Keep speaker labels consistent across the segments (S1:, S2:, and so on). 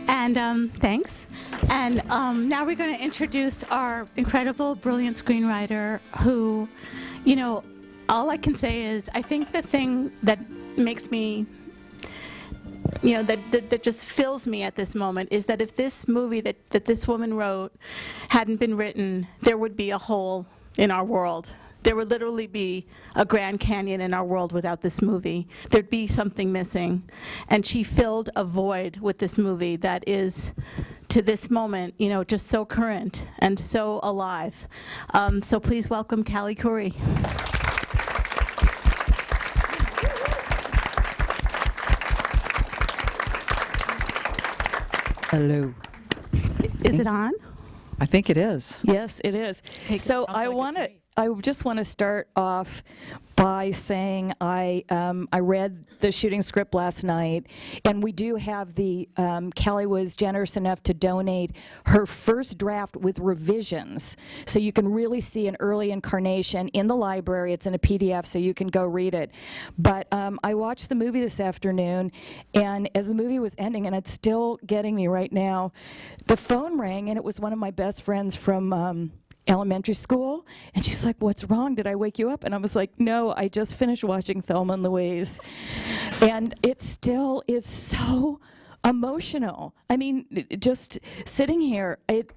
S1: And thanks. And now we're going to introduce our incredible, brilliant screenwriter who, you know, all I can say is I think the thing that makes me, you know, that just fills me at this moment is that if this movie that this woman wrote hadn't been written, there would be a hole in our world. There would literally be a Grand Canyon in our world without this movie. There'd be something missing. And she filled a void with this movie that is, to this moment, you know, just so current and so alive. So please welcome Callie Khouri.
S2: Hello.
S1: Is it on?
S2: I think it is.
S3: Yes, it is. So I just want to start off by saying I read the shooting script last night, and we do have the Callie was generous enough to donate her first draft with revisions, so you can really see an early incarnation in the library. It's in a PDF, so you can go read it. But I watched the movie this afternoon, and as the movie was ending, and it's still getting me right now, the phone rang, and it was one of my best friends from elementary school, and she's like, "What's wrong? Did I wake you up?" And I was like, "No, I just finished watching Thelma Louise." And it still is so emotional. I mean, just sitting here, it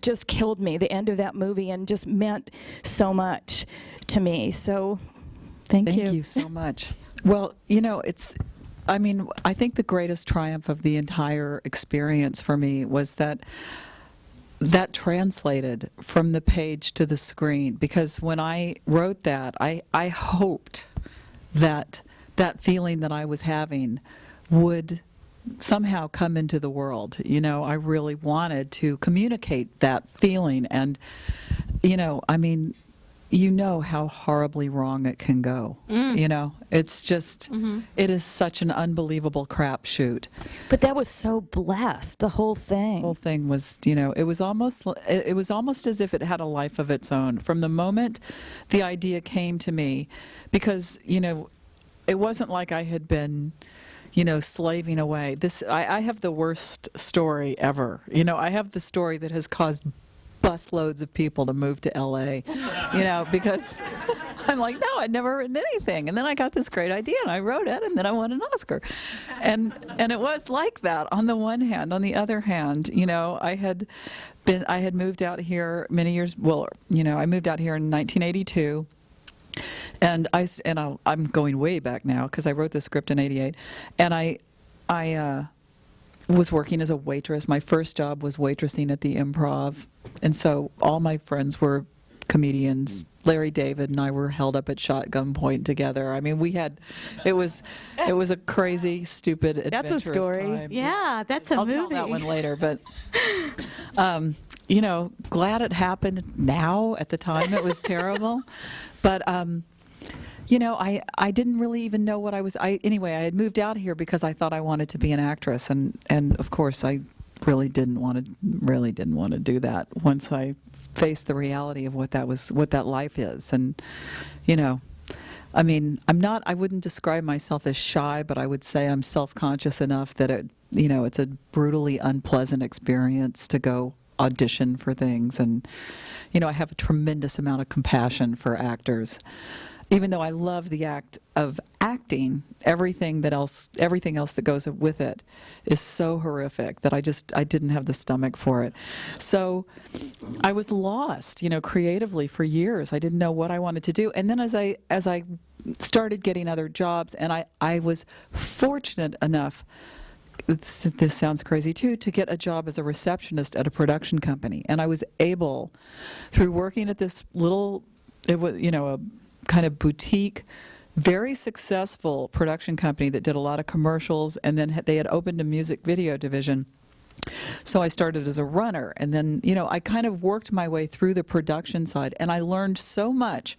S3: just killed me, the end of that movie, and just meant so much to me. So thank you.
S2: Thank you so much. Well, you know, I think the greatest triumph of the entire experience for me was that translated from the page to the screen, because when I wrote that, I hoped that that feeling that I was having would somehow come into the world. You know, I really wanted to communicate that feeling, and, you know, I mean, you know how horribly wrong it can go. You know, it's just, it is such an unbelievable crapshoot.
S3: But that was so blessed, the whole thing.
S2: The whole thing was, you know, it was almost as if it had a life of its own. From the moment the idea came to me, because, you know, it wasn't like I had been, you know, slaving away. I have the worst story ever. You know, I have the story that has caused busloads of people to move to LA, you know, because I'm like, no, I'd never written anything. And then I got this great idea and I wrote it, and then I won an Oscar. And it was like that on the one hand. On the other hand, you know, I had moved out here many years, well, you know, I moved out here in 1982. And I'm going way back now because I wrote the script in 88. And I was working as a waitress. My first job was waitressing at the Improv. And so all my friends were comedians. Larry David and I were held up at shotgun point together. I mean, it was a crazy, stupid, adventurous
S3: That's a story.
S2: time.
S1: Yeah, that's a movie.
S2: I'll tell that one later, but you know, glad it happened now. At the time, it was terrible. But you know, I didn't really even know what I was. Anyway, I had moved out here because I thought I wanted to be an actress, and of course I really didn't want to do that once I faced the reality of what that life is. And you know, I mean, I wouldn't describe myself as shy, but I would say I'm self-conscious enough that it's a brutally unpleasant experience to go audition for things. And you know, I have a tremendous amount of compassion for actors. Even though I love the act of acting, everything else that goes with it is so horrific that I didn't have the stomach for it. So I was lost, you know, creatively for years. I didn't know what I wanted to do. And then as I started getting other jobs, and I was fortunate enough, this sounds crazy too, to get a job as a receptionist at a production company. And I was able, through working at this little, it was, you know, a kind of boutique, very successful production company that did a lot of commercials, and then they had opened a music video division. So I started as a runner, and then, you know, I kind of worked my way through the production side, and I learned so much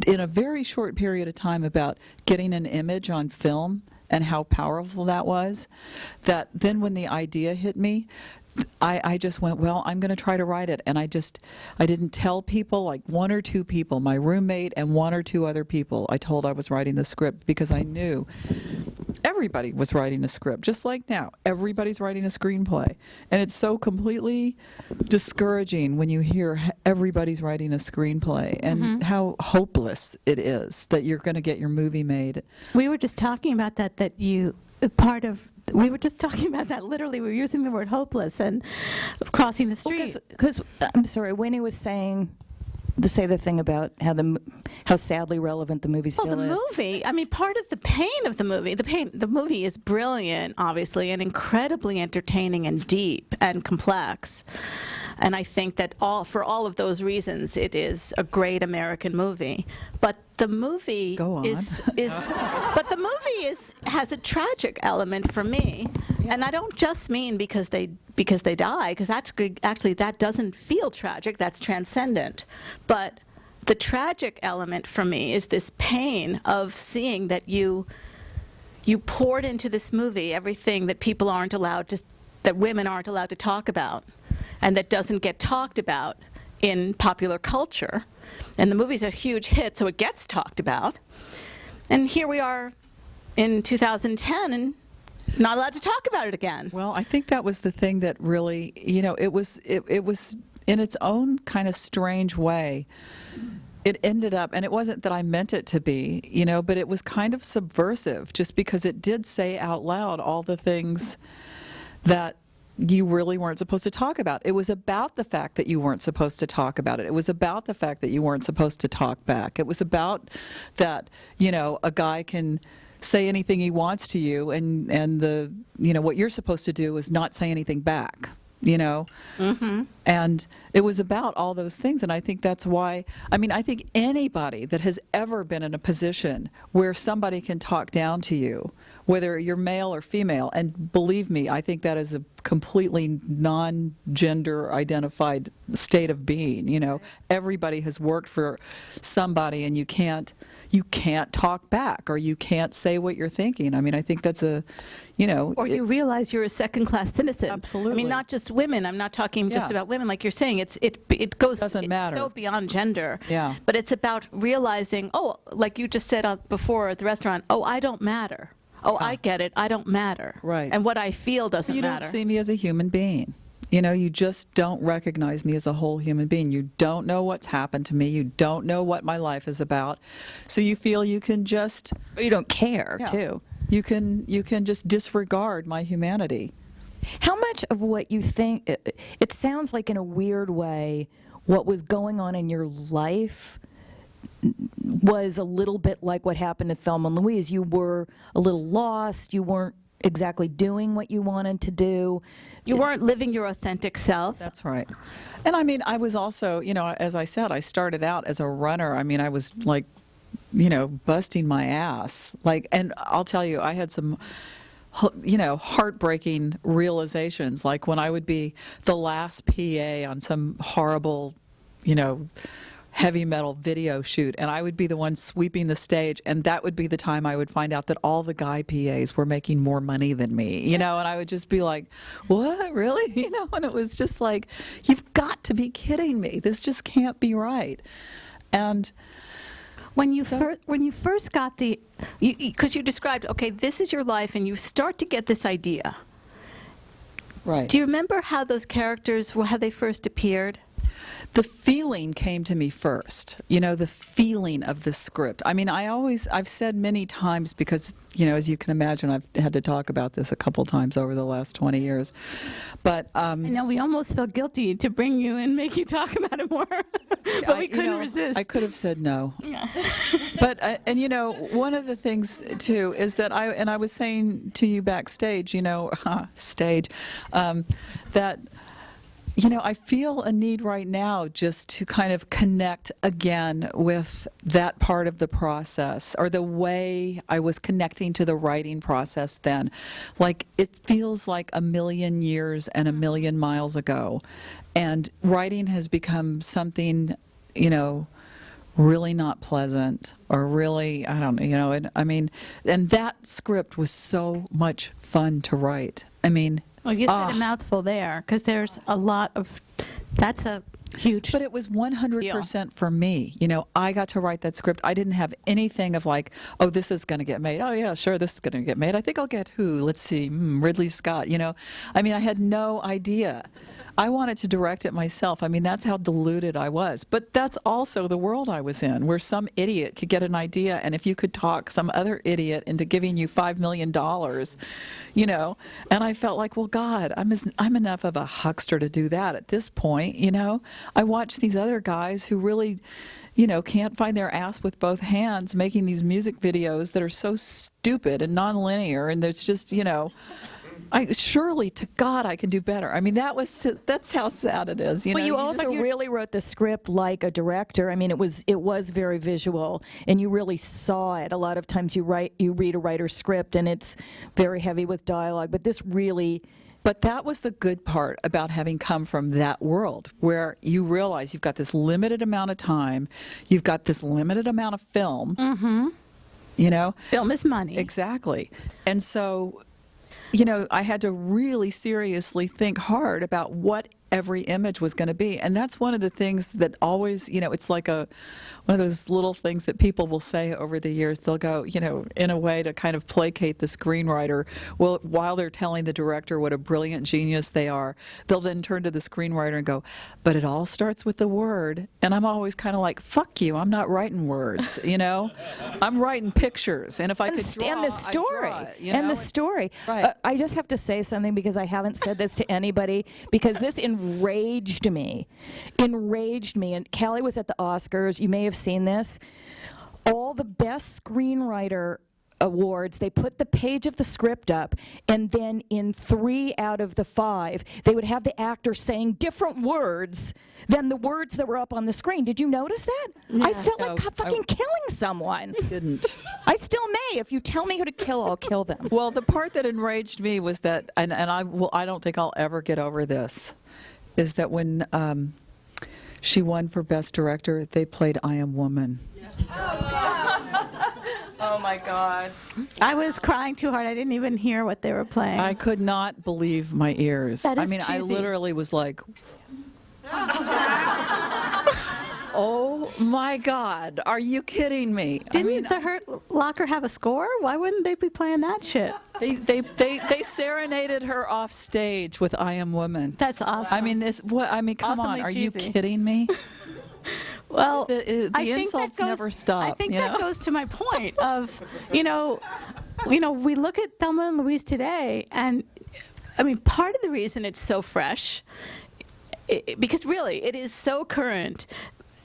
S2: in a very short period of time about getting an image on film and how powerful that was, that then when the idea hit me, I just went, well, I'm going to try to write it. And I didn't tell people, like one or two people, my roommate and one or two other people, I told I was writing the script, because I knew everybody was writing a script, just like now. Everybody's writing a screenplay. And it's so completely discouraging when you hear everybody's writing a screenplay and how hopeless it is that you're going to get your movie made.
S1: We were just talking about that we were just talking about that literally. We were using the word hopeless and crossing the street.
S3: Because I'm sorry, Winnie was saying the thing about how sadly relevant the movie still is.
S1: Movie, I mean, part of the pain of the movie is brilliant, obviously, and incredibly entertaining and deep and complex. And I think that for all of those reasons, it is a great American movie. But the movie has a tragic element for me, and I don't just mean because they die, because that's actually that doesn't feel tragic. That's transcendent. But the tragic element for me is this pain of seeing that you poured into this movie everything that that women aren't allowed to talk about, and that doesn't get talked about in popular culture. And the movie's a huge hit, so it gets talked about. And here we are in 2010 and not allowed to talk about it again.
S2: Well, I think that was the thing that really, it was in its own kind of strange way. It ended up, and it wasn't that I meant it to be, but it was kind of subversive, just because it did say out loud all the things that you really weren't supposed to talk about. It was about the fact that you weren't supposed to talk about it. It was about the fact that you weren't supposed to talk back. It was about that, a guy can say anything he wants to you, and what you're supposed to do is not say anything back. And it was about all those things. And I think that's why, I think anybody that has ever been in a position where somebody can talk down to you, whether you're male or female, and believe me, I think that is a completely non-gender identified state of being. Everybody has worked for somebody, and you can't talk back, or you can't say what you're thinking. I think that's or
S1: you realize you're a second-class citizen.
S2: Absolutely.
S1: Not just women. I'm not talking just about women. Like you're saying, it goes
S2: Doesn't matter.
S1: So beyond gender.
S2: Yeah.
S1: But it's about realizing, like you just said before at the restaurant, I don't matter. I get it. I don't matter.
S2: Right.
S1: And what I feel doesn't matter.
S2: You don't see me as a human being. You just don't recognize me as a whole human being. You don't know what's happened to me. You don't know what my life is about. So you feel you can just...
S3: But you don't care, too.
S2: You can just disregard my humanity.
S3: How much of what you think... It sounds like, in a weird way, what was going on in your life was a little bit like what happened to Thelma Louise. You were a little lost. You weren't exactly doing what you wanted to do.
S1: You weren't living your authentic self.
S2: That's right. And I was also, as I said, I started out as a runner. I was like, busting my ass. And I'll tell you, I had some, heartbreaking realizations. Like when I would be the last PA on some horrible, heavy metal video shoot, and I would be the one sweeping the stage, and that would be the time I would find out that all the guy PAs were making more money than me, and I would just be like, what, really? And it was just like, you've got to be kidding me. This just can't be right. And
S1: when you first got because you described, okay, this is your life, and you start to get this idea.
S2: Right.
S1: Do you remember how those characters, how they first appeared?
S2: The feeling came to me first, the feeling of the script. I've said many times, because, as you can imagine, I've had to talk about this a couple times over the last 20 years. But
S1: I know we almost felt guilty to bring you and make you talk about it more, but we couldn't resist.
S2: I could have said no.
S1: Yeah.
S2: But, one of the things, too, is that I was saying to you backstage, that... I feel a need right now just to kind of connect again with that part of the process, or the way I was connecting to the writing process then. Like, it feels like a million years and a million miles ago. And writing has become something, really not pleasant, or really, I don't know, and that script was so much fun to write.
S1: Well, you said a mouthful there, because there's a lot of, that's a huge.
S2: But it was 100% for me. You know, I got to write that script. I didn't have anything of like, oh, this is going to get made. Oh, yeah, sure, this is going to get made. I think I'll get who? Let's see, Ridley Scott, you know. I mean, I had no idea. I wanted to direct it myself. I mean, that's how deluded I was. But that's also the world I was in, where some idiot could get an idea, and if you could talk some other idiot into giving you $5 million, you know, and I felt like, well, God, I'm enough of a huckster to do that at this point, you know. I watch these other guys who really, you know, can't find their ass with both hands making these music videos that are so stupid and nonlinear, and there's just, you know, surely to God I can do better. I mean, that's how sad it is. You
S3: well,
S2: know,
S3: you also really wrote the script like a director. I mean, it was very visual, and you really saw it. A lot of times you read a writer's script, and it's very heavy with dialogue. But this really.
S2: But that was the good part about having come from that world, where you realize you've got this limited amount of time, you've got this limited amount of film.
S1: Mm-hmm.
S2: You know,
S1: Film is money.
S2: Exactly, and so. You know, I had to really seriously think hard about what every image was going to be. And that's one of the things that always, you know, it's like one of those little things that people will say over the years. They'll go, you know, in a way to kind of placate the screenwriter. Well, while they're telling the director what a brilliant genius they are, they'll then turn to the screenwriter and go, but it all starts with the word. And I'm always kind of like, fuck you, I'm not writing words, you know? I'm writing pictures. And if I could draw,
S3: and the story,
S2: I'd draw it, you know?
S3: and the story.
S2: Right.
S3: I just have to say something, because I haven't said this to anybody, because this enraged me. And Callie was at the Oscars. You may have seen this. All the best screenwriter awards, they put the page of the script up, and then in 3 out of the 5, they would have the actor saying different words than the words that were up on the screen. Did you notice that?
S1: Yeah.
S3: I felt like
S2: No,
S3: fucking killing someone.
S2: Didn't.
S3: I still may. If you tell me who to kill, I'll kill them.
S2: Well, the part that enraged me was that, and I don't think I'll ever get over this, is that when she won for Best Director, they played I Am Woman.
S3: Oh my God.
S1: I was crying too hard. I didn't even hear what they were playing.
S2: I could not believe my ears.
S1: That is
S2: I mean, I
S1: cheesy.
S2: literally was like, oh my God, are you kidding me?
S1: Didn't the Hurt Locker have a score? Why wouldn't they be playing that shit?
S2: They serenaded her off stage with I Am Woman.
S1: That's awesome.
S2: I mean, come on,
S1: Awesomely
S2: are you
S1: cheesy.
S2: kidding me?
S1: Well,
S2: The
S1: I think
S2: insults
S1: that goes,
S2: never stop.
S1: I think
S2: you
S1: that
S2: know?
S1: goes to my point of, you know, we look at Thelma and Louise today, and I mean, part of the reason it's so fresh, because really it is so current,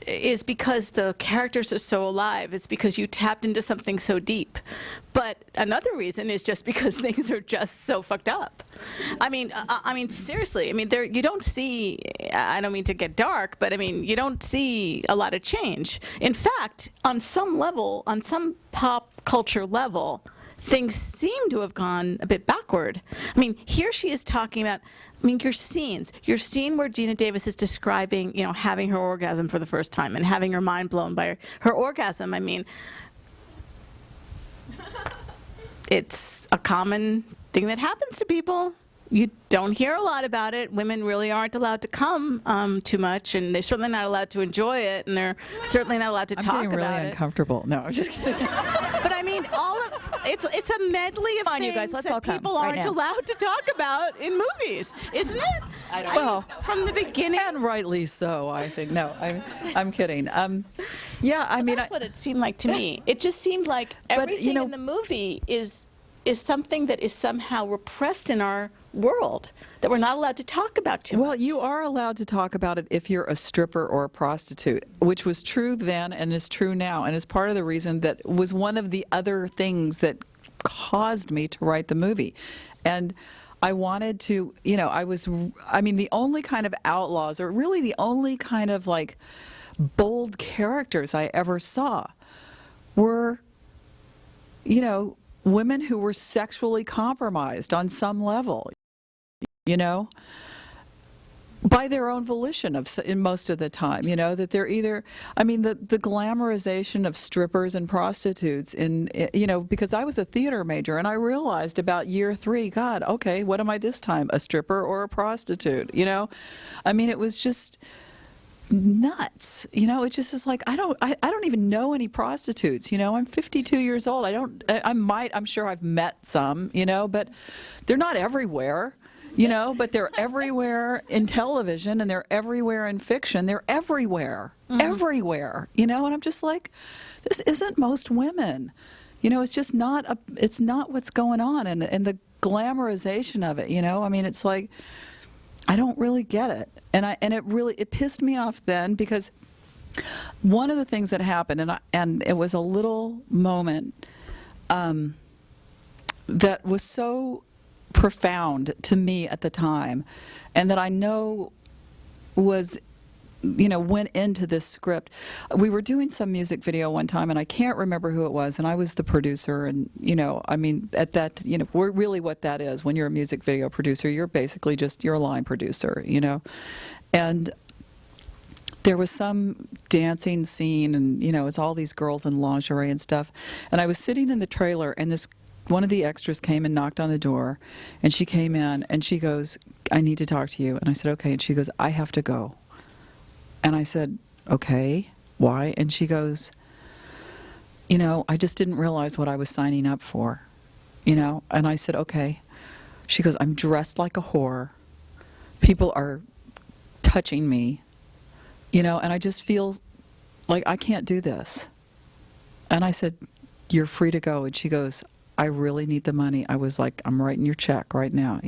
S1: is because the characters are so alive. It's because you tapped into something so deep. But another reason is just because things are just so fucked up. I mean, seriously. I mean, you don't see. I don't mean to get dark, but I mean, you don't see a lot of change. In fact, on some level, on some pop culture level, things seem to have gone a bit backward. I mean, here she is talking about, I mean, your scene where Gina Davis is describing, you know, having her orgasm for the first time and having her mind blown by her orgasm. I mean, it's a common thing that happens to people. You don't hear a lot about it. Women really aren't allowed to come too much, and they're certainly not allowed to enjoy it, and they're certainly not allowed to talk
S2: I'm getting
S1: about
S2: really
S1: it.
S2: uncomfortable. No, I'm just kidding.
S1: But I mean, it's a medley of
S3: Come on, you
S1: things
S3: guys, let's all
S1: that
S3: come
S1: people
S3: right
S1: aren't
S3: now.
S1: allowed to talk about in movies, isn't it?
S2: Well,
S1: From the beginning.
S2: and rightly so, I think. No, I'm kidding. Yeah, I mean,
S1: That's what it seemed like to me. It just seemed like everything in the movie is something that is somehow repressed in our world that we're not allowed to talk about too
S2: well,
S1: much.
S2: you are allowed to talk about it if you're a stripper or a prostitute, which was true then and is true now, and is part of the reason that was one of the other things that caused me to write the movie. And I wanted to, you know, the only kind of outlaws, or really the only kind of like bold characters I ever saw were, you know, women who were sexually compromised on some level, you know, by their own volition in most of the time, that they're either, I mean, the glamorization of strippers and prostitutes because I was a theater major and I realized about year 3, God, okay, what am I this time? A stripper or a prostitute? I mean, it was just nuts. It just is like, I don't even know any prostitutes. I'm 52 years old. I'm sure I've met some, but they're not everywhere. But they're everywhere in television and they're everywhere in fiction. They're everywhere, everywhere, and I'm just like, this isn't most women. It's just it's not what's going on. And the glamorization of it, I mean, it's like, I don't really get it. And it pissed me off then, because one of the things that happened, and it was a little moment that was so profound to me at the time, and that I know was, went into this script. We were doing some music video one time, and I can't remember who it was, and I was the producer, and, I mean, at that, we're really what that is. When you're a music video producer, you're basically you're a line producer, and there was some dancing scene, and, it's all these girls in lingerie and stuff, and I was sitting in the trailer, and one of the extras came and knocked on the door, and she came in and she goes, I need to talk to you. And I said, okay. And she goes, I have to go. And I said, okay, why? And she goes, I just didn't realize what I was signing up for, And I said, okay. She goes, I'm dressed like a whore. People are touching me, and I just feel like I can't do this. And I said, you're free to go. And she goes, I really need the money. I was like, I'm writing your check right now.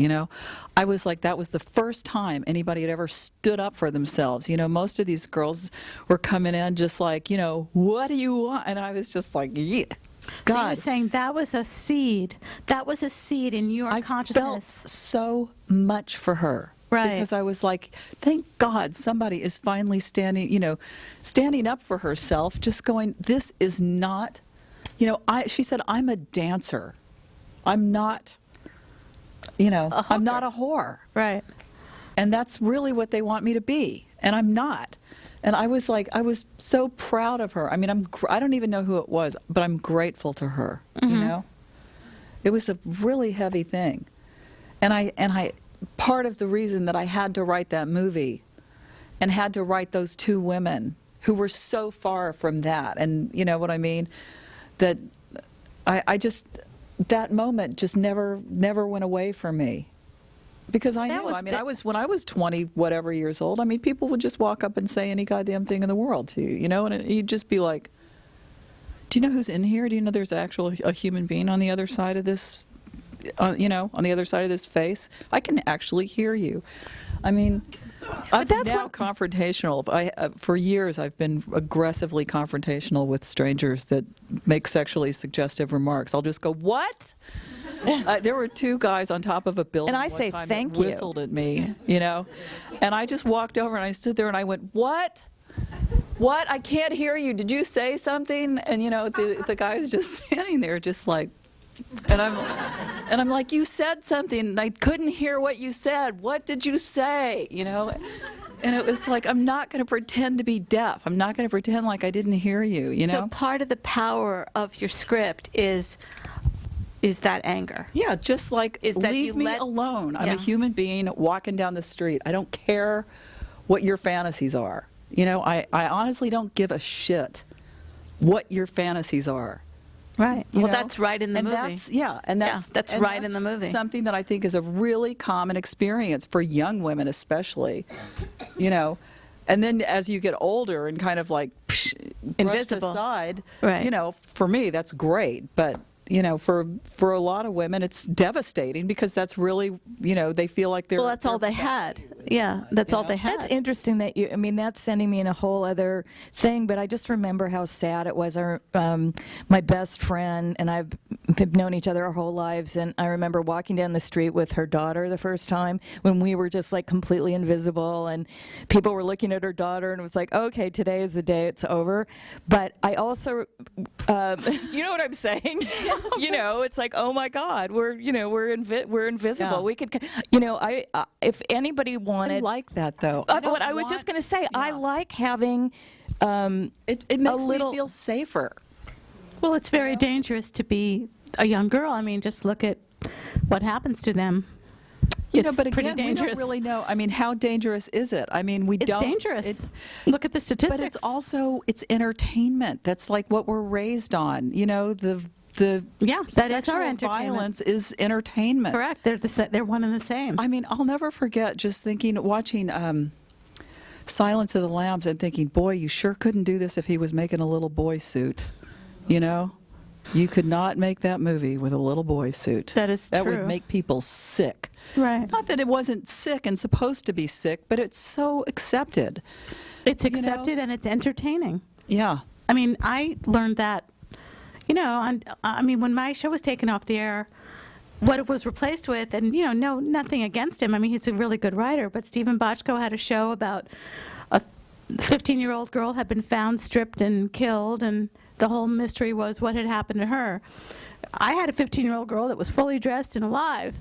S2: I was like, that was the first time anybody had ever stood up for themselves. Most of these girls were coming in just like, what do you want? And I was just like, yeah. God.
S1: So you're saying that was a seed. That was a seed in your consciousness.
S2: I felt so much for her.
S1: Right.
S2: Because I was like, thank God somebody is finally standing up for herself, just going, this is not... she said, I'm a dancer. I'm not, I'm not a whore.
S1: Right.
S2: And that's really what they want me to be. And I'm not. And I was like, I was so proud of her. I mean, I don't even know who it was, but I'm grateful to her, It was a really heavy thing. And I part of the reason that I had to write that movie and had to write those 2 women who were so far from that. And you know what I mean? That I just, that moment just never went away from me, because I knew. I mean, when I was 20 whatever years old, I mean, people would just walk up and say any goddamn thing in the world to you, and you'd just be like, do you know who's in here? Do you know there's a human being on the other side of this, on the other side of this face? I can actually hear you. I mean, I'm now confrontational. For years, I've been aggressively confrontational with strangers that make sexually suggestive remarks. I'll just go, what? There were 2 guys on top of a building
S3: and I
S2: one
S3: say,
S2: time
S3: thank
S2: that
S3: you.
S2: whistled at me, And I just walked over and I stood there and I went, what? What? I can't hear you. Did you say something? And, the guy's just standing there just like, and I'm like, you said something, and I couldn't hear what you said. What did you say? And it was like, I'm not going to pretend to be deaf. I'm not going to pretend like I didn't hear you.
S1: So part of the power of your script is that anger.
S2: Yeah, just like, leave me alone. I'm a human being walking down the street. I don't care what your fantasies are. I honestly don't give a shit what your fantasies are.
S1: Right. Well, that's right in the movie.
S2: That's
S1: right in the movie.
S2: Something that I think is a really common experience for young women, especially. And then as you get older and kind of like
S1: invisible
S2: aside,
S1: right.
S2: For me that's great, but for a lot of women it's devastating, because that's really, they feel like they're...
S1: Well, that's all they had. Yeah, that's all they had.
S3: That's interesting that that's sending me in a whole other thing, but I just remember how sad it was. My best friend and I've known each other our whole lives, and I remember walking down the street with her daughter the first time when we were just like completely invisible, and people were looking at her daughter, and it was like, okay, today is the day it's over. But I also, you know what I'm saying? You know, it's like, oh my God, we're invisible.
S2: Yeah.
S3: We could, I if anybody
S2: I
S3: wanted,
S2: like that though.
S3: what I was just going to say, I like having
S2: It makes
S3: little-
S2: me feel safer.
S1: Well, it's very dangerous to be a young girl. I mean, just look at what happens to them. It's
S2: But
S1: pretty
S2: again, we
S1: dangerous.
S2: don't really know. I mean, how dangerous is it? I mean,
S1: It's dangerous. Look at the statistics.
S2: But it's also, it's entertainment. That's like what we're raised on. You know, the
S1: Yeah, that is our
S2: sexual
S1: entertainment.
S2: violence is entertainment.
S1: Correct. They're one and the same.
S2: I mean, I'll never forget just watching Silence of the Lambs and thinking, boy, you sure couldn't do this if he was making a little boy suit. You know? You could not make that movie with a little boy suit.
S1: That is
S2: That
S1: true.
S2: would make people sick.
S1: Right.
S2: Not that it wasn't sick and supposed to be sick, but it's so accepted.
S1: It's
S2: you know?
S1: accepted and it's entertaining.
S2: Yeah.
S1: I mean, I learned that, when my show was taken off the air, what it was replaced with, and, nothing against him. I mean, he's a really good writer, but Stephen Bochco had a show about a 15-year-old girl had been found stripped and killed, and the whole mystery was what had happened to her. I had a 15-year-old girl that was fully dressed and alive.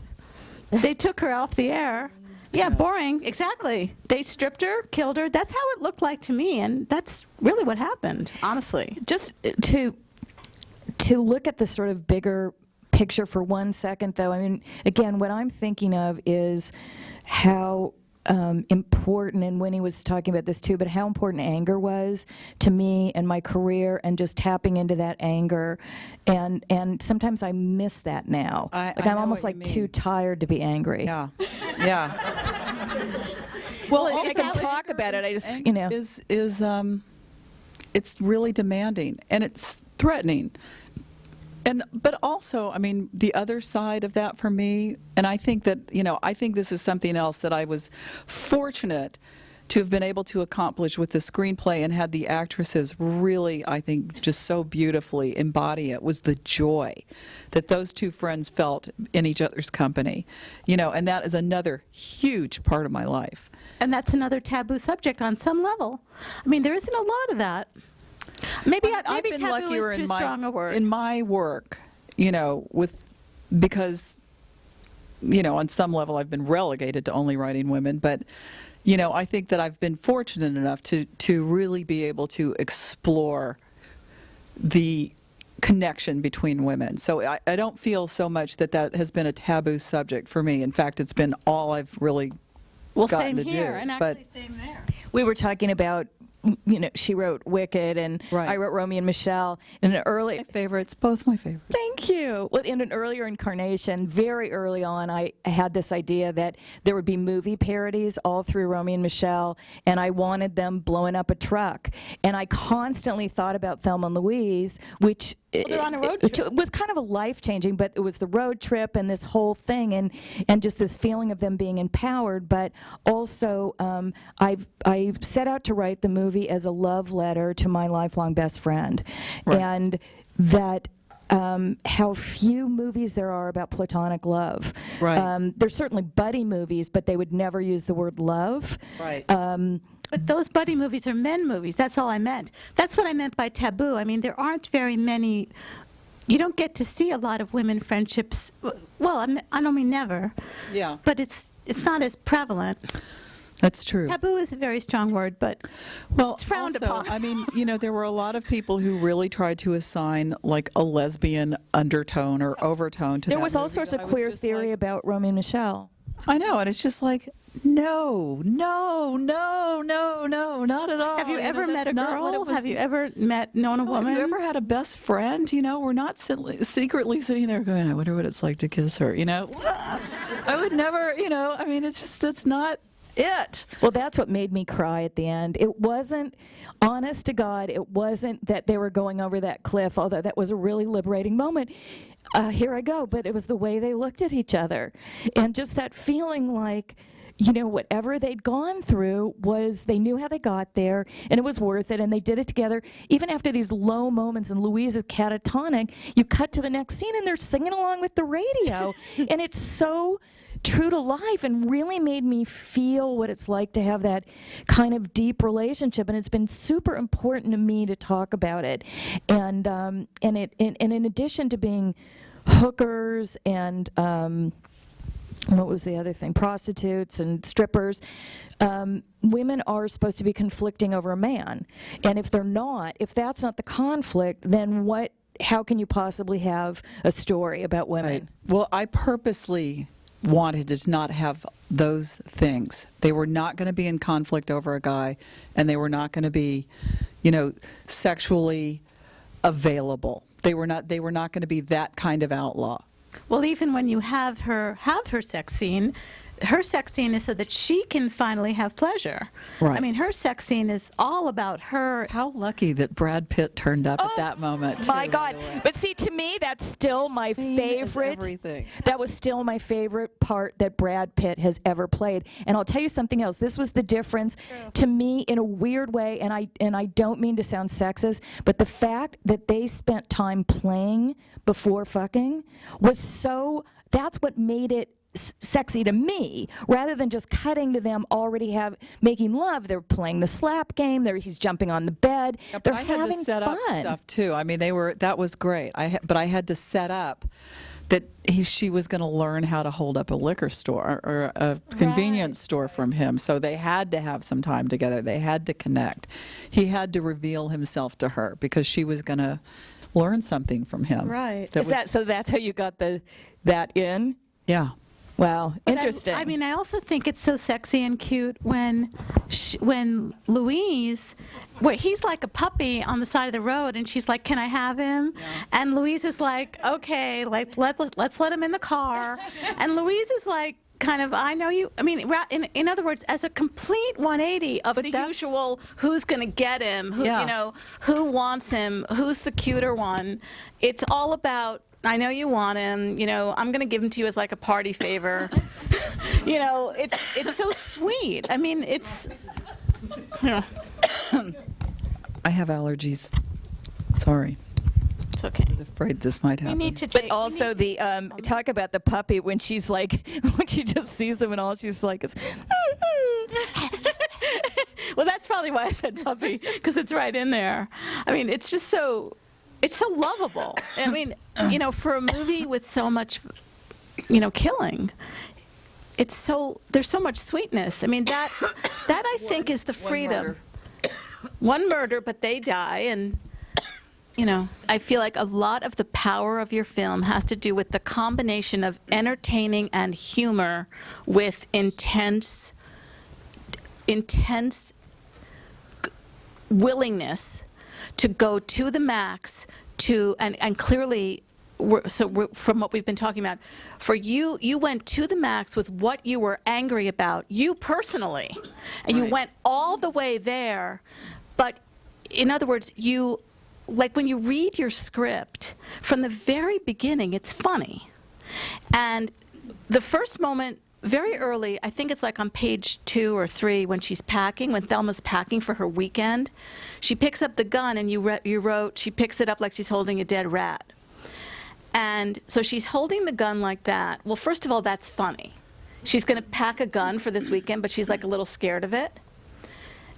S1: They took her off the air. Yeah, boring. Exactly. They stripped her, killed her. That's how it looked like to me, and that's really what happened, honestly.
S3: just to look at the sort of bigger picture for 1 second, though. I mean, again, what I'm thinking of is how important, and Winnie was talking about this too, but how important anger was to me and my career, and just tapping into that anger, and sometimes I miss that now.
S2: I
S3: I'm
S2: know
S3: almost
S2: what you
S3: like too
S2: mean.
S3: tired to be angry.
S2: Yeah. Yeah.
S3: Well,
S2: also,
S3: I can talk about it. I just, you know.
S2: is it's really demanding and it's threatening. But also, I mean, the other side of that for me, and I think that, I think this is something else that I was fortunate to have been able to accomplish with the screenplay, and had the actresses really, I think, just so beautifully embody it, was the joy that those two friends felt in each other's company. And that is another huge part of my life.
S1: And that's another taboo subject on some level. I mean, there isn't a lot of that. Maybe
S2: I've been
S1: taboo
S2: luckier
S1: is too
S2: in
S1: strong a word.
S2: in my work, because on some level I've been relegated to only writing women, but I think that I've been fortunate enough to really be able to explore the connection between women. So I don't feel so much that has been a taboo subject for me. In fact, it's been all I've really gotten
S1: same
S2: to
S1: here,
S2: do.
S1: and
S2: But
S1: actually same there.
S3: We were talking about, she wrote Wicked, and
S2: Right.
S3: I wrote Romeo and Michelle in an early.
S2: my favorites, both my favorites.
S3: Thank you. Well, in an earlier incarnation, very early on, I had this idea that there would be movie parodies all through Romeo and Michelle, and I wanted them blowing up a truck. And I constantly thought about Thelma Louise, which
S1: they're on a road
S3: it
S1: trip.
S3: was kind of a life-changing, but it was the road trip and this whole thing, and just this feeling of them being empowered. But also, I set out to write the movie as a love letter to my lifelong best friend,
S2: Right.
S3: and that how few movies there are about platonic love.
S2: Right.
S3: There's certainly buddy movies, but they would never use the word love.
S2: Right.
S1: But those buddy movies are men movies. That's all I meant. That's what I meant by taboo. I mean, there aren't very many. You don't get to see a lot of women friendships. Well, I don't mean never.
S2: Yeah.
S1: But it's not as prevalent.
S2: That's true.
S1: Taboo is a very strong word, but
S2: Well,
S1: it's frowned
S2: also,
S1: upon.
S2: I mean, there were a lot of people who really tried to assign like a lesbian undertone or overtone to
S3: There
S2: that
S3: was all
S2: movie
S3: sorts
S2: that
S3: of
S2: I was
S3: queer
S2: just
S3: theory
S2: like,
S3: about Romeo and Michelle.
S2: I know, and it's just like, no, not at all.
S1: Have you ever
S2: that's
S1: met a
S2: not what it
S1: girl?
S2: was.
S1: Have you ever known a woman?
S2: Have you ever had a best friend? We're not secretly sitting there going, I wonder what it's like to kiss her. I would never. I mean, it's not it.
S3: Well, that's what made me cry at the end. It wasn't, honest to God, it wasn't that they were going over that cliff, although that was a really liberating moment. Here I go. But it was the way they looked at each other. And just that feeling like, whatever they'd gone through was, they knew how they got there, and it was worth it, and they did it together. Even after these low moments, and Louise is catatonic, you cut to the next scene, and they're singing along with the radio. And it's so true to life and really made me feel what it's like to have that kind of deep relationship. And it's been super important to me to talk about it. And in addition to being hookers and what was the other thing? Prostitutes and strippers. Women are supposed to be conflicting over a man. And if they're not, if that's not the conflict, then how can you possibly have a story about women?
S2: Right. Well, I purposely wanted to not have those things. They were not going to be in conflict over a guy, and they were not going to be, sexually available. They were not going to be that kind of outlaw.
S1: Well, even when you have her sex scene is so that she can finally have pleasure.
S2: Right.
S1: I mean, her sex scene is all about her.
S2: How lucky that Brad Pitt turned up at that moment, too,
S3: My God.
S2: by the way.
S3: But see, to me, that's still my favorite.
S2: Everything.
S3: That was still my favorite part that Brad Pitt has ever played. And I'll tell you something else. This was the difference to me in a weird way, and I don't mean to sound sexist, but the fact that they spent time playing before fucking that's what made it sexy to me, rather than just cutting to them already making love. They're playing the slap game. He's jumping on the bed.
S2: Yeah,
S3: They're
S2: I had
S3: having
S2: to set
S3: fun.
S2: up stuff too. I mean, that was great. But I had to set up that she was going to learn how to hold up a liquor store or a convenience store from him. So they had to have some time together. They had to connect. He had to reveal himself to her because she was going to learn something from him.
S1: Right.
S3: So that's how you got that in?
S2: Yeah.
S3: Wow,
S1: But
S3: interesting.
S1: I also think it's so sexy and cute when Louise, where he's like a puppy on the side of the road, and she's like, "Can I have him?" Yeah. And Louise is like, "Okay, let's let him in the car." And Louise is like, kind of, I know you. I mean, in other words, as a complete 180 of the usual, who's going to get him? Who wants him? Who's the cuter one? It's all about, I know you want him, I'm going to give him to you as like a party favor. It's so sweet. I mean, it's,
S2: I have allergies. Sorry.
S1: It's okay.
S2: I was afraid this might happen.
S3: But also talk about the puppy when she's like, when she just sees him and all she's like is,
S1: well, that's probably why I said puppy, because it's right in there. I mean, it's just so lovable. I mean, for a movie with so much, killing, there's so much sweetness. I mean, that I think is the freedom. One murder, but they die, and I feel like a lot of the power of your film has to do with the combination of entertaining and humor with intense willingness to go to the max and clearly from what we've been talking about, for you went to the max with what you were angry about, you personally, and you went all the way there. But in other words, like when you read your script, from the very beginning, it's funny. And the first moment, very early, I think it's like on page 2 or 3, when Thelma's packing for her weekend, she picks up the gun, and you wrote, she picks it up like she's holding a dead rat. And so she's holding the gun like that. Well, first of all, that's funny. She's going to pack a gun for this weekend, but she's like a little scared of it.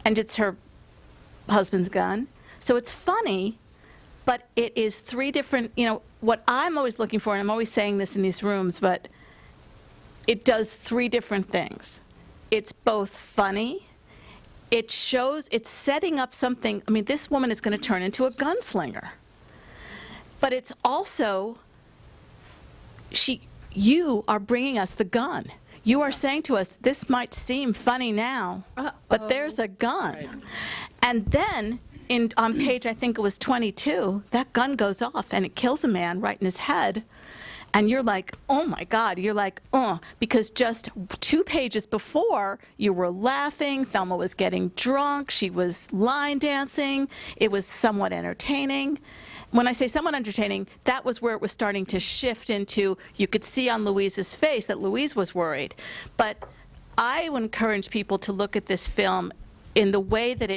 S1: And it's her husband's gun. So it's funny, but it is 3 different, what I'm always looking for, and I'm always saying this in these rooms, but it does 3 different things. It's both funny, it's setting up something. I mean, this woman is going to turn into a gunslinger. But it's also, you are bringing us the gun. You are saying to us, this might seem funny now, but there's a gun. Right. And then, on page, I think it was 22, that gun goes off and it kills a man right in his head. And you're like, oh my God, you're like, because just 2 pages before, you were laughing, Thelma was getting drunk, she was line dancing, it was somewhat entertaining. When I say somewhat entertaining, that was where it was starting to shift into, you could see on Louise's face that Louise was worried. But I would encourage people to look at this film in the way that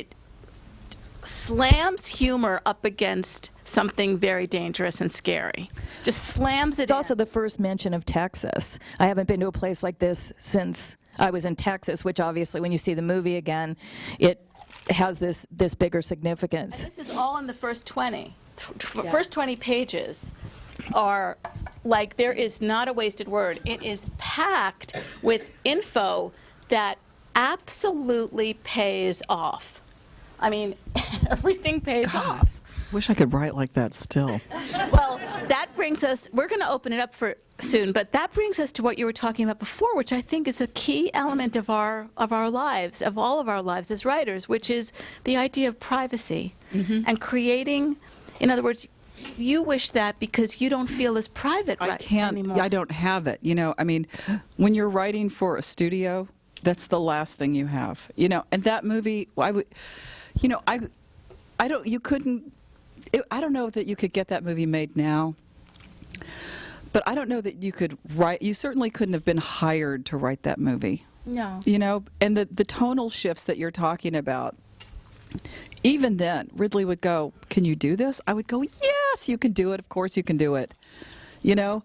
S1: slams humor up against something very dangerous and scary. Just slams it
S3: It's also the first mention of Texas. I haven't been to a place like this since I was in Texas, which obviously when you see the movie again, it has this bigger significance.
S1: And this is all in the first 20. First 20 pages are like, there is not a wasted word. It is packed with info that absolutely pays off. I mean, everything pays off.
S2: Wish I could write like that still.
S1: Well, that brings us, we're going to open it up for soon, but that brings us to what you were talking about before, which I think is a key element of our lives, of all of our lives as writers, which is the idea of privacy and creating, in other words, you wish that because you don't feel as private anymore.
S2: I don't have it. You know, I mean, when you're writing for a studio, that's the last thing you have. You know, and that movie, I don't know that you could get that movie made now. But I don't know that you could write. You certainly couldn't have been hired to write that movie.
S1: No.
S2: You know, and the tonal shifts that you're talking about. Even then, Ridley would go, "Can you do this?" I would go, "Yes, you can do it. Of course, you can do it." You know.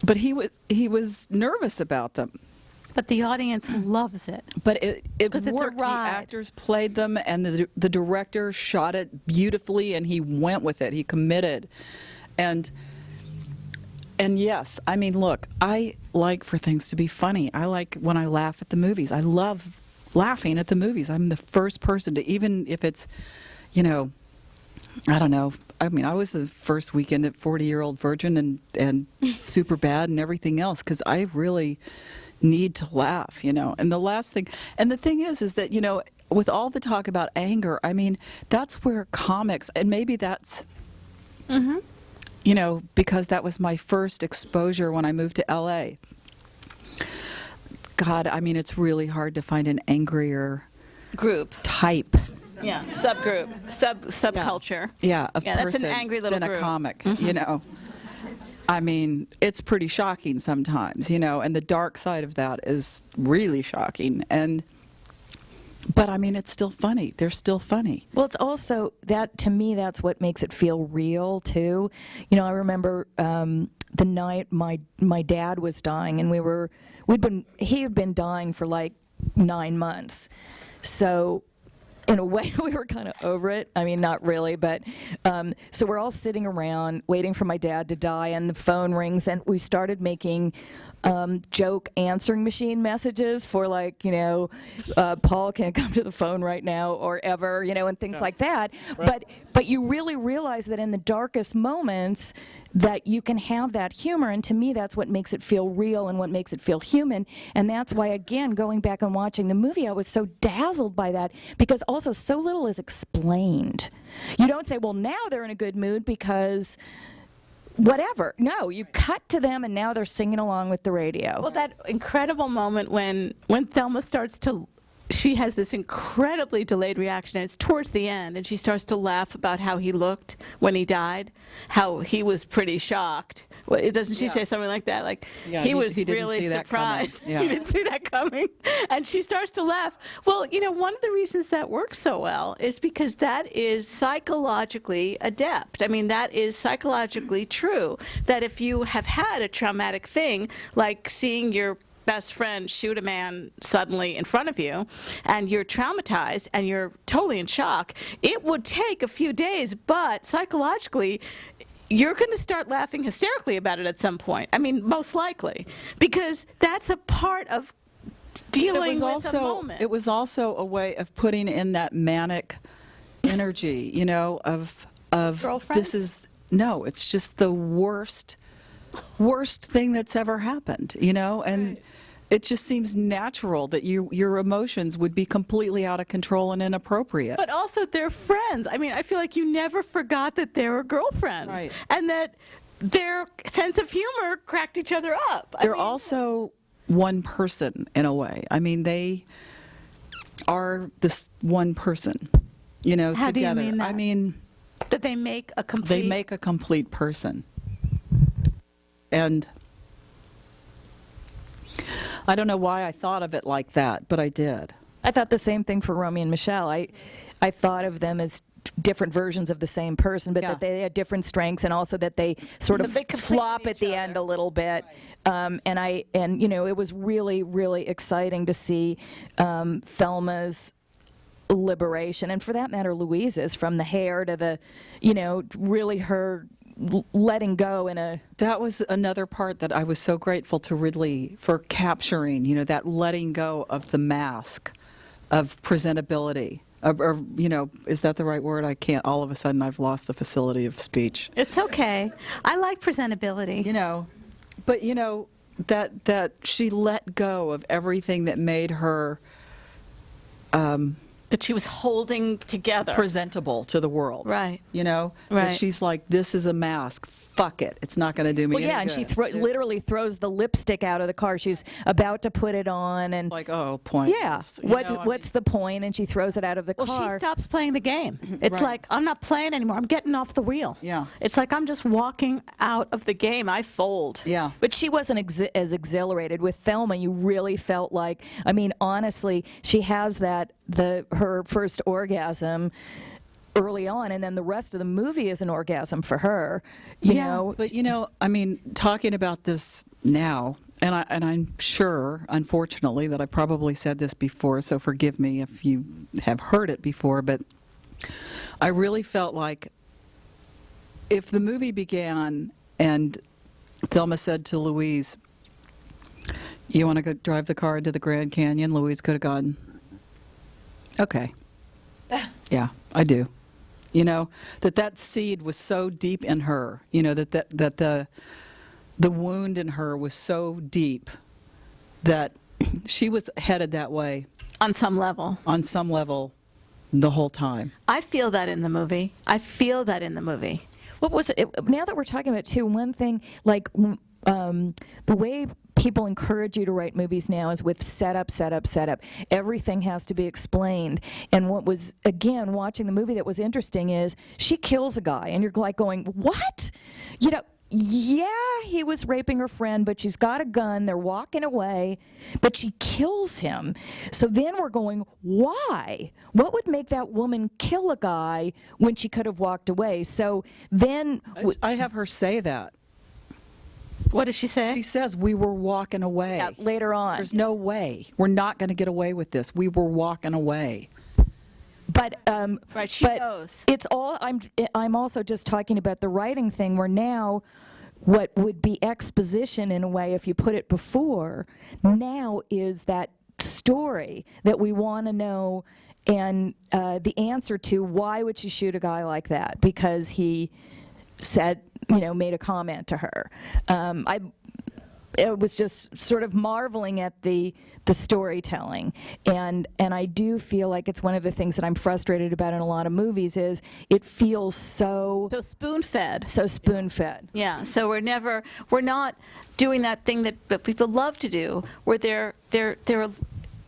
S2: But he was nervous about them.
S1: But the audience loves it.
S2: But it
S1: 'Cause it's a
S2: worked. The
S1: ride.
S2: actors played them, and the director shot it beautifully, and he went with it. He committed, and yes, I mean, look, I like for things to be funny. I like when I laugh at the movies. I love laughing at the movies. I'm the first person to, even if it's, you know, I don't know. I mean, I was the first weekend at 40-Year-Old Virgin and Super Bad and everything else, because I really need to laugh, you know. And the last thing, and the thing is that, you know, with all the talk about anger, I mean, that's where comics, and maybe that's, you know, because that was my first exposure when I moved to L.A. God, I mean, it's really hard to find an angrier
S1: Group.
S2: type.
S1: Yeah. Subgroup. Subculture.
S2: Yeah, of
S1: Yeah, that's an
S2: person
S1: angry little
S2: than
S1: group.
S2: a comic, you know. I mean, it's pretty shocking sometimes, you know, and the dark side of that is really shocking. But I mean, it's still funny. They're still funny.
S3: Well, it's also that, to me, that's what makes it feel real too. You know, I remember the night my dad was dying, and he had been dying for like 9 months. So in a way, we were kind of over it. I mean, not really, but so we're all sitting around waiting for my dad to die, and the phone rings, and we started making joke answering machine messages for, like, you know, Paul can't come to the phone right now, or ever, you know, and things like that. Right. But you really realize that in the darkest moments that you can have that humor, and to me that's what makes it feel real and what makes it feel human. And that's why, again, going back and watching the movie, I was so dazzled by that, because also so little is explained. You don't say, well, now they're in a good mood because whatever. No, you cut to them, and now they're singing along with the radio.
S1: Well, that incredible moment when Thelma starts to, she has this incredibly delayed reaction, and it's towards the end, and she starts to laugh about how he looked when he died, how he was pretty shocked. Well, doesn't she say something like that? Like,
S2: Yeah,
S1: he was
S2: he didn't
S1: really
S2: see that coming.
S1: surprised.
S2: Yeah.
S1: He didn't see that coming. And she starts to laugh. Well, you know, one of the reasons that works so well is because that is psychologically adept. I mean, that is psychologically true, that if you have had a traumatic thing, like seeing your best friend shoot a man suddenly in front of you, and you're traumatized and you're totally in shock, it would take a few days, but psychologically, you're going to start laughing hysterically about it at some point. I mean, most likely, because that's a part of dealing with a moment.
S2: It was also a way of putting in that manic energy, you know, of
S1: Girlfriend?
S2: It's just the worst thing that's ever happened, you know, and
S1: Right.
S2: It just seems natural that your emotions would be completely out of control and inappropriate.
S1: But also, they're friends. I mean, I feel like you never forgot that they were girlfriends,
S2: Right.
S1: and that their sense of humor cracked each other up.
S2: They're also one person in a way. I mean, they are this one person, you know,
S1: How do you
S2: together.
S1: mean that?
S2: I mean,
S1: that they make a complete.
S2: they make a complete person. And I don't know why I thought of it like that, but I did.
S3: I thought the same thing for Romy and Michelle. I thought of them as different versions of the same person, but
S2: Yeah.
S3: that they had different strengths, and also that they sort of
S1: They complete
S3: flop at
S1: each
S3: the
S1: other.
S3: end a little bit. And you know, it was really, really exciting to see Thelma's liberation, and for that matter, Louise's, from the hair to the, you know, really her letting go in a.
S2: That was another part that I was so grateful to Ridley for capturing, you know, that letting go of the mask of presentability. Or, you know, is that the right word? I can't, all of a sudden I've lost the facility of speech.
S1: It's okay. I like presentability.
S2: You know, but, you know, that she let go of everything that made her
S1: That she was holding together.
S2: presentable to the world.
S1: Right.
S2: You know?
S1: Right.
S2: That she's like, this is a mask. Fuck it. It's not going to do me
S3: Well,
S2: any
S3: yeah, and
S2: good.
S3: she literally throws the lipstick out of the car. She's about to put it on, and
S2: Like, oh, pointless.
S3: yeah,
S2: You know, I
S3: what's the point? And she throws it out of the
S1: Well,
S3: car.
S1: she stops playing the game. It's
S2: Right.
S1: like, I'm not playing anymore. I'm getting off the wheel.
S2: Yeah.
S1: It's like I'm just walking out of the game. I fold.
S2: Yeah.
S3: But she wasn't as exhilarated. With Thelma, you really felt like, I mean, honestly, she has her first orgasm early on, and then the rest of the movie is an orgasm for her. You
S1: Yeah.
S3: know,
S2: But, you know, I mean, talking about this now, and I'm sure, unfortunately, that I probably said this before, so forgive me if you have heard it before, but I really felt like if the movie began and Thelma said to Louise, you want to go drive the car into the Grand Canyon, Louise could have gone, okay. Yeah, I do. You know, that seed was so deep in her, you know, that the wound in her was so deep that she was headed that way
S1: On some level.
S2: on some level the whole time.
S1: I feel that in the movie. I feel that in the movie.
S3: what was it? Now that we're talking about it too, one thing, like the way people encourage you to write movies now is with setup, setup, setup. Everything has to be explained. And what was, again, watching the movie that was interesting is she kills a guy, and you're like going, what? You know, yeah, he was raping her friend, but she's got a gun, they're walking away, but she kills him. So then we're going, why? What would make that woman kill a guy when she could have walked away? So then...
S2: I have her say that.
S1: What does she say?
S2: She says, we were walking away.
S3: Yeah, later on.
S2: There's no way. We're not going to get away with this. We were walking away.
S3: But
S1: Right, she
S3: but
S1: knows.
S3: It's all. I'm also just talking about the writing thing, where now, what would be exposition in a way, if you put it before, now is that story that we want to know, and the answer to why would she shoot a guy like that? Because he said, you know, made a comment to her. I was just sort of marveling at the storytelling, and I do feel like it's one of the things that I'm frustrated about in a lot of movies is it feels so
S1: So spoon-fed.
S3: spoon-fed.
S1: Yeah, so we're not doing that thing that people love to do, where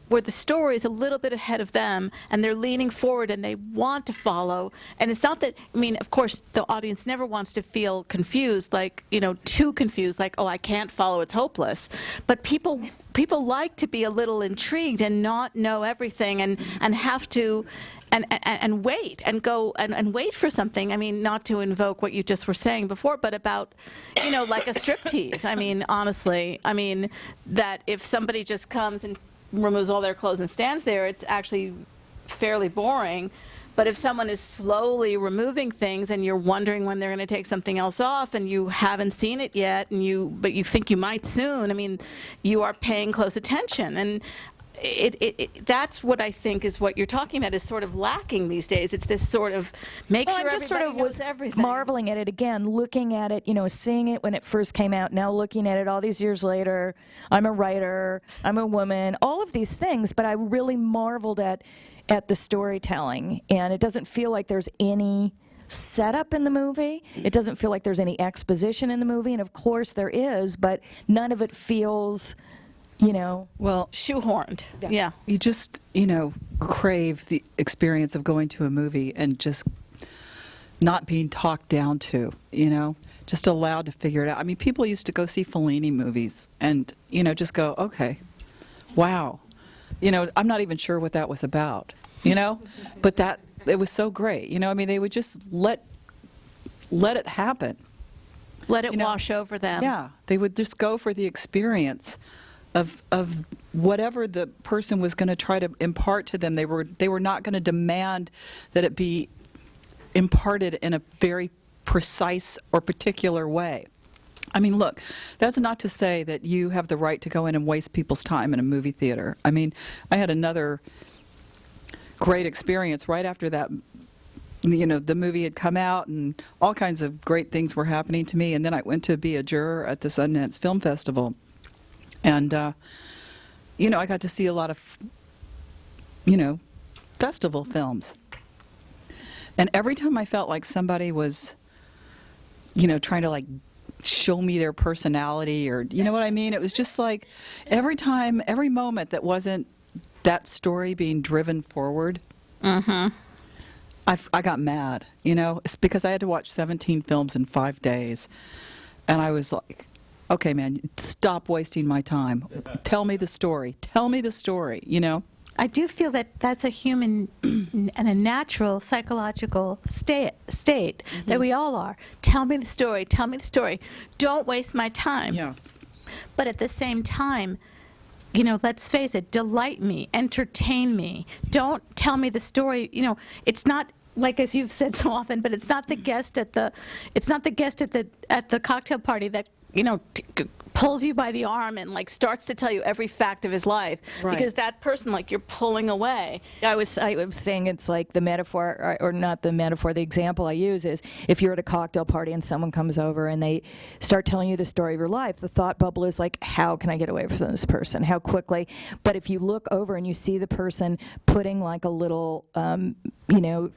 S1: where the story is a little bit ahead of them, and they're leaning forward and they want to follow. And it's not that, I mean, of course, the audience never wants to feel confused, like, you know, too confused, like, oh, I can't follow, it's hopeless. But people like to be a little intrigued and not know everything, and have to and wait and go and wait for something. I mean, not to invoke what you just were saying before, but about, you know, like a striptease. I mean, honestly, I mean, that if somebody just comes and removes all their clothes and stands there, it's actually fairly boring. But if someone is slowly removing things and you're wondering when they're going to take something else off, and you haven't seen it yet, but you think you might soon, I mean, you are paying close attention. And that's what I think is what you're talking about is sort of lacking these days. It's this sort of make sure
S3: I just sort
S1: everybody
S3: of
S1: knows
S3: was
S1: everything.
S3: marveling at it again, looking at it, you know, seeing it when it first came out, now looking at it all these years later. I'm a writer, I'm a woman, all of these things, but I really marveled at the storytelling, and it doesn't feel like there's any setup in the movie. It doesn't feel like there's any exposition in the movie, and of course there is, but none of it feels, you know,
S2: Well,
S1: Shoehorned. Yeah.
S2: you just, you know, crave the experience of going to a movie and just not being talked down to, you know, just allowed to figure it out. I mean, people used to go see Fellini movies and, you know, just go, okay, wow. You know, I'm not even sure what that was about, you know, but it was so great. You know, I mean, they would just let it happen.
S1: Let it
S2: You know,
S1: wash over them.
S2: Yeah, they would just go for the experience of whatever the person was going to try to impart to them. They were not going to demand that it be imparted in a very precise or particular way. I mean, look, that's not to say that you have the right to go in and waste people's time in a movie theater. I mean, I had another great experience right after that. You know, the movie had come out and all kinds of great things were happening to me. And then I went to be a juror at the Sundance Film Festival. And, you know, I got to see a lot of, you know, festival films. And every time I felt like somebody was, you know, trying to like show me their personality or, you know what I mean? It was just like every time, every moment that wasn't that story being driven forward, I got mad, you know? It's because I had to watch 17 films in 5 days. And I was like, okay, man, stop wasting my time. Tell me the story. Tell me the story, you know?
S1: I do feel that that's a human and a natural psychological state that we all are. Tell me the story. Tell me the story. Don't waste my time.
S2: Yeah.
S1: But at the same time, you know, let's face it, delight me, entertain me. Don't tell me the story. You know, it's not like, as you've said so often, but it's not the guest at the cocktail party that, you know, pulls you by the arm and like starts to tell you every fact of his life,
S2: Right.
S1: because that person, like, you're pulling away.
S3: I was saying it's like the metaphor, or not the metaphor, the example I use is if you're at a cocktail party and someone comes over and they start telling you the story of your life, the thought bubble is like, how can I get away from this person? How quickly? But if you look over and you see the person putting like a little, you know,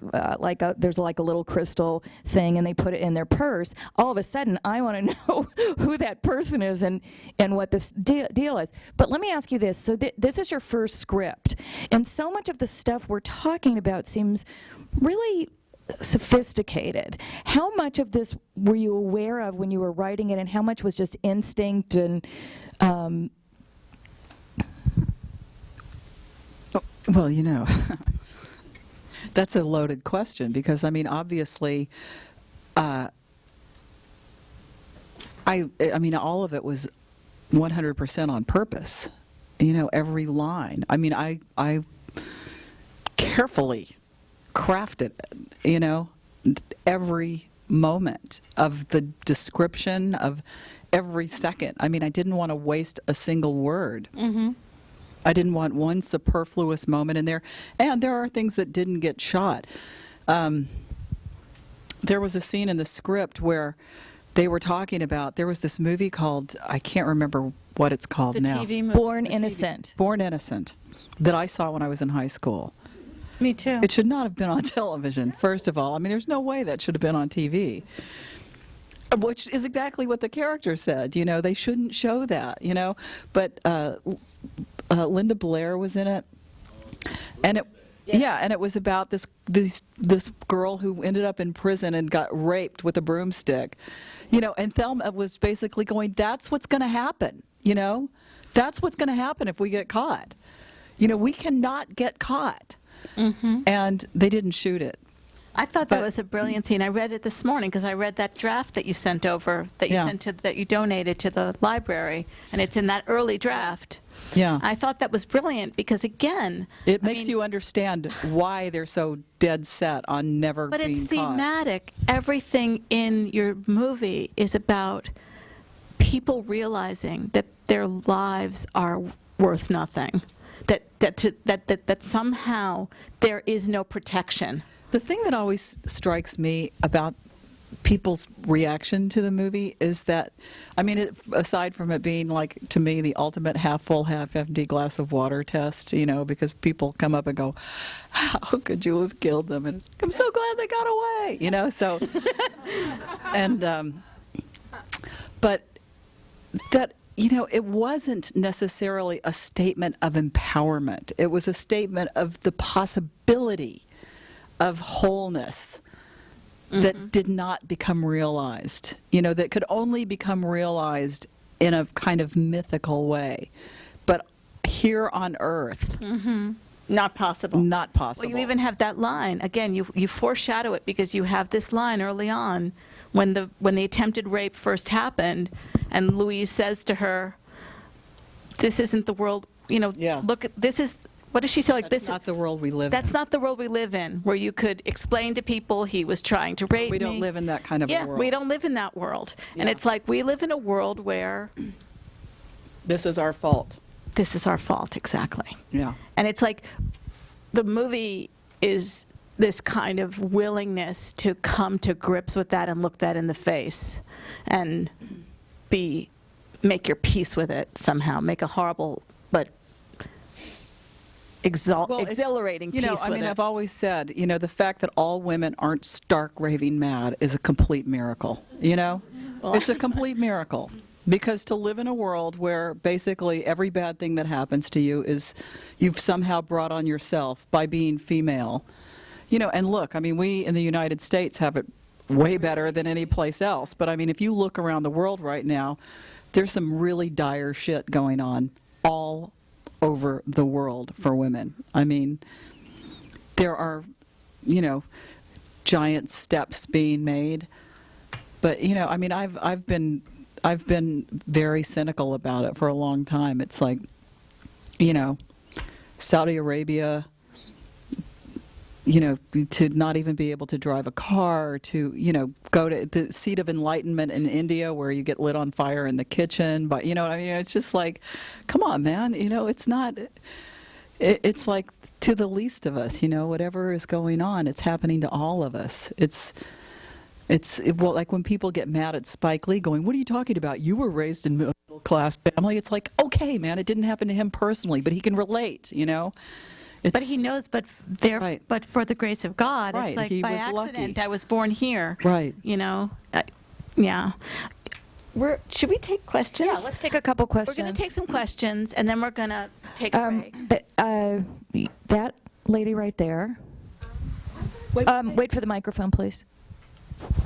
S3: there's like a little crystal thing and they put it in their purse, all of a sudden I want to know who that person is and what this deal is. But let me ask you this. So this is your first script. And so much of the stuff we're talking about seems really sophisticated. How much of this were you aware of when you were writing it, and how much was just instinct and...
S2: Well, you know, that's a loaded question because, I mean, obviously, I mean, all of it was 100% on purpose. You know, every line. I mean, I carefully crafted it, you know, every moment of the description of every second. I mean, I didn't want to waste a single word. I didn't want one superfluous moment in there. And there are things that didn't get shot. There was a scene in the script where they were talking about, there was this movie called, I can't remember what it's called
S1: The
S2: now.
S1: TV movie.
S3: Born Innocent.
S2: Born Innocent, that I saw when I was in high school.
S1: Me too.
S2: It should not have been on television, first of all. I mean, there's no way that should have been on TV. Which is exactly what the character said, you know, they shouldn't show that, you know. But Linda Blair was in it. And it, yeah, and it was about this girl who ended up in prison and got raped with a broomstick, you know. And Thelma was basically going, "That's what's going to happen, you know. That's what's going to happen if we get caught. You know, we cannot get caught." And they didn't shoot it.
S1: I thought that was a brilliant scene. I read it this morning because I read that draft that you sent over, that you sent to, that you donated to the library, and it's in that early draft.
S2: Yeah.
S1: I thought that was brilliant because, again,
S2: It makes you understand why they're so dead set on never
S1: but
S2: being
S1: it's
S2: caught.
S1: thematic. Everything in your movie is about people realizing that their lives are worth nothing, that somehow there is no protection.
S2: The thing that always strikes me about people's reaction to the movie is that, I mean, aside from it being, like, to me, the ultimate half full, half empty glass of water test, you know, because people come up and go, "How could you have killed them?" And it's, "I'm so glad they got away," you know, so, and, but that, you know, it wasn't necessarily a statement of empowerment. It was a statement of the possibility of wholeness that did not become realized, you know, that could only become realized in a kind of mythical way. But here on Earth,
S1: Not possible.
S2: Not possible.
S1: Well, you even have that line. Again, you foreshadow it because you have this line early on when the attempted rape first happened, and Louise says to her, "This isn't the world,
S2: Yeah.
S1: look, this is," what does she say? Like,
S2: That's
S1: this
S2: not the world we live in.
S1: That's not the world we live in, where you could explain to people he was trying to rape me.
S2: We don't live in that kind of a world.
S1: We don't live in that world. And
S2: Yeah.
S1: it's like we live in a world where
S2: This is our fault.
S1: this is our fault, exactly.
S2: Yeah.
S1: And it's like the movie is this kind of willingness to come to grips with that and look that in the face and make your peace with it somehow, make a horrible but exhilarating peace with it.
S2: I've always said, the fact that all women aren't stark raving mad is a complete miracle, It's a complete miracle. Because to live in a world where basically every bad thing that happens to you is you've somehow brought on yourself by being female. And look, we in the United States have it way better than any place else. But if you look around the world right now, there's some really dire shit going on all over the world for women. There are, giant steps being made. But, I've been very cynical about it for a long time. It's like, Saudi Arabia, to not even be able to drive a car, to, go to the seat of enlightenment in India where you get lit on fire in the kitchen. But, it's just like, come on, man, it's not, it's like to the least of us, whatever is going on, it's happening to all of us. It's like when people get mad at Spike Lee going, what are you talking about? You were raised in a middle-class family. It's like, okay, man, it didn't happen to him personally, but he can relate,
S1: But he knows, but
S2: Right.
S1: but for the grace of God,
S2: Right,
S1: it's like
S2: he
S1: by
S2: was
S1: accident
S2: lucky.
S1: I was born here.
S2: Right.
S1: Yeah. Should we take questions?
S3: Yeah, let's take a couple
S1: We're
S3: questions.
S1: going to take some questions, and then we're going to take a break.
S3: That lady right there. Wait for the microphone, please.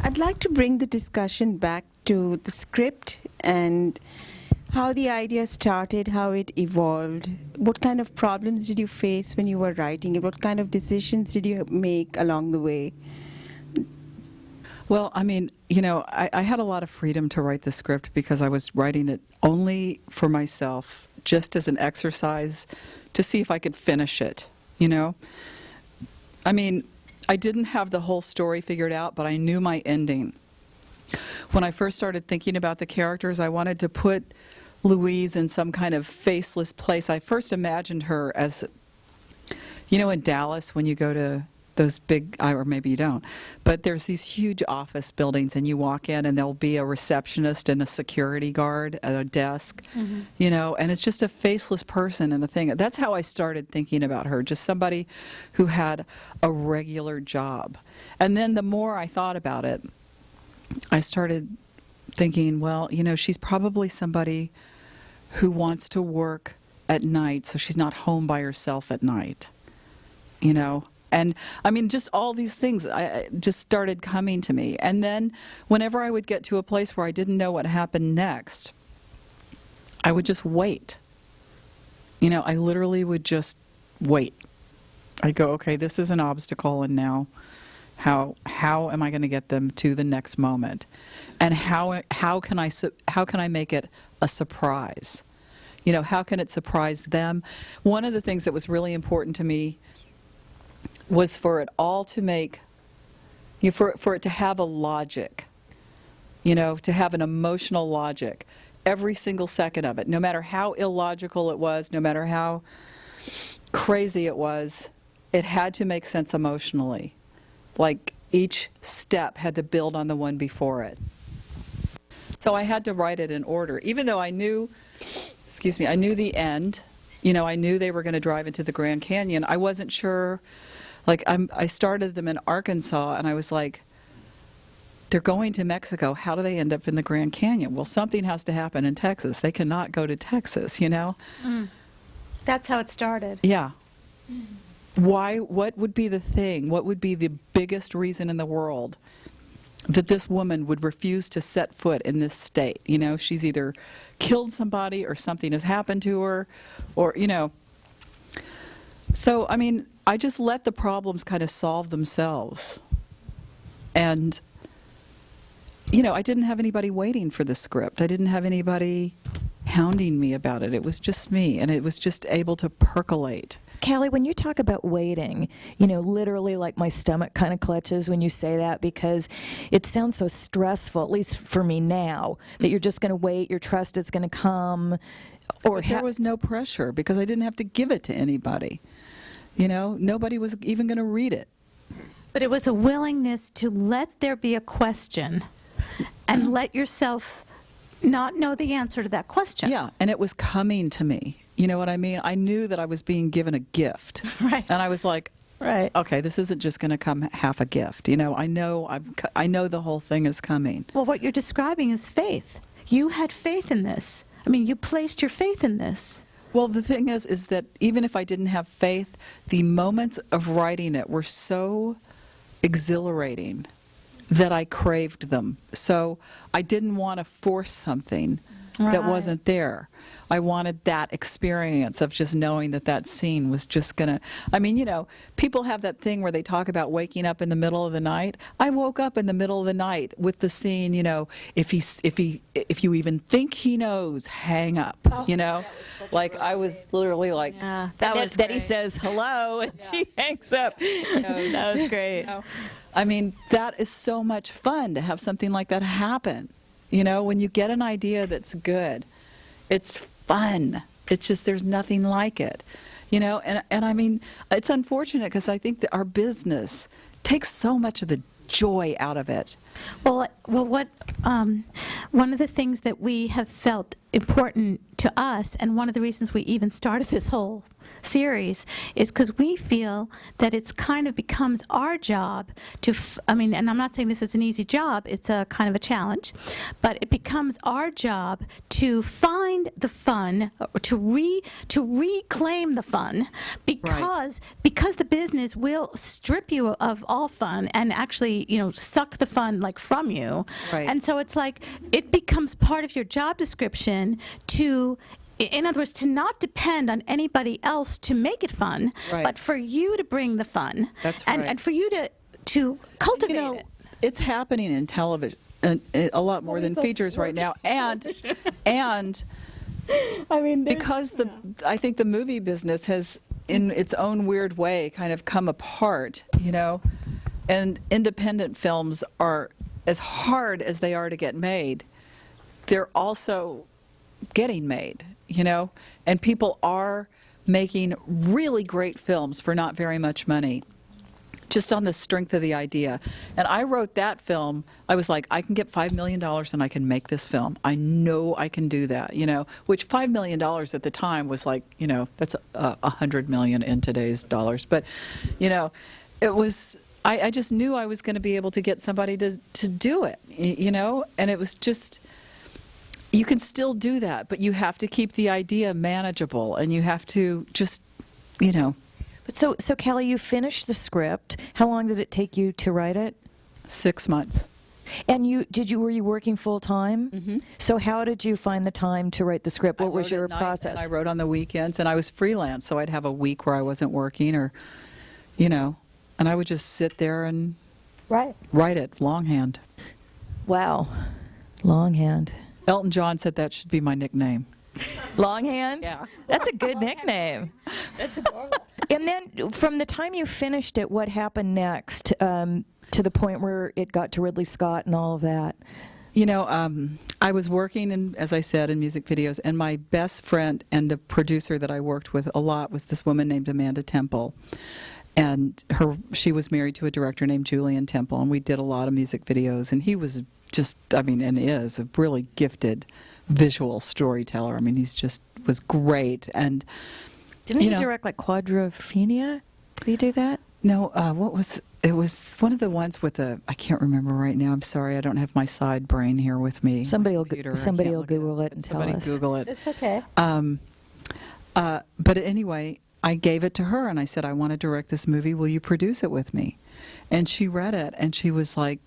S4: I'd like to bring the discussion back to the script and how the idea started, how it evolved. What kind of problems did you face when you were writing it? What kind of decisions did you make along the way?
S2: Well, I had a lot of freedom to write the script because I was writing it only for myself, just as an exercise to see if I could finish it, I didn't have the whole story figured out, but I knew my ending. When I first started thinking about the characters, I wanted to put Louise in some kind of faceless place. I first imagined her as, in Dallas when you go to those big, or maybe you don't, but there's these huge office buildings and you walk in and there'll be a receptionist and a security guard at a desk, and it's just a faceless person and a thing. That's how I started thinking about her, just somebody who had a regular job. And then the more I thought about it, I started thinking, well, she's probably somebody who wants to work at night so she's not home by herself at night, And just all these things I just started coming to me. And then whenever I would get to a place where I didn't know what happened next, I would just wait. I literally would just wait. I'd go, okay, this is an obstacle, and now how am I going to get them to the next moment? And how can I make it a surprise? How can it surprise them? One of the things that was really important to me was for it all to make, for it to have a logic, to have an emotional logic, every single second of it, no matter how illogical it was, no matter how crazy it was, it had to make sense emotionally. Like each step had to build on the one before it. So I had to write it in order, even though I knew the end. I knew they were going to drive into the Grand Canyon. I wasn't sure. I started them in Arkansas, and I was like, they're going to Mexico. How do they end up in the Grand Canyon? Well, something has to happen in Texas. They cannot go to Texas,
S1: That's how it started.
S2: Yeah. What would be the thing? What would be the biggest reason in the world that this woman would refuse to set foot in this state? She's either killed somebody or something has happened to her, or, So, I mean, I just let the problems kind of solve themselves. And, you know, I didn't have anybody waiting for the script. I didn't have anybody hounding me about it. It was just me, and it was just able to percolate.
S3: Callie, when you talk about waiting, you know, literally like my stomach kind of clutches when you say that, because it sounds so stressful, at least for me now, that you're just going to wait, your trust is going to come. Or
S2: But there was no pressure because I didn't have to give it to anybody. You know, nobody was even going to read it.
S1: But it was a willingness to let there be a question and let yourself not know the answer to that question.
S2: Yeah, and it was coming to me. You know what I mean? I knew that I was being given a gift.
S1: Right.
S2: And I was like,
S1: Right.
S2: okay, this isn't just going to come half a gift. You know, I know the whole thing is coming.
S1: Well, what you're describing is faith. You had faith in this. I mean, you placed your faith in this.
S2: Well, the thing is that even if I didn't have faith, the moments of writing it were so exhilarating that I craved them. So I didn't want to force something that
S1: Right.
S2: wasn't there. I wanted that experience of just knowing that that scene was just going to, I mean, you know, people have that thing where they talk about waking up in the middle of the night. I woke up in the middle of the night with the scene, you know, if you even think he knows, hang up, you know? Like I was literally like,
S1: Yeah,
S3: that he says hello and she hangs up.
S1: That was great.
S2: you know? I mean, that is so much fun to have something like that happen. You know, when you get an idea that's good, it's fun. It's just, there's nothing like it. You know, and I mean, it's unfortunate because I think that our business takes so much of the joy out of it.
S1: Well, what one of the things that we have felt important to us, and one of the reasons we even started this whole series, is because we feel that it's kind of becomes our job to, and I'm not saying this is an easy job, it's a kind of a challenge, but it becomes our job to find the fun, or to reclaim the fun, because the business will strip you of all fun and actually, you know, suck the fun like from you.
S2: Right.
S1: And so it's like it becomes part of your job description to, in other words, to not depend on anybody else to make it fun,
S2: Right.
S1: but for you to bring the fun.
S2: That's
S1: and,
S2: right.
S1: and for you to cultivate
S2: You know,
S1: it.
S2: it's happening in television a lot more than features right now, and
S1: I mean,
S2: because I think the movie business has, in its own weird way, kind of come apart, you know, and independent films are, as hard as they are to get made, they're also getting made, you know, and people are making really great films for not very much money, just on the strength of the idea. And I wrote that film, I was like, I can get $5 million and I can make this film. I know I can do that, you know, which $5 million at the time was like, you know, that's $100 million in today's dollars. But, you know, it was, I just knew I was going to be able to get somebody to do it, you know, and it was just, you can still do that, but you have to keep the idea manageable, and you have to just, you know.
S3: But so Callie, you finished the script. How long did it take you to write it?
S2: 6 months.
S3: And were you working full time?
S2: Mm-hmm.
S3: So how did you find the time to write the script? What was your process?
S2: I wrote on the weekends, and I was freelance, so I'd have a week where I wasn't working, or, you know, and I would just sit there and write it longhand.
S3: Wow, longhand.
S2: Elton John said that should be my nickname.
S3: Longhand?
S2: Yeah.
S3: That's a good nickname. And then from the time you finished it, what happened next to the point where it got to Ridley Scott and all of that?
S2: You know, I was working, in, as I said, in music videos, and my best friend and a producer that I worked with a lot was this woman named Amanda Temple. And she was married to a director named Julian Temple, and we did a lot of music videos, and he was just, I mean, and is a really gifted visual storyteller. I mean, was great. And
S3: Didn't he direct like Quadrophenia? Did he do that?
S2: No, it was one of the ones with I can't remember right now. I'm sorry, I don't have my side brain here with me.
S3: Somebody will
S2: Computer.
S3: somebody
S2: I
S3: will
S2: can't look
S3: Google
S2: up.
S3: it and tell
S2: Somebody
S3: us.
S2: Google it.
S1: It's okay.
S2: But anyway, I gave it to her and I said, I want to direct this movie. Will you produce it with me? And she read it and she was like,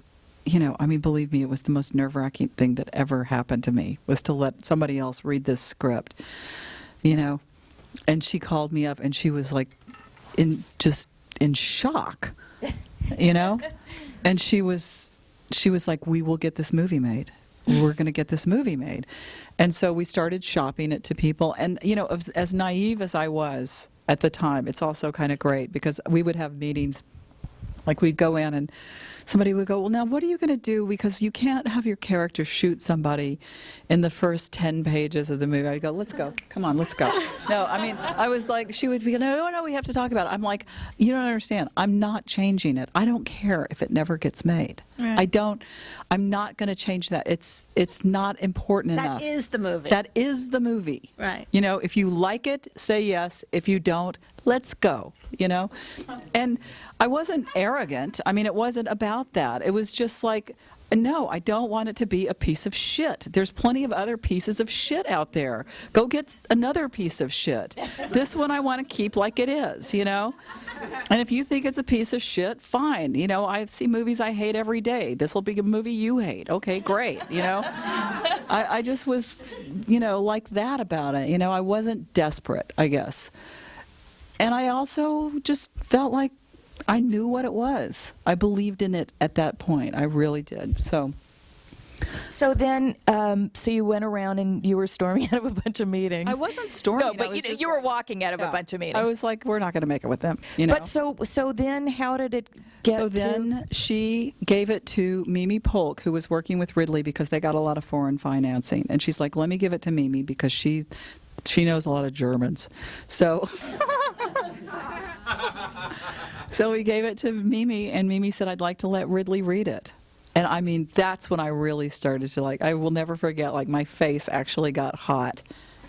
S2: you know, I mean, believe me, it was the most nerve-wracking thing that ever happened to me, was to let somebody else read this script, you know. And she called me up and she was like, just in shock, you know? And she was like, we will get this movie made. We're going to get this movie made. And so we started shopping it to people. And, you know, as naive as I was at the time, it's also kind of great because we would have meetings, like we'd go in and somebody would go, well, now what are you going to do? Because you can't have your character shoot somebody in the first 10 pages of the movie. I'd go, let's go. Come on, let's go. No, I mean, I was like, she would be, no, we have to talk about it. I'm like, you don't understand. I'm not changing it. I don't care if it never gets made. Right. I'm not going to change that. It's not important enough.
S1: That is the movie.
S2: That is the movie.
S1: Right.
S2: You know, if you like it, say yes. If you don't, let's go, you know? And I wasn't arrogant. I mean, it wasn't about that. It was just like, no, I don't want it to be a piece of shit. There's plenty of other pieces of shit out there. Go get another piece of shit. This one I want to keep like it is, you know? And if you think it's a piece of shit, fine. You know, I see movies I hate every day. This will be a movie you hate. Okay, great, you know? I just was, you know, like that about it. You know, I wasn't desperate, I guess. And I also just felt like I knew what it was. I believed in it at that point. I really did. So
S3: then, so you went around and you were storming out of a bunch of meetings.
S2: I wasn't storming.
S3: No, but you were walking out of a bunch of meetings.
S2: I was like, we're not going to make it with them. You know?
S3: But so then how did it get
S2: So then she gave it to Mimi Polk, who was working with Ridley because they got a lot of foreign financing. And she's like, let me give it to Mimi because she knows a lot of Germans. So so we gave it to Mimi, and Mimi said, I'd like to let Ridley read it. And I mean, that's when I really started to I will never forget, like my face actually got hot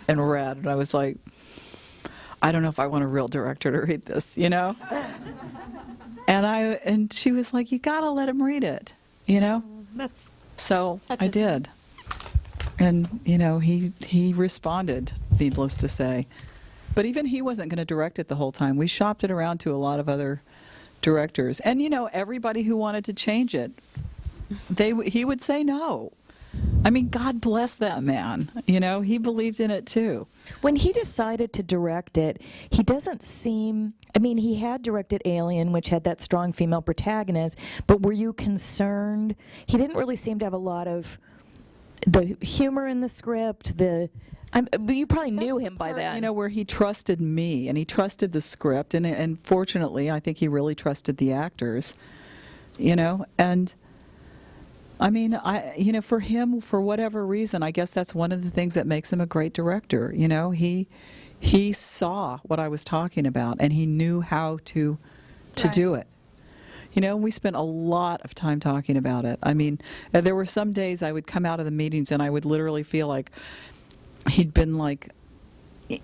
S2: and red. And I was like, I don't know if I want a real director to read this, you know? And she was like, you got to let him read it, you know? So I did. And, you know, he responded, needless to say. But even he wasn't going to direct it the whole time. We shopped it around to a lot of other directors. And, you know, everybody who wanted to change it, he would say no. I mean, God bless that man. You know, he believed in it too.
S3: When he decided to direct it, he doesn't seem, I mean, he had directed Alien, which had that strong female protagonist, but were you concerned? He didn't really seem to have a lot of the humor in the script, but you probably knew him by then.
S2: You know, where he trusted me and he trusted the script, and fortunately, I think he really trusted the actors. You know, and I mean, you know, for him, for whatever reason, I guess that's one of the things that makes him a great director. You know, he saw what I was talking about, and he knew how to do it. You know, we spent a lot of time talking about it. I mean, there were some days I would come out of the meetings and I would literally feel like he'd been like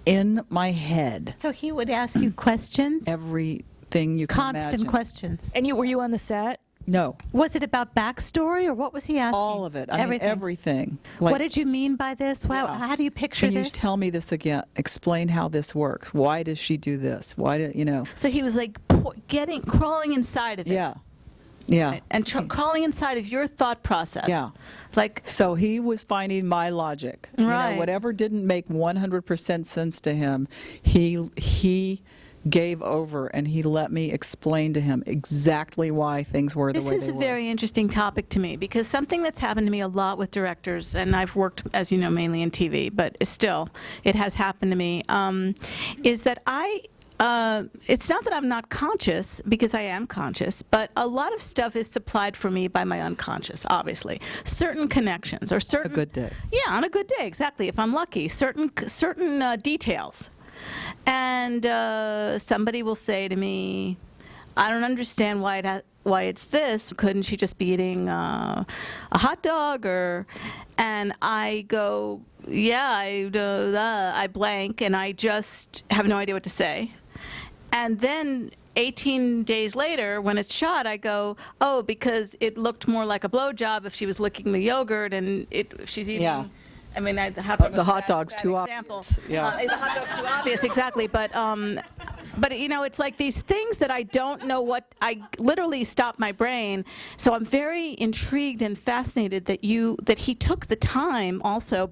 S2: in my head.
S1: So he would ask you questions?
S2: Everything you can imagine.
S1: Constant questions.
S3: And were you on the set?
S2: No.
S1: Was it about backstory, or what was he asking?
S2: All of it. I mean, everything. Like,
S1: what did you mean by this? Wow.
S2: Yeah.
S1: How do you picture this?
S2: Can you tell me this again? Explain how this works. Why does she do this? Why do you know?
S1: So he was like crawling inside of it.
S2: Yeah. Yeah.
S1: Right? And crawling inside of your thought process.
S2: Yeah.
S1: Like,
S2: so he was finding my logic.
S1: Right.
S2: You know, whatever didn't make 100% sense to him, he gave over, and he let me explain to him exactly why things were the way they were.
S1: This is a very interesting topic to me, because something that's happened to me a lot with directors, and I've worked, as you know, mainly in TV, but still, it has happened to me, is that it's not that I'm not conscious, because I am conscious, but a lot of stuff is supplied for me by my unconscious, obviously. Certain connections, or certain...
S2: A good day.
S1: Yeah, on a good day, exactly, if I'm lucky. Certain details. And somebody will say to me, I don't understand why it's this. Couldn't she just be eating a hot dog? And I go, yeah, I blank, and I just have no idea what to say. And then 18 days later, when it's shot, I go, oh, because it looked more like a blowjob if she was licking the yogurt, and if she's eating...
S2: Yeah.
S1: I mean, the hot dog's
S2: too
S1: obvious.
S2: Yeah.
S1: The hot dog's too obvious, exactly. But you know, it's like these things that I don't know what. I literally stop my brain. So I'm very intrigued and fascinated that he took the time also,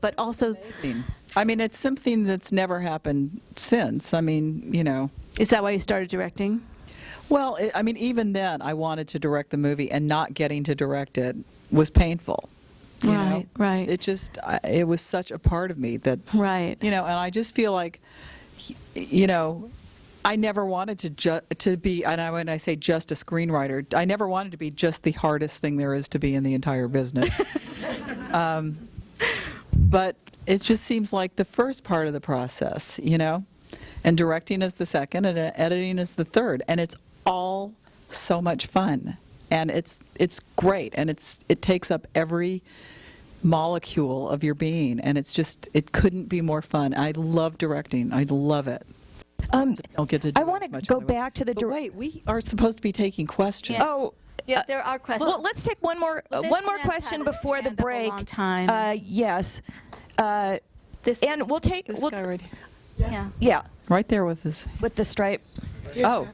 S2: I mean, it's something that's never happened since. I mean, you know.
S1: Is that why you started directing?
S2: Well, I mean, even then, I wanted to direct the movie, and not getting to direct it was painful. You know?
S1: Right.
S2: It just, it was such a part of me that,
S1: Right.
S2: you know, and I just feel like, you know, I never wanted to be, and when I say just a screenwriter, I never wanted to be just the hardest thing there is to be in the entire business. But it just seems like the first part of the process, you know, and directing is the second, and editing is the third, and it's all so much fun, and it's great, and it takes up every molecule of your being, and it couldn't be more fun. I love directing. I love it. Don't get to do
S3: I
S2: it
S3: want
S2: as much
S3: to go
S2: as I would.
S3: back to the
S2: But wait, we are supposed to be taking questions.
S1: Yes.
S3: Oh,
S1: Yeah, there are questions.
S3: well, let's take one more
S1: This man's
S3: question
S1: had his
S3: before the
S1: hand up a
S3: break.
S1: long time.
S3: Yes.
S1: This,
S3: And we'll take,
S2: This
S3: we'll,
S2: guy
S1: yeah.
S3: yeah,
S2: right there with his.
S3: with the stripe.
S2: Oh.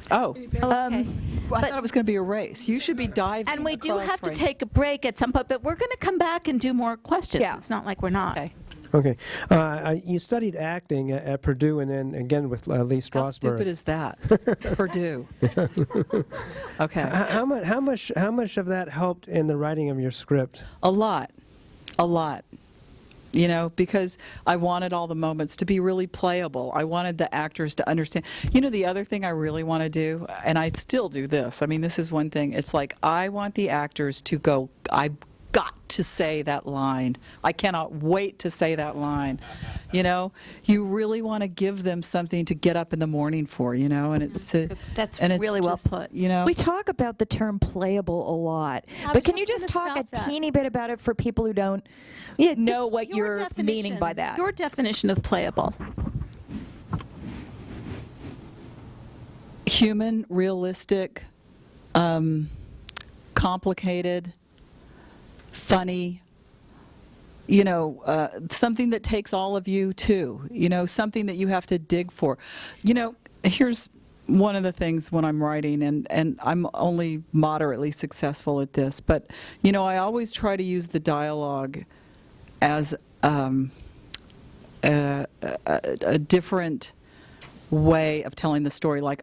S2: Oh.
S1: Okay.
S2: Well, I thought it was going to be a race. You should be diving.
S1: And we do
S2: across
S1: have to
S2: right-
S1: take a break at some point, but we're going to come back and do more questions.
S3: Yeah.
S1: It's not like we're not.
S2: Okay.
S5: Okay. You studied acting at Purdue and then again with Lee
S2: How
S5: Strasberg.
S2: stupid is that? Purdue. Okay.
S5: How much of that helped in the writing of your script?
S2: A lot. You know, because I wanted all the moments to be really playable. I wanted the actors to understand. You know, the other thing I really want to do, and I still do this, I mean, this is one thing. It's like, I want the actors to go, I've got to say that line. I cannot wait to say that line. You know, you really want to give them something to get up in the morning for, you know, and it's
S1: That's
S2: and it's
S1: really well
S2: just,
S1: put.
S2: You know,
S3: We talk about the term playable a lot,
S1: I
S3: but
S1: was
S3: can you
S1: just
S3: just
S1: gonna
S3: talk a
S1: stop that.
S3: teeny bit about it for people who don't know what
S1: Your
S3: you're meaning by that?
S1: Your definition of playable.
S2: human, realistic, complicated, funny, you know, something that takes all of you too, you know, something that you have to dig for. You know, here's one of the things when I'm writing, and I'm only moderately successful at this, but, you know, I always try to use the dialogue as a different way of telling the story. Like,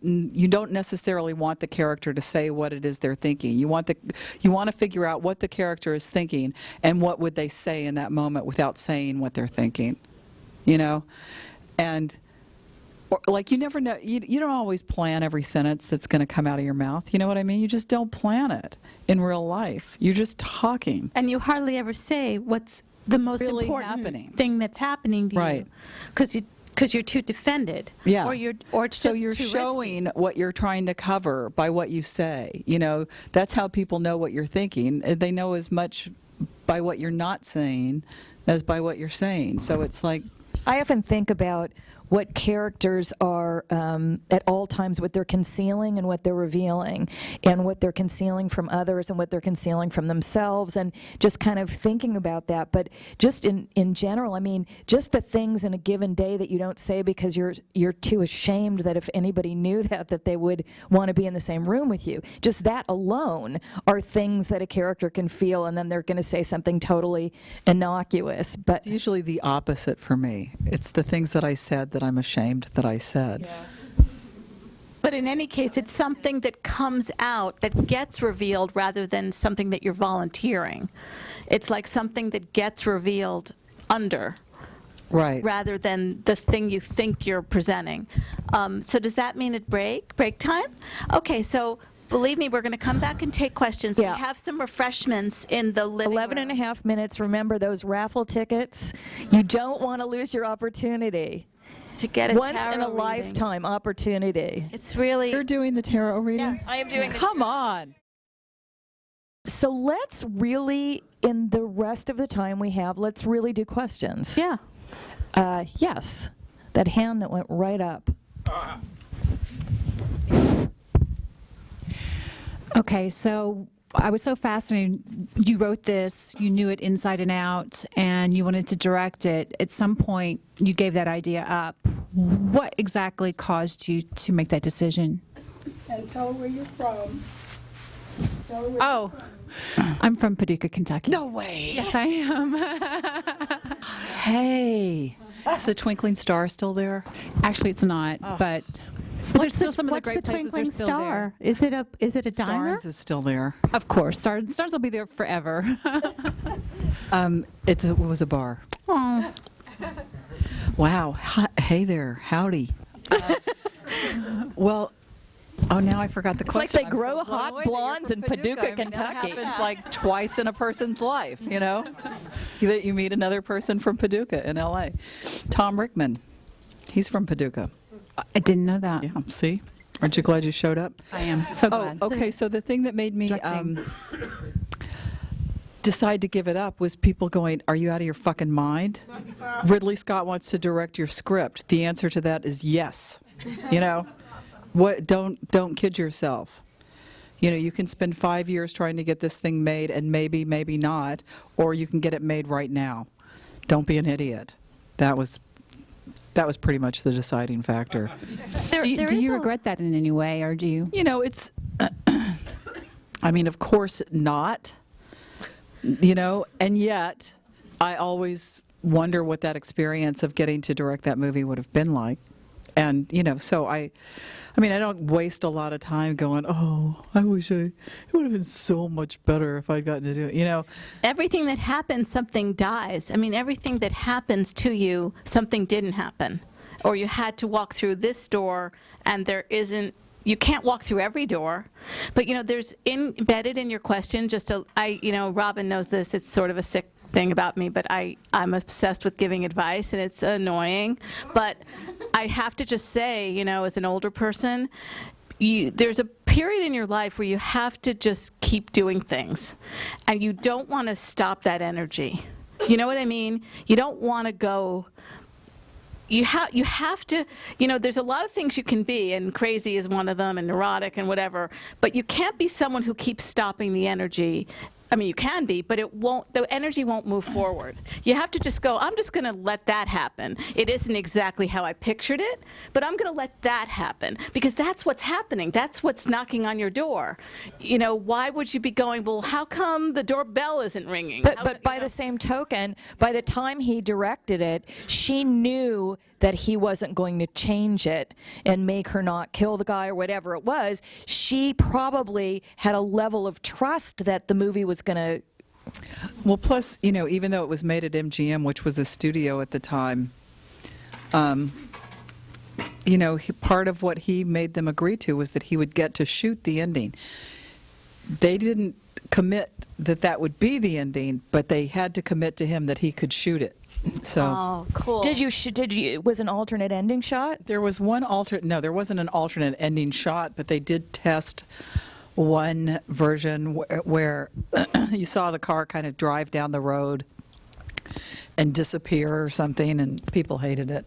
S2: you don't necessarily want the character to say what it is they're thinking. You want to figure out what the character is thinking and what would they say in that moment without saying what they're thinking, you know? And like, you never know, you don't always plan every sentence that's going to come out of your mouth. You know what I mean? You just don't plan it in real life. You're just talking.
S1: And you hardly ever say what's the most
S2: Really
S1: important
S2: happening.
S1: thing that's happening to
S2: Right.
S1: you. Because you're too defended.
S2: Yeah.
S1: Or it's
S2: So
S1: just
S2: you're
S1: too
S2: showing
S1: risky.
S2: what you're trying to cover by what you say. You know, that's how people know what you're thinking. They know as much by what you're not saying as by what you're saying. So it's like,
S3: I often think about what characters are at all times, what they're concealing and what they're revealing, and what they're concealing from others and what they're concealing from themselves, and just kind of thinking about that. But just in general, I mean, just the things in a given day that you don't say because you're too ashamed that if anybody knew that they would want to be in the same room with you. Just that alone are things that a character can feel, and then they're going to say something totally innocuous. But
S2: it's usually the opposite for me. It's the things that I said that I'm ashamed that I said.
S1: But in any case, it's something that comes out, that gets revealed, rather than something that you're volunteering. It's like something that gets revealed under,
S2: Right.
S1: rather than the thing you think you're presenting. So does that mean at break time? Okay, so believe me, we're going to come back and take questions.
S3: Yeah.
S1: We have some refreshments in the living
S3: 11
S1: room.
S3: and a half minutes. Remember those raffle tickets? You don't want to lose your opportunity.
S1: To get a
S3: Once in
S1: tarot
S3: a
S1: reading.
S3: lifetime opportunity.
S1: It's really...
S2: You're doing the tarot reading?
S3: I am doing
S2: Come on.
S3: So let's really, in the rest of the time we have, let's really do questions.
S1: Yeah.
S3: Yes. That hand that went right up.
S6: Okay, so I was so fascinated. You wrote this, you knew it inside and out, and you wanted to direct it. At some point, you gave that idea up. What exactly caused you to make that decision?
S7: And tell her where you're from. Tell her where
S6: Oh, I'm from Paducah, Kentucky.
S2: No way.
S6: Yes, I am.
S2: Hey. Is the twinkling star still there?
S6: Actually, it's not, but there's still some of the
S1: What's
S6: great
S1: the
S6: places are
S1: twinkling
S6: still
S1: star? Is it a diner?
S2: Starnes is still there.
S6: there. Of course, Stars will be there forever.
S2: It was a bar.
S1: Oh,
S2: Wow. Hey there. Howdy. Well, oh, now I forgot the
S3: It's like
S2: question.
S3: they grow hot blondes in Paducah,
S2: I mean,
S3: Kentucky.
S2: That happens like twice in a person's life, you know? That you meet another person from Paducah in L.A. Tom Rickman. He's from Paducah.
S6: I didn't know that.
S2: Yeah, see? Aren't you glad you showed up?
S6: I am so
S2: Oh,
S6: glad.
S2: okay. So the thing that made me
S6: Directing.
S2: decide to give it up was people going, "Are you out of your fucking mind? Ridley Scott wants to direct your script." The answer to that is yes. You know, what? Don't kid yourself. You know, you can spend 5 years trying to get this thing made, and maybe not, or you can get it made right now. Don't be an idiot. That was pretty much the deciding factor.
S6: Do you regret that in any way, or do you?
S2: You know, it's, I mean, of course not, you know, and yet I always wonder what that experience of getting to direct that movie would have been like. And, you know, so I mean, I don't waste a lot of time going, oh, I wish it would have been so much better if I'd gotten to do it, you know.
S1: everything that happens, something dies. I mean, everything that happens to you, something didn't happen. Or you had to walk through this door, and you can't walk through every door. But, you know, there's embedded in your question, Robin knows this, it's sort of a sick thing about me, but I'm obsessed with giving advice, and it's annoying. But I have to just say, you know, as an older person, there's a period in your life where you have to just keep doing things, and you don't want to stop that energy. You know what I mean? You don't want to go. You have to, you know, there's a lot of things you can be, and crazy is one of them, and neurotic and whatever, but you can't be someone who keeps stopping the energy. I mean, you can be, but the energy won't move forward. You have to just go, I'm just going to let that happen. It isn't exactly how I pictured it, but I'm going to let that happen, because that's what's happening. That's what's knocking on your door. You know, why would you be going, well, how come the doorbell isn't ringing?
S3: But by the same token, by the time he directed it, she knew that he wasn't going to change it and make her not kill the guy or whatever it was. She probably had a level of trust that the movie was going to.
S2: Well, plus, you know, even though it was made at MGM, which was a studio at the time, you know, part of what he made them agree to was that he would get to shoot the ending. They didn't commit that would be the ending, but they had to commit to him that he could shoot it. So
S1: Oh, cool.
S3: Was an alternate ending shot?
S2: there was no, there wasn't an alternate ending shot, but they did test one version where you saw the car kind of drive down the road and disappear or something, and people hated it.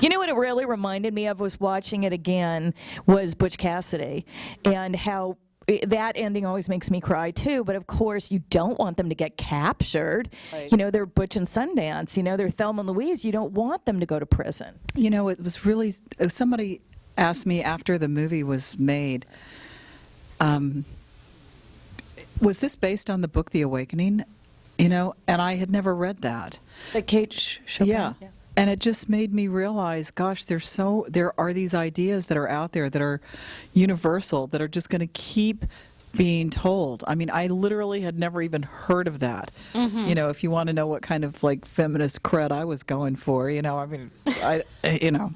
S3: You know what it really reminded me of was watching it again was Butch Cassidy, and how that ending always makes me cry too, but of course you don't want them to get captured.
S2: Right.
S3: You know, they're Butch and Sundance, you know, they're Thelma Louise, you don't want them to go to prison.
S2: You know, it was really, somebody asked me after the movie was made, was this based on the book The Awakening? You know, and I had never read that.
S3: The Kate Chopin.
S2: Yeah. And it just made me realize, gosh, there are these ideas that are out there that are universal, that are just going to keep being told. I mean, I literally had never even heard of that. Mm-hmm. You know, if you want to know what kind of like feminist cred I was going for, you know, I mean, you know.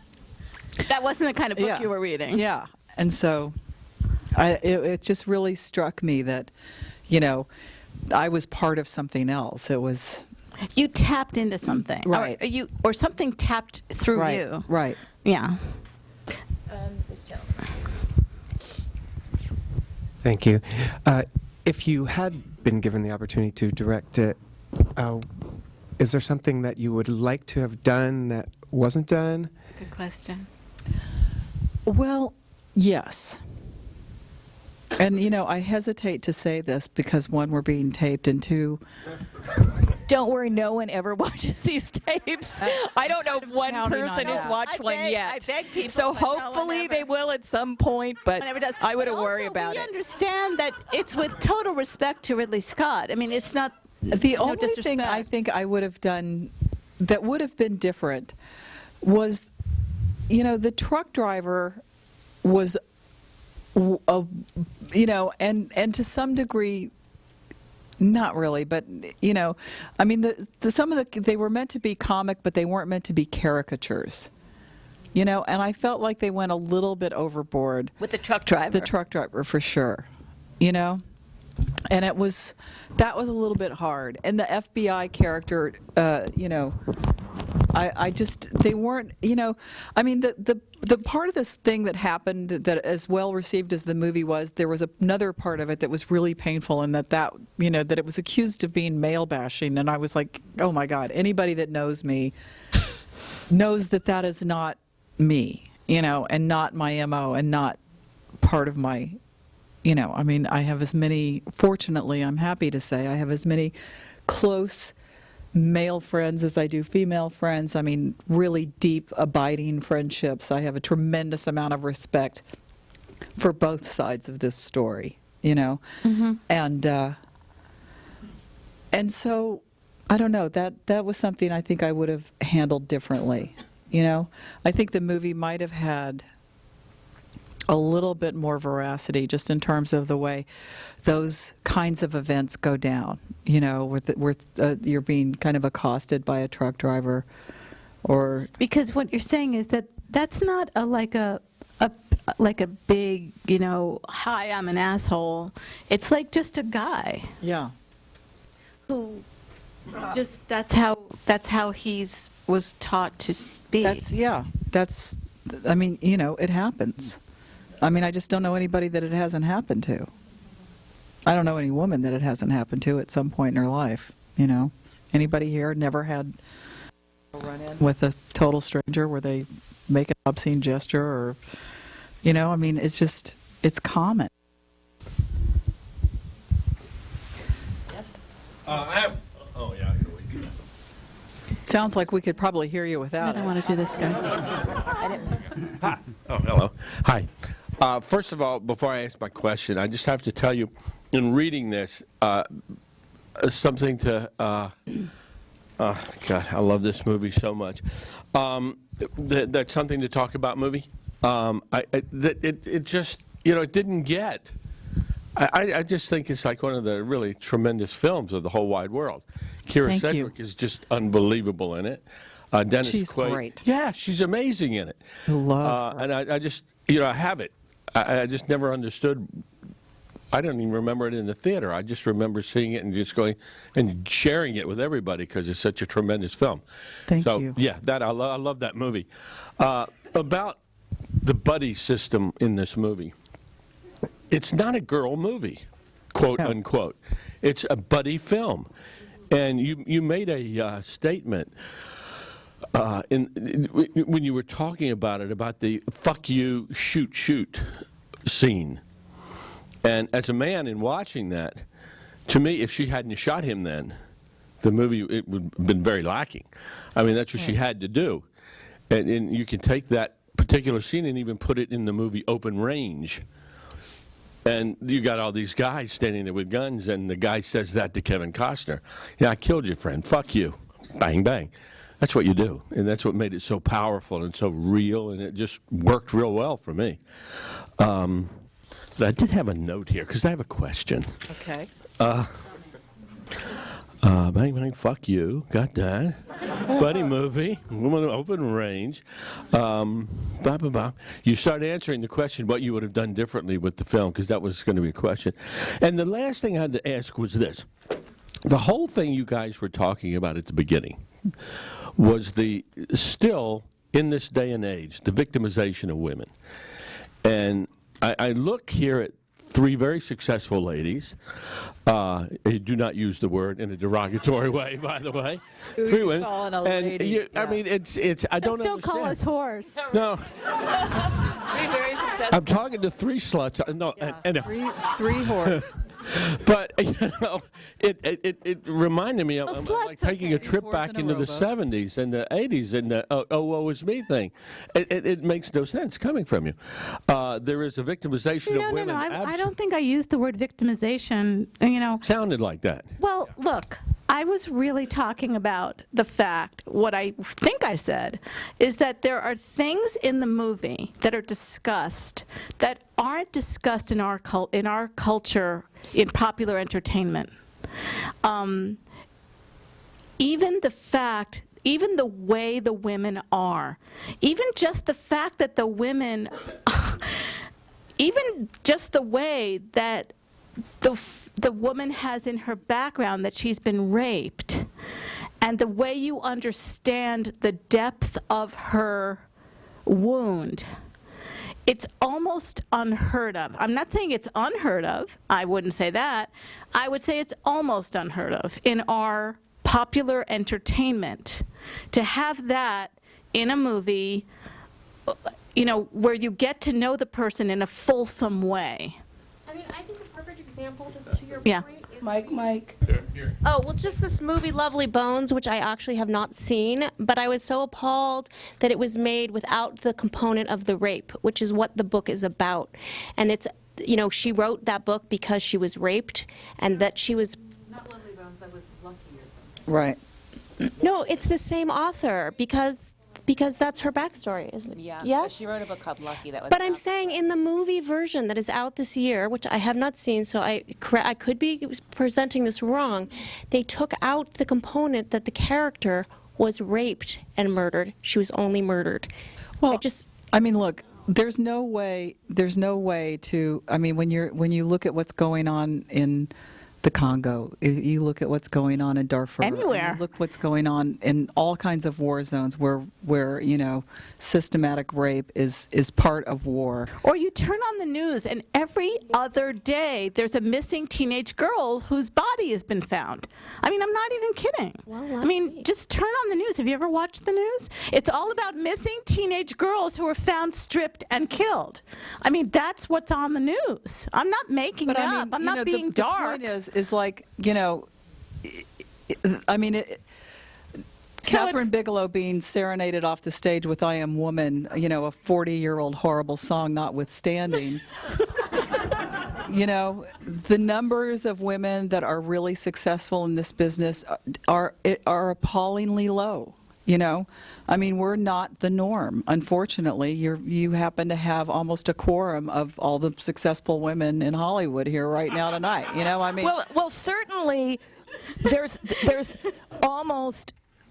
S1: That wasn't the kind of book you were reading.
S2: Yeah. And so it just really struck me that, you know, I was part of something else. It was...
S1: You tapped into something,
S2: right?
S1: Or something tapped through
S2: right,
S1: you,
S2: right?
S1: Yeah.
S3: This gentleman.
S8: Thank you. If you had been given the opportunity to direct it, is there something that you would like to have done that wasn't done?
S1: Good question.
S2: Well, yes. And, you know, I hesitate to say this because, one, we're being taped, and two...
S3: Don't worry, no one ever watches these tapes. I don't know if one person has watched one yet.
S1: I beg people,
S3: so
S1: but no one
S3: hopefully
S1: ever.
S3: they will at some point, but
S1: Whenever it does.
S3: I wouldn't
S1: But
S3: worry
S1: also,
S3: about
S1: we
S3: it.
S1: understand that it's with total respect to Ridley Scott. I mean, it's not
S2: The
S1: no
S2: only thing
S1: disrespect.
S2: I think I would have done that would have been different was, the truck driver was, and to some degree, not really, but I mean, some of they were meant to be comic, but they weren't meant to be caricatures. And I felt like they went a little bit overboard
S3: With the truck driver.
S2: the truck driver for sure. And that was a little bit hard. And the FBI character, I just, they weren't, I mean, the part of this thing that happened that as well received as the movie was, there was another part of it that was really painful, and that it was accused of being male bashing. And I was like, oh my God, anybody that knows me knows that is not me, and not my MO, and not part of my, I mean, I have as many, fortunately, I'm happy to say, I have as many close male friends as I do female friends. I mean, really deep, abiding friendships. I have a tremendous amount of respect for both sides of this story,
S1: Mm-hmm.
S2: And so, I don't know, that was something I think I would have handled differently, I think the movie might have had a little bit more veracity just in terms of the way those kinds of events go down, where you're being kind of accosted by a truck driver, or
S1: Because what you're saying is that's not like a big, hi, I'm an asshole. It's like just a guy
S2: yeah,
S1: who just that's how he's was taught to be.
S2: I mean, it happens. I mean, I just don't know anybody that it hasn't happened to. I don't know any woman that it hasn't happened to at some point in her life, Anybody here never had a run-in with a total stranger where they make an obscene gesture, or, I mean, it's common.
S3: Yes.
S9: I have. Oh yeah. Here we go.
S2: Sounds like we could probably hear you
S1: I
S2: without
S1: don't
S2: it.
S1: want to do this guy.
S9: Hi. Oh, hello. Hi. First of all, before I ask my question, I just have to tell you, in reading this, something to. God, I love this movie so much. That's something to talk about. Movie. It just it didn't get. I just think it's like one of the really tremendous films of the whole wide world. Kira
S2: Thank
S9: Sedgwick
S2: you.
S9: is just unbelievable in it. Dennis
S2: She's
S9: Quaid,
S2: great.
S9: Yeah, she's amazing in it.
S2: I love her.
S9: And I just, I have it. I just never understood. I don't even remember it in the theater. I just remember seeing it and just going and sharing it with everybody because it's such a tremendous film.
S2: Thank you.
S9: Yeah, I love that movie. About the buddy system in this movie. It's not a girl movie, quote
S2: No.
S9: unquote. It's a buddy film. And you made a statement when you were talking about it, about the fuck you, shoot scene. And as a man in watching that, to me, if she hadn't shot him then, the movie, it would have been very lacking. I mean, that's what she had to do. And you can take that particular scene and even put it in the movie Open Range. And you got all these guys standing there with guns, and the guy says that to Kevin Costner. Yeah, I killed your friend. Fuck you. Bang, bang. That's what you do. And that's what made it so powerful and so real, and it just worked real well for me. I did have a note here, because I have a question.
S2: Okay.
S9: Bang, bang, fuck you. Got that. Buddy movie. Woman Open Range. Blah, blah, blah. You start answering the question what you would have done differently with the film, because that was going to be a question. And the last thing I had to ask was this. The whole thing you guys were talking about at the beginning was still, in this day and age, the victimization of women. And I look here at three very successful ladies. I do not use the word in a derogatory way, by the way.
S2: Who
S9: Three
S2: you
S9: women.
S2: calling a
S9: And
S2: lady?
S9: I mean, it's. I don't
S1: Just don't call us
S9: understand.
S1: whores.
S9: No,
S3: Be very successful.
S9: I'm talking to three sluts. No, and
S2: Three whores.
S9: but it reminded me of
S1: Well,
S9: like
S1: sluts,
S9: taking a
S1: okay.
S9: trip
S2: Whores
S9: back
S2: in a
S9: into the
S2: rowboat.
S9: 70s and the 80s and the woe is me thing. It makes no sense coming from you. There is a victimization of
S1: No.
S9: women.
S1: I don't think I used the word victimization.
S9: Sounded like that.
S1: Well, look, I was really talking about the fact, what I think I said, is that there are things in the movie that are discussed that aren't discussed in our culture, in popular entertainment. Even the way the women are, even just the fact that the women, even just the way that the woman has in her background that she's been raped, and the way you understand the depth of her wound, it's almost unheard of. I'm not saying it's unheard of. I wouldn't say that. I would say it's almost unheard of in our popular entertainment to have that in a movie, where you get to know the person in a fulsome way.
S10: I mean, I think a perfect example, just to your
S1: Yeah.
S10: point, is
S7: Mike.
S10: oh, well, just this movie, Lovely Bones, which I actually have not seen, but I was so appalled that it was made without the component of the rape, which is what the book is about. And it's, she wrote that book because she was raped, and that she was...
S2: Not Lovely Bones, I was lucky or something. Right.
S10: No, it's the same author, because that's her backstory, isn't it?
S11: Yeah.
S10: Yes?
S11: She wrote a book called Lucky that was
S10: But I'm
S11: about-
S10: saying in the movie version that is out this year, which I have not seen, so I could be presenting this wrong, they took out the component that the character was raped and murdered. She was only murdered.
S2: Well, I mean, look, there's no way to, I mean, when you look at what's going on in the Congo, you look at what's going on in Darfur,
S1: Anywhere.
S2: you look what's going on in all kinds of war zones where systematic rape is part of war.
S1: Or you turn on the news, and every other day there's a missing teenage girl whose body has been found. I mean, I'm not even kidding.
S10: Well,
S1: I mean, just turn on the news. Have you ever watched the news? It's all about missing teenage girls who are found stripped and killed. I mean, that's what's on the news. I'm not making it up. I'm not being dark.
S2: The point is like, I mean, Catherine Bigelow being serenaded off the stage with I Am Woman, a 40-year-old horrible song notwithstanding, the numbers of women that are really successful in this business are appallingly low. I mean, we're not the norm. Unfortunately, you happen to have almost a quorum of all the successful women in Hollywood here right now tonight. I mean,
S3: Well, certainly,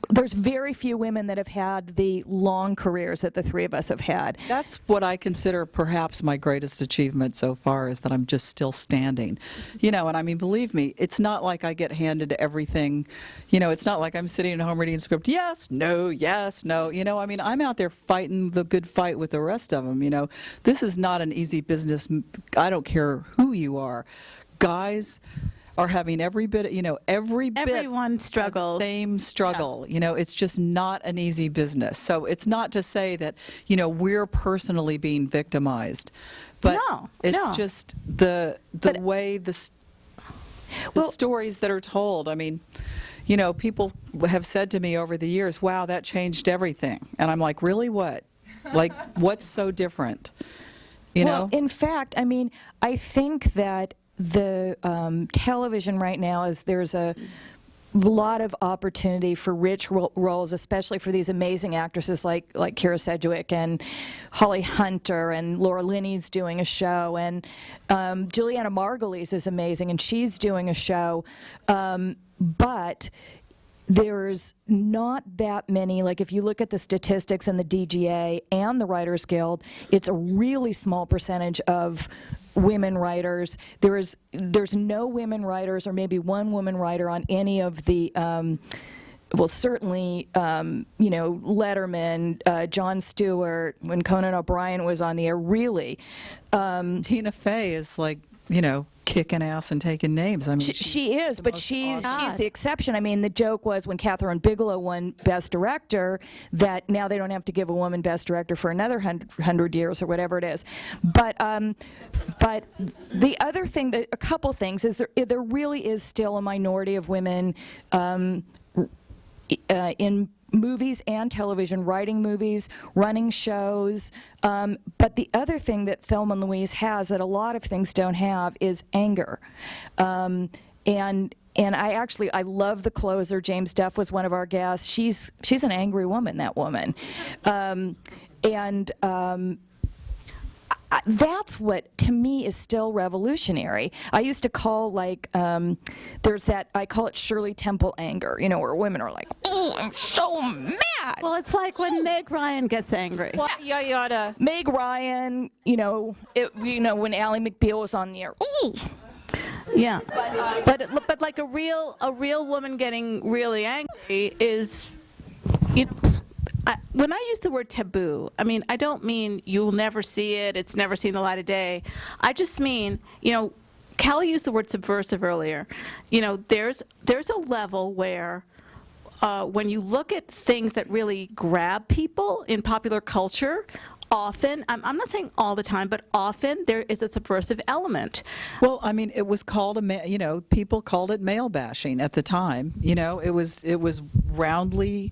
S3: there's very few women that have had the long careers that the three of us have had.
S2: that's what I consider perhaps my greatest achievement so far, is that I'm just still standing. And I mean, believe me, it's not like I get handed everything. It's not like I'm sitting at home reading a script. Yes, no, yes, no. I mean, I'm out there fighting the good fight with the rest of them. This is not an easy business. I don't care who you are. Guys are having every bit,
S1: Everyone struggles.
S2: Same struggle. It's just not an easy business. So it's not to say that, we're personally being victimized, but it's just the way the stories that are told. I mean, people have said to me over the years, wow, that changed everything. And I'm like, really, what? Like, what's so different?
S3: Well, in fact, I mean, I think that the television right now there's a lot of opportunity for rich roles, especially for these amazing actresses like Kira Sedgwick and Holly Hunter, and Laura Linney's doing a show, and Juliana Margulies is amazing, and she's doing a show, but there's not that many. Like, if you look at the statistics in the DGA and the Writers Guild, it's a really small percentage of women writers. There's no women writers, or maybe one woman writer on any of the certainly, Letterman, Jon Stewart, when Conan O'Brien was on the air, really.
S2: Tina Fey is like, kicking ass and taking names. I mean,
S3: she is, but she's the exception. I mean, the joke was when Catherine Bigelow won Best Director that now they don't have to give a woman Best Director for another 100 years or whatever it is. But the other thing, a couple things, is there really is still a minority of women in movies and television, writing movies, running shows. But the other thing that Thelma Louise has that a lot of things don't have is anger. And I love the closer. James Duff was one of our guests. She's an angry woman, that woman. That's what, to me, is still revolutionary. I used to call, there's that, I call it Shirley Temple anger, where women are like, oh, I'm so mad.
S1: Well, it's like when Meg Ryan gets angry.
S3: Yada. Meg Ryan, when Ally McBeal was on the air, ooh.
S1: Yeah, but like a real woman getting really angry is, when I use the word taboo, I mean, I don't mean you'll never see it, it's never seen the light of day. I just mean, Callie used the word subversive earlier. There's a level where when you look at things that really grab people in popular culture, often, I'm not saying all the time, but often there is a subversive element.
S2: Well, I mean, it was called people called it male bashing at the time. It was roundly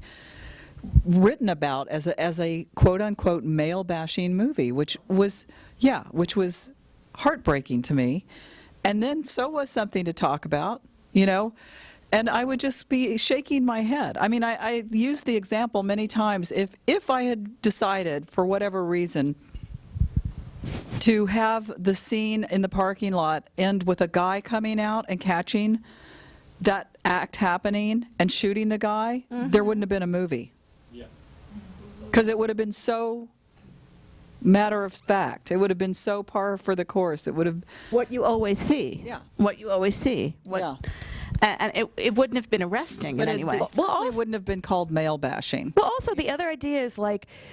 S2: written about as a quote unquote male bashing movie, which was heartbreaking to me, and then so was something to talk about, and I would just be shaking my head. I mean, I used the example many times. If I had decided for whatever reason to have the scene in the parking lot end with a guy coming out and catching that act happening and shooting the guy, there wouldn't have been a movie. Because it would have been so matter of fact. It would have been so par for the course. It would have...
S1: What you always see.
S2: Yeah.
S1: What you always see.
S2: Yeah.
S1: And it wouldn't have been arresting in any way.
S2: It certainly wouldn't have been called male bashing.
S3: Well, also, the other idea is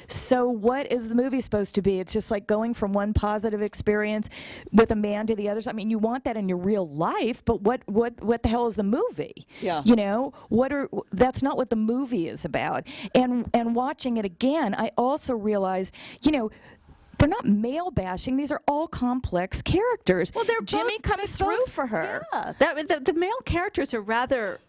S3: so what is the movie supposed to be? It's just like going from one positive experience with a man to the other. I mean, you want that in your real life, but what the hell is the movie?
S2: Yeah.
S3: That's not what the movie is about. And watching it again, I also realized, they're not male bashing. These are all complex characters.
S1: Well,
S3: Jimmy comes through for her.
S1: Yeah, the male characters are rather,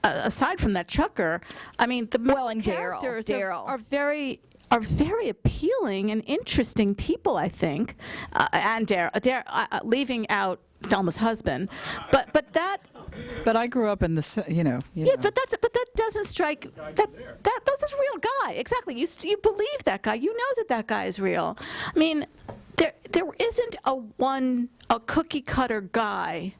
S1: aside from that trucker, I mean, the male characters
S3: Daryl.
S1: are very appealing and interesting people, I think, and Daryl, leaving out Thelma's husband, but that.
S2: But I grew up in the,
S1: Yeah, but that doesn't strike. That's a real guy. Exactly. You believe that guy. You know that guy is real. I mean, there isn't a cookie cutter guy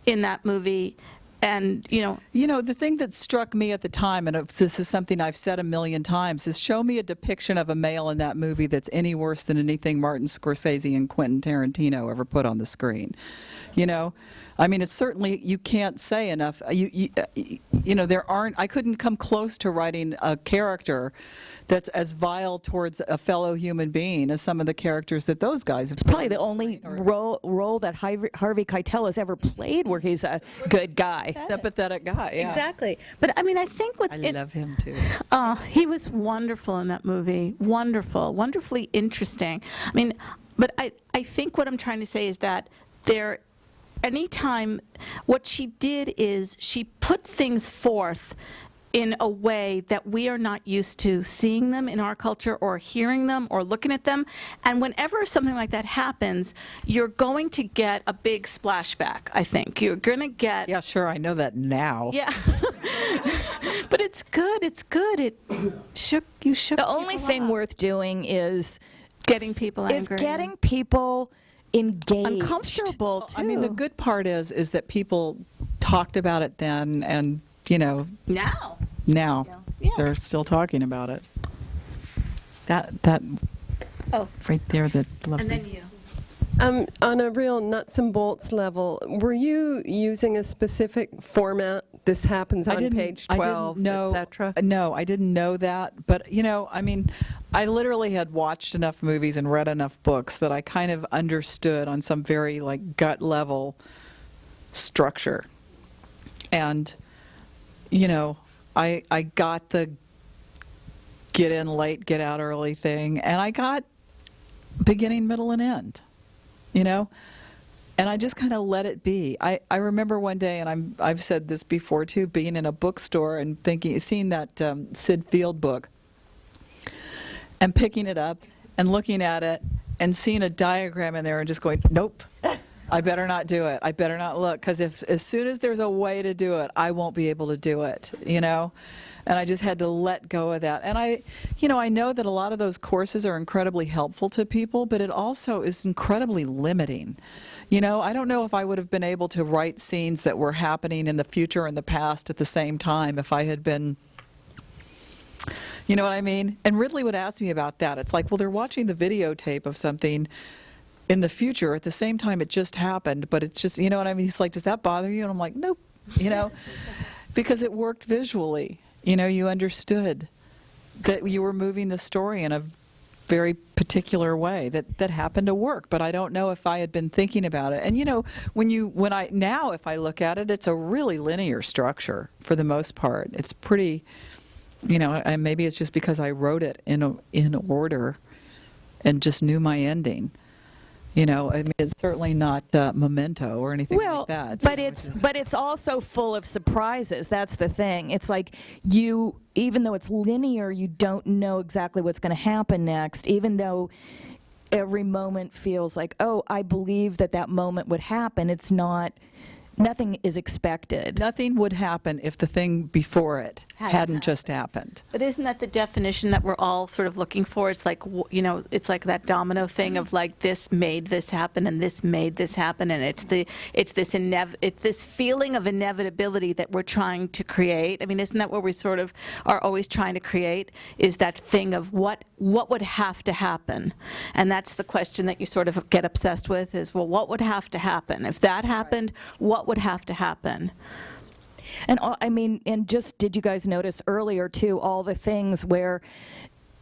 S1: in that movie. And
S2: the thing that struck me at the time, and this is something I've said a million times, is show me a depiction of a male in that movie that's any worse than anything Martin Scorsese and Quentin Tarantino ever put on the screen. I mean, it's certainly, you can't say enough. There aren't, I couldn't come close to writing a character that's as vile towards a fellow human being as some of the characters that those guys have.
S3: It's probably the only role that Harvey Keitel has ever played where he's a good guy.
S2: Sympathetic guy, yeah.
S1: Exactly. But I mean, I think
S2: I love him too.
S1: He was wonderful in that movie. Wonderful. Wonderfully interesting. I mean, but I think what I'm trying to say is that anytime, what she did is she put things forth in a way that we are not used to seeing them in our culture or hearing them or looking at them. And whenever something like that happens, you're going to get a big splashback, I think. You're going to get...
S2: Yeah, sure, I know that now.
S1: Yeah. But it's good. It's good. You shook
S3: The only thing
S1: up.
S3: worth doing is...
S1: Getting people angry.
S3: Is getting people engaged.
S1: Uncomfortable, too.
S2: I mean, the good part is that people talked about it then, and
S1: Now. Yeah.
S2: They're still talking about it. That right there, that lovely.
S1: And then you.
S11: On a real nuts and bolts level, were you using a specific format? This happens on page 12, etc.
S2: No, I didn't know that. But, I mean, I literally had watched enough movies and read enough books that I kind of understood on some very, gut level structure. And, I got the get in late, get out early thing, and I got beginning, middle, and end, And I just kind of let it be. I remember one day, and I've said this before too, being in a bookstore and seeing that Sid Field book, and picking it up and looking at it and seeing a diagram in there and just going, nope, I better not do it. I better not look, because as soon as there's a way to do it, I won't be able to do it, you know? And I just had to let go of that. And I know that a lot of those courses are incredibly helpful to people, but it also is incredibly limiting. You know, I don't know if I would have been able to write scenes that were happening in the future and the past at the same time if I had been, you know what I mean? And Ridley would ask me about that. It's like, well, they're watching the videotape of something in the future at the same time it just happened, but it's just, you know what I mean? He's like, does that bother you? And I'm like, nope, you know, because it worked visually. You know, you understood that you were moving the story in a very particular way that happened to work, but I don't know if I had been thinking about it. And you know, now if I look at it, it's a really linear structure for the most part. It's pretty, you know, and maybe it's just because I wrote it in order and just knew my ending. You know, I mean, it's certainly not Memento or anything like that.
S3: But it's also full of surprises. That's the thing. It's like even though it's linear, you don't know exactly what's going to happen next, even though every moment feels like, oh, I believe that moment would happen. It's not. Nothing is expected.
S2: Nothing would happen if the thing before it hadn't just happened.
S1: But isn't that the definition that we're all sort of looking for? It's like, you know, it's like that domino thing of like this made this happen and this made this happen, and it's this feeling of inevitability that we're trying to create. I mean, isn't that what we sort of are always trying to create? Is that thing of what would have to happen? And that's the question that you sort of get obsessed with is, well, what would have to happen? If that happened, what would have to happen?
S3: And I mean, and just did you guys notice earlier too, all the things where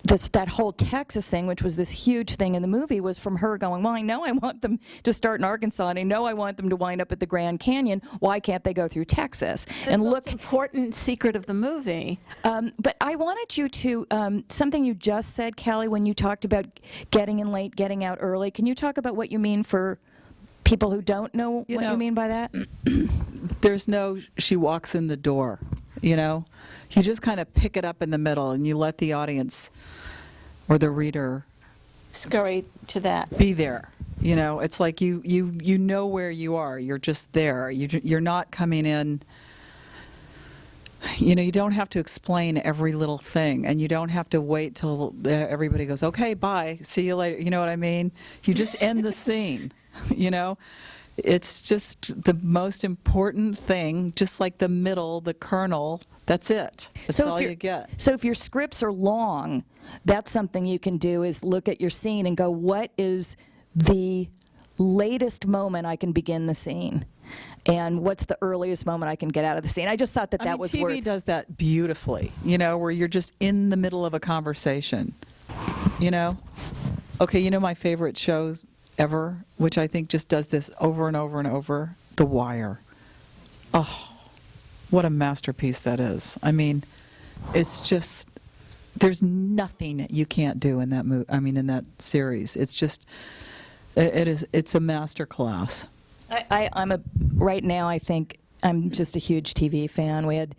S3: that whole Texas thing, which was this huge thing in the movie, was from her going, well, I know I want them to start in Arkansas, and I know I want them to wind up at the Grand Canyon. Why can't they go through Texas?
S1: And look, important secret of the movie.
S3: But I wanted you to, something you just said, Callie, when you talked about getting in late, getting out early. Can you talk about what you mean for people who don't know what you mean by that?
S2: There's no, she walks in the door, you know? You just kind of pick it up in the middle and you let the audience or the reader
S1: scurry to that.
S2: Be there. You know, it's like you know where you are. You're just there. You're not coming in. You know, you don't have to explain every little thing, and you don't have to wait till everybody goes, okay, bye, see you later. You know what I mean? You just end the scene. You know, it's just the most important thing, just like the middle, the kernel, that's it. That's all you get.
S3: So if your scripts are long, that's something you can do, is look at your scene and go, what is the latest moment I can begin the scene? And what's the earliest moment I can get out of the scene? I just thought that was
S2: TV does that beautifully, you know, where you're just in the middle of a conversation, you know? Okay, you know my favorite shows ever, which I think just does this over and over and over, The Wire. Oh, what a masterpiece that is. I mean, it's just, there's nothing you can't do in that in that series. It's just, it's a master class.
S3: Right now, I think I'm just a huge TV fan. We had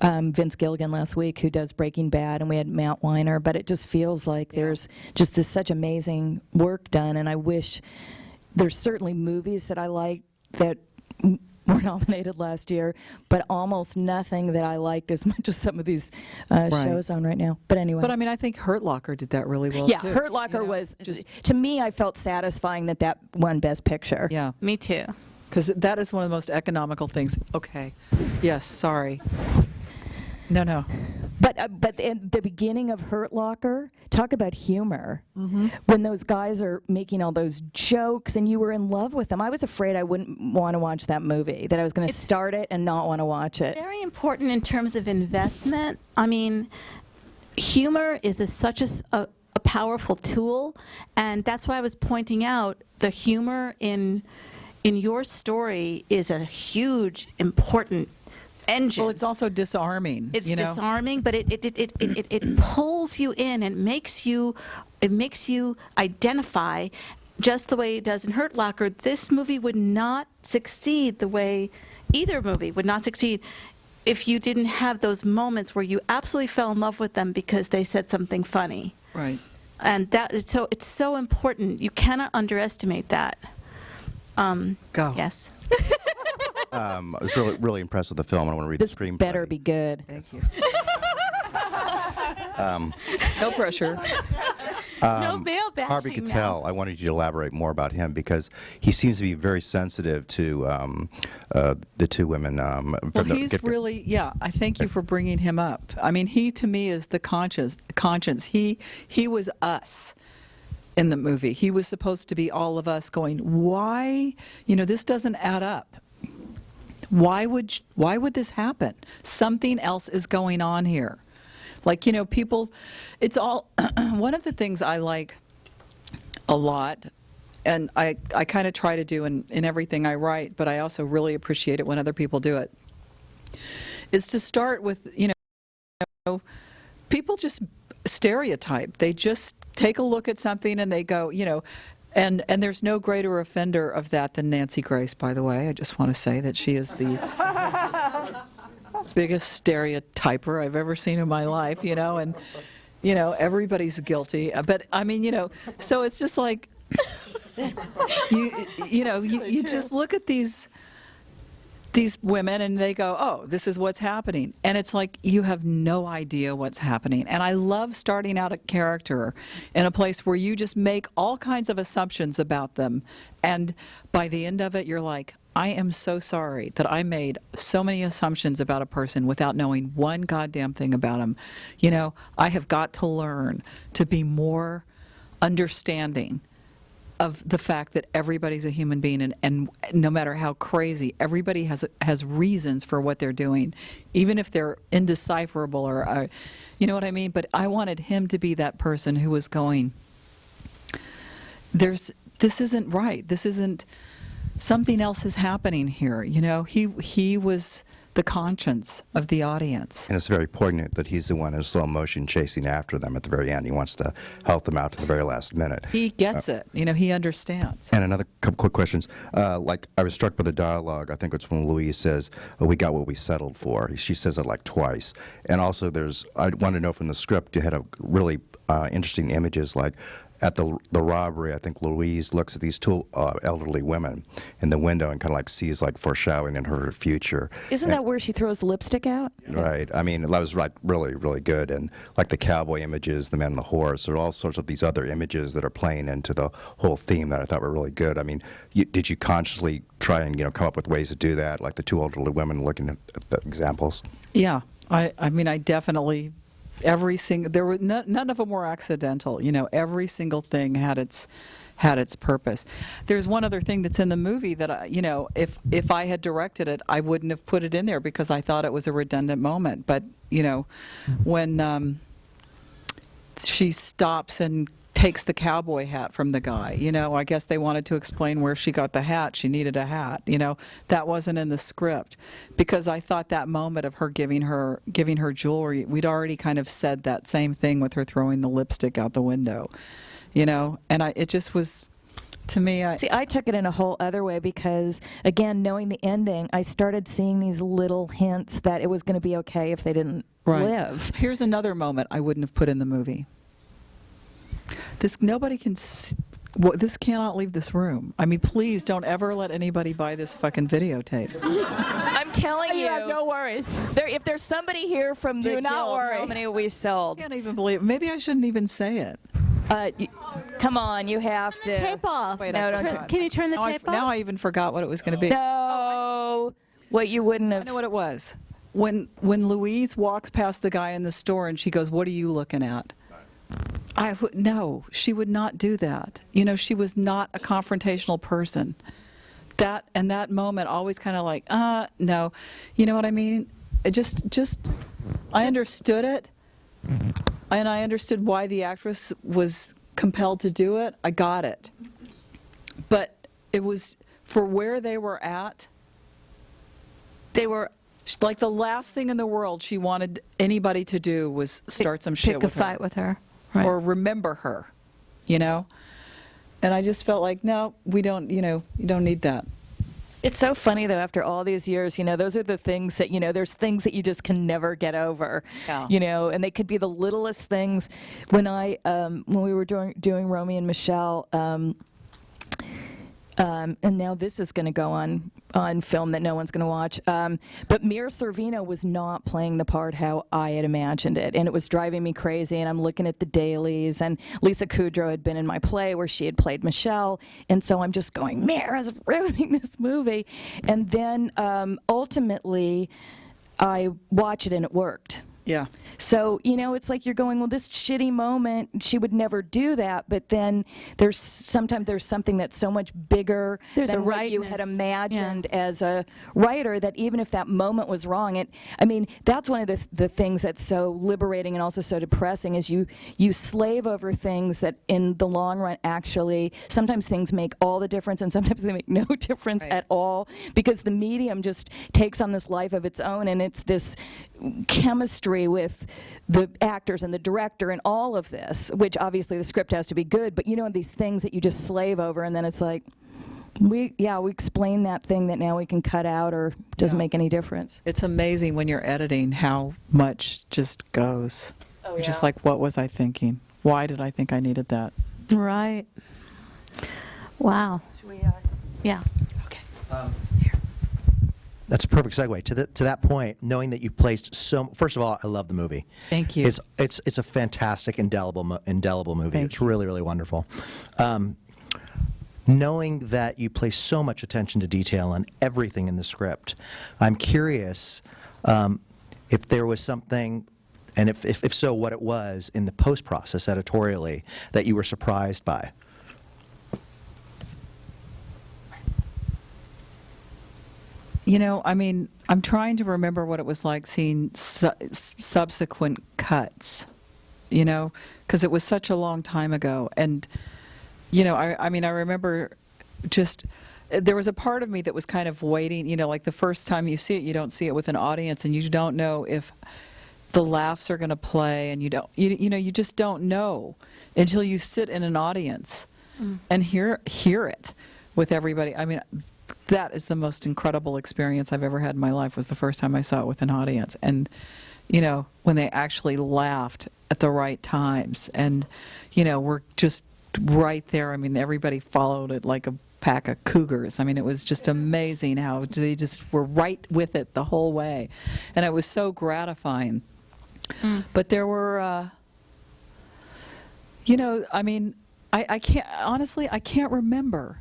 S3: Vince Gilligan last week, who does Breaking Bad, and we had Matt Weiner, but it just feels like there's just such amazing work done, and I wish there's certainly movies that I like that were nominated last year, but almost nothing that I liked as much as some of these shows on right now. But anyway.
S2: But I mean, I think Hurt Locker did that really well,
S3: too. Hurt Locker was, to me, I felt satisfying that won Best Picture.
S2: Yeah.
S1: Me too.
S2: Because that is one of the most economical things. Okay. Yes, sorry. No.
S3: But in the beginning of Hurt Locker, talk about humor. Mm-hmm. When those guys are making all those jokes and you were in love with them. I was afraid I wouldn't want to watch that movie, that I was going to start it and not want to watch it.
S1: Very important in terms of investment. I mean, humor is such a powerful tool, and that's why I was pointing out the humor in your story is a huge, important engine.
S2: Well, it's also disarming.
S1: It's disarming, but it pulls you in and makes you identify just the way it does in Hurt Locker. This movie would not succeed the way either movie would not succeed if you didn't have those moments where you absolutely fell in love with them because they said something funny.
S2: Right.
S1: And it's so important. You cannot underestimate that.
S2: Go.
S1: Yes.
S12: I was really impressed with the film. I want to read
S3: This
S12: the screenplay.
S3: better be good.
S2: Thank you. No pressure.
S1: No bail bashing
S12: Harvey
S1: now.
S12: Keitel, I wanted you to elaborate more about him because he seems to be very sensitive to the two women.
S2: Well, he's really, I thank you for bringing him up. I mean, he to me is the conscience. He was us in the movie. He was supposed to be all of us going, why, this doesn't add up. Why would this happen? Something else is going on here. Like, people, it's all, one of the things I like a lot, and I kind of try to do in everything I write, but I also really appreciate it when other people do it, is to start with, people just stereotype. They just take a look at something and they go, and there's no greater offender of that than Nancy Grace, by the way. I just want to say that she is the biggest stereotyper I've ever seen in my life, and, everybody's guilty. But, I mean, so it's just like, you just look at these women and they go, oh, this is what's happening. And it's like you have no idea what's happening. And I love starting out a character in a place where you just make all kinds of assumptions about them. And by the end of it, you're like, I am so sorry that I made so many assumptions about a person without knowing one goddamn thing about them. I have got to learn to be more understanding of the fact that everybody's a human being, and no matter how crazy, everybody has reasons for what they're doing, even if they're indecipherable or, you know what I mean? But I wanted him to be that person who was going, this isn't right. This isn't, something else is happening here. He was the conscience of the audience.
S12: And it's very poignant that he's the one in slow motion chasing after them at the very end. He wants to help them out to the very last minute.
S2: He gets it. He understands.
S12: And another couple quick questions. Like, I was struck by the dialogue. I think it's when Louise says, oh, we got what we settled for. She says it like twice. And also I want to know from the script, you had a really interesting images like, at the robbery, I think Louise looks at these two elderly women in the window and kind of like sees like foreshadowing in her future.
S3: Isn't that where she throws the lipstick out?
S12: Right. I mean, that was like really, really good. And like the cowboy images, the man on the horse, there are all sorts of these other images that are playing into the whole theme that I thought were really good. I mean, did you consciously try and come up with ways to do that, like the two elderly women looking at the examples?
S2: Yeah. I mean, I definitely. There were none of them were accidental. Every single thing had its purpose. There's one other thing that's in the movie that if I had directed it, I wouldn't have put it in there because I thought it was a redundant moment. But when she stops and takes the cowboy hat from the guy, I guess they wanted to explain where she got the hat. She needed a hat. That wasn't in the script because I thought that moment of her giving her jewelry, we'd already kind of said that same thing with her throwing the lipstick out the window, and it just was, to me,
S3: See, I took it in a whole other way because, again, knowing the ending, I started seeing these little hints that it was going to be okay if they didn't live.
S2: Here's another moment I wouldn't have put in the movie. Nobody can. This cannot leave this room. I mean, please don't ever let anybody buy this fucking videotape.
S3: I'm telling you.
S1: have no worries.
S3: If there's somebody here from the
S1: not
S3: guild,
S1: worry.
S3: how many we've sold?
S2: I can't even believe. Maybe I shouldn't even say it.
S3: Come on, you have to.
S1: Tape off.
S2: Wait,
S3: No, don't
S1: Can you turn the
S2: Now,
S1: tape off?
S2: now I even forgot what it was going to be.
S3: No, what you wouldn't
S2: I
S3: have.
S2: know what it was. When Louise walks past the guy in the store and she goes, "What are you looking at?" No, she would not do that. She was not a confrontational person. That moment always kind of like, no. You know what I mean? It just, I understood it, and I understood why the actress was compelled to do it. I got it. But it was, for where they were at, they were, like the last thing in the world she wanted anybody to do was start some shit
S1: Pick a
S2: with
S1: fight
S2: her.
S1: with her. Right.
S2: Or remember her, And I just felt like, no, we don't, you don't need that.
S3: It's so funny, though, after all these years, those are the things that, there's things that you just can never get over,
S2: Yeah.
S3: And they could be the littlest things. When we were doing Romy and Michelle, and now this is going to go on film that no one's going to watch. But Mira Sorvino was not playing the part how I had imagined it, and it was driving me crazy. And I'm looking at the dailies, and Lisa Kudrow had been in my play where she had played Michelle, and so I'm just going, Mira's ruining this movie. And then ultimately, I watched it and it worked.
S2: Yeah.
S3: So, it's like you're going, well, this shitty moment, she would never do that, but then sometimes there's something that's so much bigger than what you had imagined as a writer, that even if that moment was wrong, that's one of the things that's so liberating and also so depressing, is you slave over things that in the long run, actually, sometimes things make all the difference and sometimes they make no difference at all, because the medium just takes on this life of its own, and it's this chemistry with the actors and the director and all of this, which obviously the script has to be good, but these things that you just slave over, and then it's like, we explain that thing that now we can cut out or doesn't make any difference.
S2: It's amazing when you're editing how much just goes.
S3: Oh,
S2: You're just like, what was I thinking? Why did I think I needed that?
S1: Right. Wow.
S3: Should we,
S1: Yeah.
S2: Okay.
S13: That's a perfect segue to that point. Knowing that you placed first of all, I love the movie.
S2: Thank you.
S13: It's a fantastic, indelible movie. It's really, really wonderful. Knowing that you place so much attention to detail on everything in the script, I'm curious if there was something, and if so, what it was in the post process editorially that you were surprised by.
S2: I'm trying to remember what it was like seeing subsequent cuts, because it was such a long time ago. And, I remember just, there was a part of me that was kind of waiting, like the first time you see it, you don't see it with an audience, and you don't know if the laughs are going to play, and you just don't know until you sit in an audience and hear it with everybody. That is the most incredible experience I've ever had in my life, was the first time I saw it with an audience. And, when they actually laughed at the right times, and, we're just right there. Everybody followed it like a pack of cougars. It was just amazing how they just were right with it the whole way. And it was so gratifying. But there were, I can't, honestly, I can't remember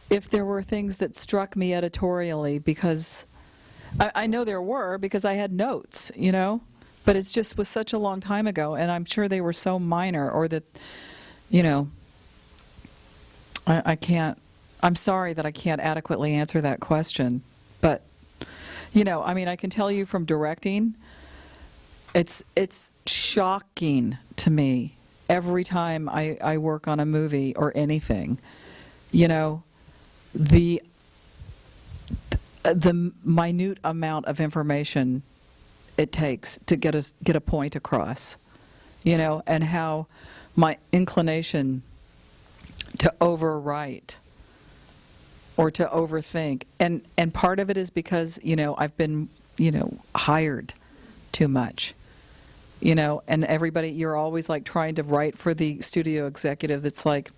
S2: if there were things that struck me editorially, because I know there were, because I had notes, but it just was such a long time ago, and I'm sure they were so minor, or that, I can't, I'm sorry that I can't adequately answer that question, but, I can tell you from directing, it's shocking to me every time I work on a movie or anything, the minute amount of information it takes to get a point across, and how my inclination to overwrite or to overthink, and part of it is because I've been hired too much. And everybody, you're always like trying to write for the studio executive that's like,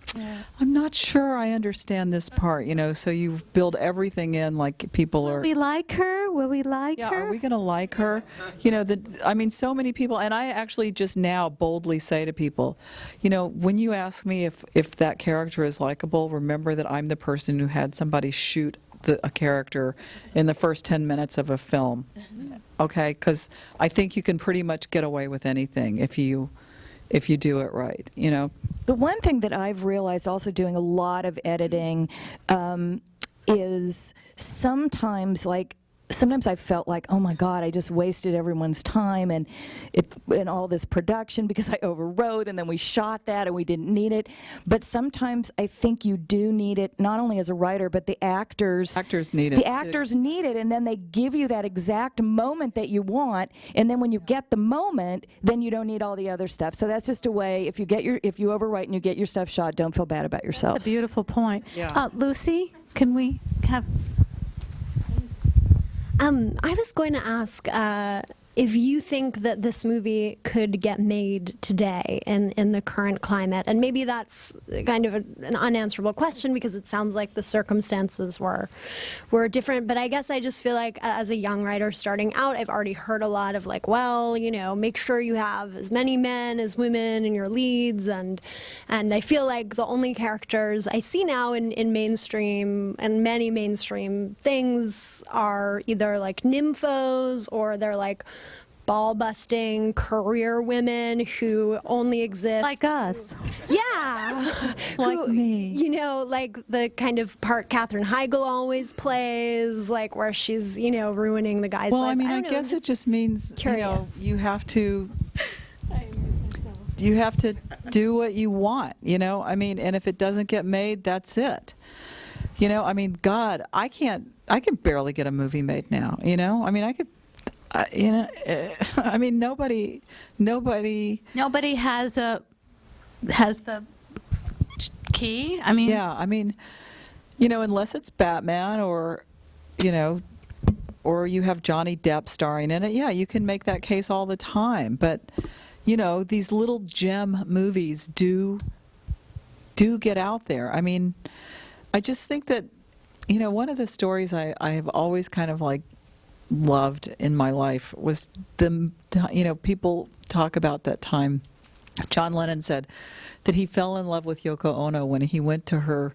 S2: I'm not sure I understand this part, so you build everything in like people are.
S1: Will we like her? Will we like her?
S2: Are we going to like her? So many people, and I actually just now boldly say to people, when you ask me if that character is likable, remember that I'm the person who had somebody shoot a character in the first 10 minutes of a film. Okay, because I think you can pretty much get away with anything if you do it right,
S3: The one thing that I've realized also doing a lot of editing is sometimes I felt like, oh my God, I just wasted everyone's time and all this production because I overwrote, and then we shot that and we didn't need it. But sometimes I think you do need it, not only as a writer, but the actors.
S2: Actors need it.
S3: The actors need it, and then they give you that exact moment that you want. And then when you get the moment, then you don't need all the other stuff. So that's just a way. If you overwrite and you get your stuff shot, don't feel bad about yourself.
S1: That's a beautiful point.
S2: Yeah.
S1: Lucy, can we have?
S14: I was going to ask, if you think that this movie could get made today in the current climate, and maybe that's kind of an unanswerable question because it sounds like the circumstances were different, but I guess I just feel like as a young writer starting out, I've already heard a lot of like, well, you know, make sure you have as many men as women in your leads, and I feel like the only characters I see now in mainstream and many mainstream things are either like nymphos or they're like ball-busting career women who only exist
S1: Like us.
S14: Yeah.
S2: Like me.
S14: You know, like the kind of part Katherine Heigl always plays, like where she's, you know, ruining the guy's
S2: Well,
S14: life.
S2: I mean,
S14: don't
S2: I
S14: know,
S2: guess it just means, you know,
S14: curious.
S2: you have to do what you want, you know? I mean, and if it doesn't get made, that's it. You know, I mean, God, I can barely get a movie made now, you know? I mean, I could, you know, I mean, nobody
S1: has the key. I mean,
S2: yeah, I mean, you know, unless it's Batman or, you know, or you have Johnny Depp starring in it, yeah, you can make that case all the time. But, you know, these little gem movies do get out there. I mean, I just think that, you know, one of the stories I have always kind of like loved in my life was you know, people talk about that time John Lennon said that he fell in love with Yoko Ono when he went to her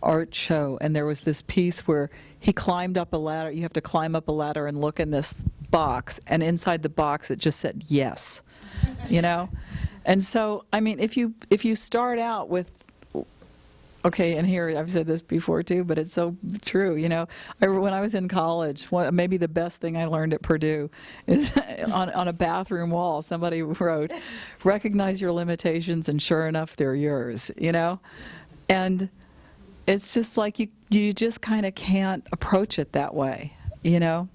S2: art show, and there was this piece where he climbed up a ladder. You have to climb up a ladder and look in this box, and inside the box it just said yes, you know? And so, I mean, if you start out with, okay, and here, I've said this before too, but it's so true, you know. When I was in college, maybe the best thing I learned at Purdue is on a bathroom wall, somebody wrote, "Recognize your limitations, and sure enough, they're yours," you know? And it's just like you just kind of can't approach it that way, you know?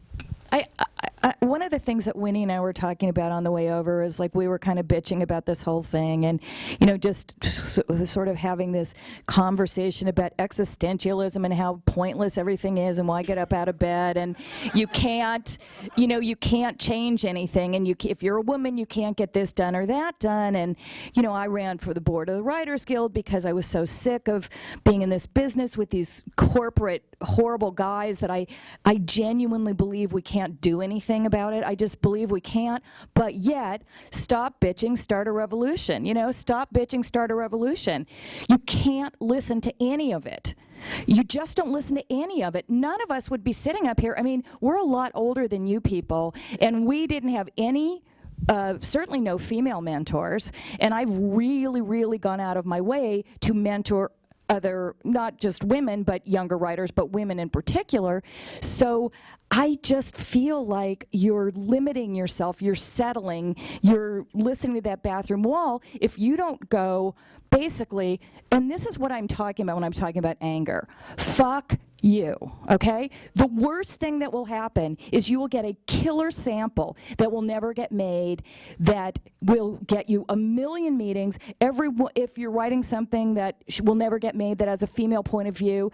S3: One of the things that Winnie and I were talking about on the way over is like we were kind of bitching about this whole thing, and you know, just sort of having this conversation about existentialism and how pointless everything is, and why get up out of bed, and you can't change anything, and if you're a woman, you can't get this done or that done. And you know, I ran for the board of the Writers Guild because I was so sick of being in this business with these corporate horrible guys that I genuinely believe we can't do anything about it. I just believe we can't. But yet, stop bitching, start a revolution. You know, stop bitching, start a revolution. You can't listen to any of it. You just don't listen to any of it. None of us would be sitting up here. I mean, we're a lot older than you people, and we didn't have any certainly no female mentors, and I've really, really gone out of my way to mentor other, not just women, but younger writers, but women in particular. So I just feel like you're limiting yourself, you're settling, you're listening to that bathroom wall. If you don't go, basically, and this is what I'm talking about when I'm talking about anger, fuck you, okay? The worst thing that will happen is you will get a killer sample that will never get made, that will get you a million meetings. If you're writing something that will never get made that has a female point of view,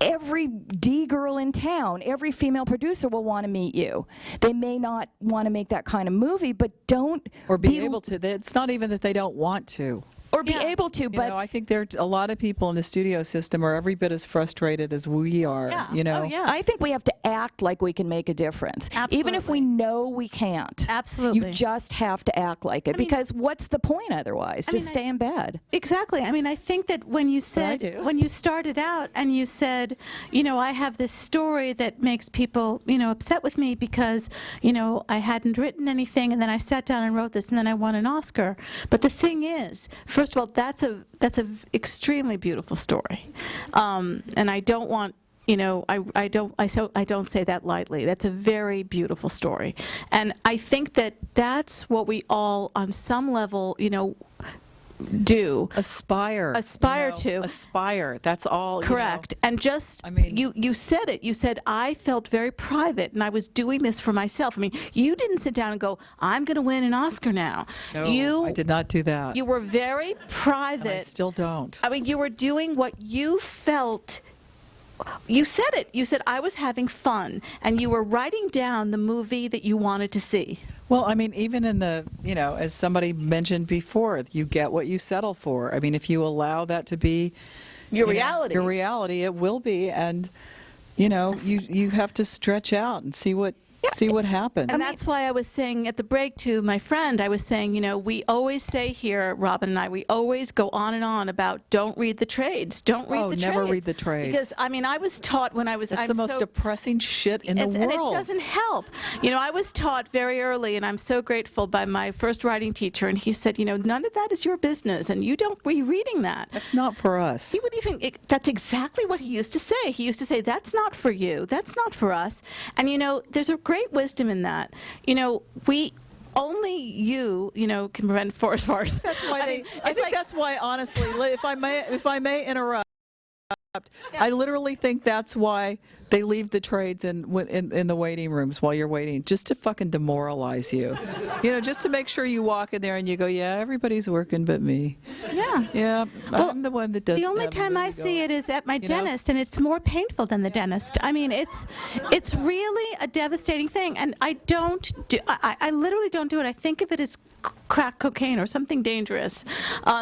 S3: every D-girl in town, every female producer will want to meet you. They may not want to make that kind of movie, but don't...
S2: Or be able to. It's not even that they don't want to.
S3: Or be able to, but...
S2: You know, I think there are a lot of people in the studio system are every bit as frustrated as we are, you know?
S1: Oh, yeah.
S3: I think we have to act like we can make a difference.
S1: Absolutely.
S3: Even if we know we can't.
S1: Absolutely.
S3: You just have to act like it, because what's the point otherwise? Just stay in bed.
S1: Exactly. I mean, I think that when you started out and you said, you know, I have this story that makes people, you know, upset with me because, you know, I hadn't written anything, and then I sat down and wrote this, and then I won an Oscar. But the thing is, first of all, that's a extremely beautiful story, and I don't want, you know, I don't say that lightly. That's a very beautiful story, and I think that that's what we all, on some level, you know, do
S2: aspire
S1: to.
S2: That's all.
S1: Correct.
S2: You know.
S1: And just,
S2: I mean,
S1: you said it. You said, I felt very private, and I was doing this for myself. I mean, you didn't sit down and go, I'm going to win an Oscar now.
S2: No, I did not do that.
S1: You were very private.
S2: And I still don't.
S1: I mean, you were doing what you felt you said it. You said, I was having fun, and you were writing down the movie that you wanted to see.
S2: Well, I mean, even in the, as somebody mentioned before, you get what you settle for. I mean, if you allow that to be
S1: Your reality.
S2: it will be. And, you have to stretch out and see what happens.
S1: And that's why I was saying at the break to my friend, I was saying, we always say here, Robin and I, we always go on and on about don't read the trades. Don't read the trades.
S2: Never read the trades.
S1: Because, I was taught when I was...
S2: That's the most depressing shit in the world.
S1: And it doesn't help. I was taught very early, and I'm so grateful, by my first writing teacher, and he said, none of that is your business, and you don't be reading that.
S2: That's not for us.
S1: He would that's exactly what he used to say. He used to say, that's not for you. That's not for us. And, there's a great wisdom in that. Only you can prevent forest fires.
S2: That's why I think that's why, honestly, if I may interrupt, I literally think that's why they leave the trades in the waiting rooms while you're waiting, just to fucking demoralize you. Just to make sure you walk in there and you go, yeah, everybody's working but me.
S1: Yeah.
S2: Yeah,
S1: well,
S2: I'm the one that does.
S1: The only time I see it is at my dentist, and it's more painful than the dentist. I mean, it's really a devastating thing, and I literally don't do it. I think of it as crack cocaine or something dangerous,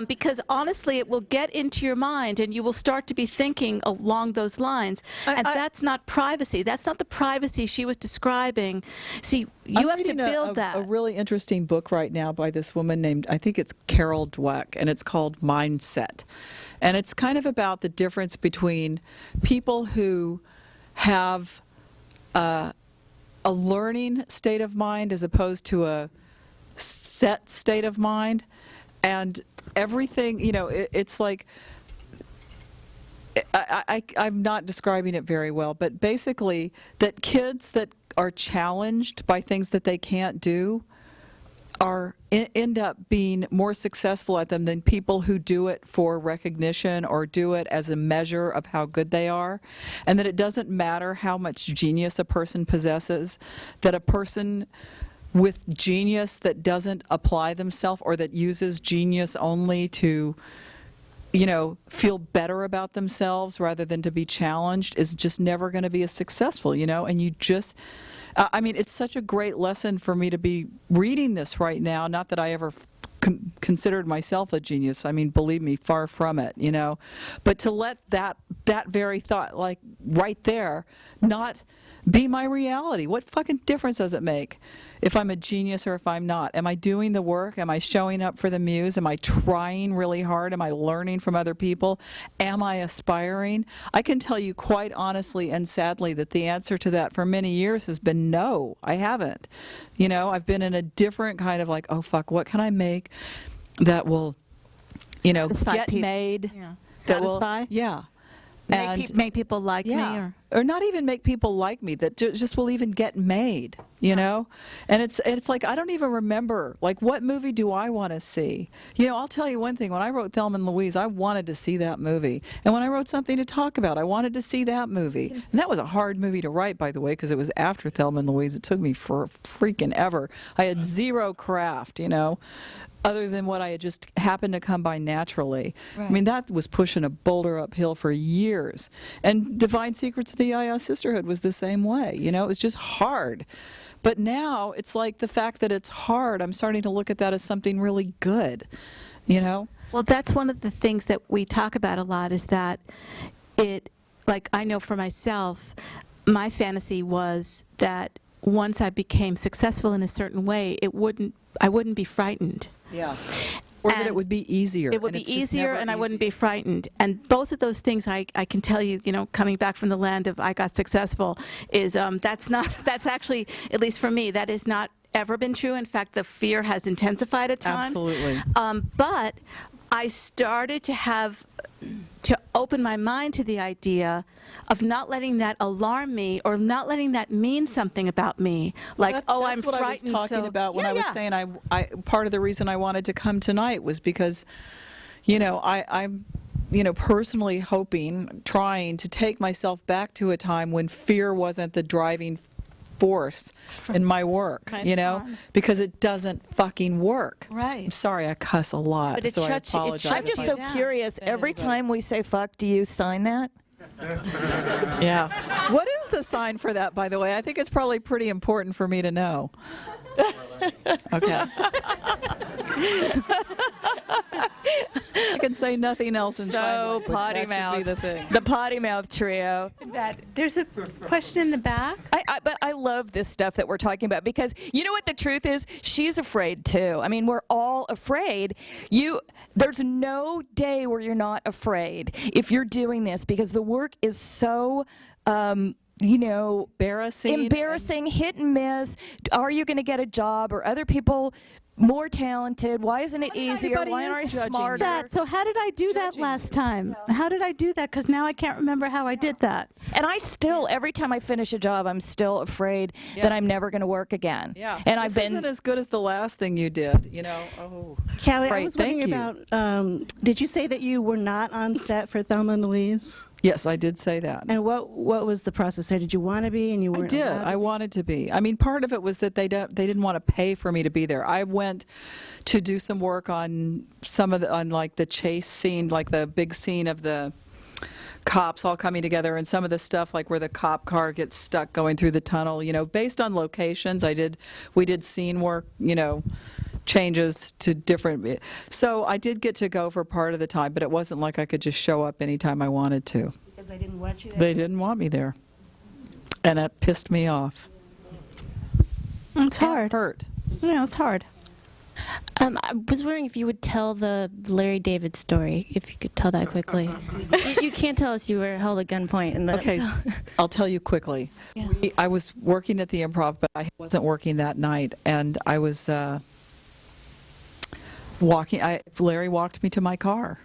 S1: because honestly it will get into your mind and you will start to be thinking along those lines, and that's not privacy. That's not the privacy she was describing. See, you have to build that.
S2: A really interesting book right now by this woman named, I think it's Carol Dweck, and it's called Mindset, and it's kind of about the difference between people who have a learning state of mind as opposed to a set state of mind, and everything, it's like, I'm not describing it very well, but basically that kids that are challenged by things that they can't do end up being more successful at them than people who do it for recognition or do it as a measure of how good they are, and that it doesn't matter how much genius a person possesses, that a person with genius that doesn't apply themselves or that uses genius only to, feel better about themselves rather than to be challenged is just never going to be as successful, and you just, it's such a great lesson for me to be reading this right now. Not that I ever considered myself a genius. I mean, believe me, far from it, but to let that very thought, like right there, not be my reality. What fucking difference does it make if I'm a genius or if I'm not? Am I doing the work? Am I showing up for the muse? Am I trying really hard? Am I learning from other people? Am I aspiring? I can tell you quite honestly and sadly that the answer to that for many years has been no, I haven't. I've been in a different kind of like, oh fuck, what can I make that will, get made?
S1: Yeah.
S2: That will,
S1: satisfy?
S2: Yeah.
S1: Make people like me?
S2: Or not even make people like me, that just will even get made, And it's like, I don't even remember, like, what movie do I want to see? I'll tell you one thing. When I wrote Thelma Louise, I wanted to see that movie. And when I wrote Something to Talk About, I wanted to see that movie. And that was a hard movie to write, by the way, because it was after Thelma Louise. It took me for freaking ever. I had zero craft, other than what I had just happened to come by naturally. Right. I mean, that was pushing a boulder uphill for years. And Divine Secrets of the Yaya Sisterhood was the same way. It was just hard. But now it's like the fact that it's hard, I'm starting to look at that as something really good, Well,
S1: that's one of the things that we talk about a lot, is that like I know for myself, my fantasy was that once I became successful in a certain way, I wouldn't be frightened.
S2: Yeah. Or that it would be easier.
S1: It would be easier, and I wouldn't be frightened. And both of those things, I can tell you, coming back from the land of I got successful, is that's actually, at least for me, that has not ever been true. In fact, the fear has intensified at times.
S2: Absolutely.
S1: But I started to open my mind to the idea of not letting that alarm me or not letting that mean something about me. Like,
S2: that's
S1: I'm frightened.
S2: That's what I was talking about when I was saying I part of the reason I wanted to come tonight was because, I'm personally trying to take myself back to a time when fear wasn't the driving force in my work, because it doesn't fucking work.
S1: Right.
S2: I'm sorry, I cuss a lot,
S1: but
S2: so I apologize.
S3: I'm just so curious. Every time we say fuck, do you sign that?
S2: Yeah. What is the sign for that, by the way? I think it's probably pretty important for me to know. Okay. I can say nothing else in sign
S3: So
S2: language.
S3: potty
S2: That should be
S3: mouth,
S2: the thing.
S3: the potty mouth trio.
S1: There's a question in the back.
S3: But I love this stuff that we're talking about because you know what the truth is? She's afraid too. I mean, we're all afraid. There's no day where you're not afraid if you're doing this because the work is so embarrassing, hit and miss. Are you going to get a job? Or other people more talented? Why isn't it easier? Why aren't I smarter?
S1: So how did I do that last time? How did I do that? Because now I can't remember how I did that.
S3: And I still, every time I finish a job, I'm still afraid that I'm never going to work again.
S2: Yeah.
S3: And
S2: this isn't as good as the last thing you did, you know. Oh.
S15: Callie,
S2: Right,
S15: I was
S2: thank
S15: wondering
S2: you.
S15: about, did you say that you were not on set for Thelma Louise?
S2: Yes, I did say that.
S15: And what was the process there? Did you want to be and you weren't
S2: I did.
S15: allowed to
S2: I
S15: be?
S2: wanted to be. I mean, part of it was that they didn't want to pay for me to be there. I went to do some work on like the chase scene, like the big scene of the cops all coming together, and some of the stuff like where the cop car gets stuck going through the tunnel. You know, based on locations, we did scene work. You know, changes to different. So I did get to go for part of the time, but it wasn't like I could just show up anytime I wanted to.
S15: Because they didn't want you there?
S2: They didn't want me there, and that pissed me off.
S1: It's hard.
S2: Hurt.
S1: Yeah, it's hard.
S10: I was wondering if you would tell the Larry David story, if you could tell that quickly. you can't tell us you were held at gunpoint.
S2: Okay, I'll tell you quickly.
S10: Yeah.
S2: I was working at the Improv, but I wasn't working that night, and I was walking. Larry walked me to my car,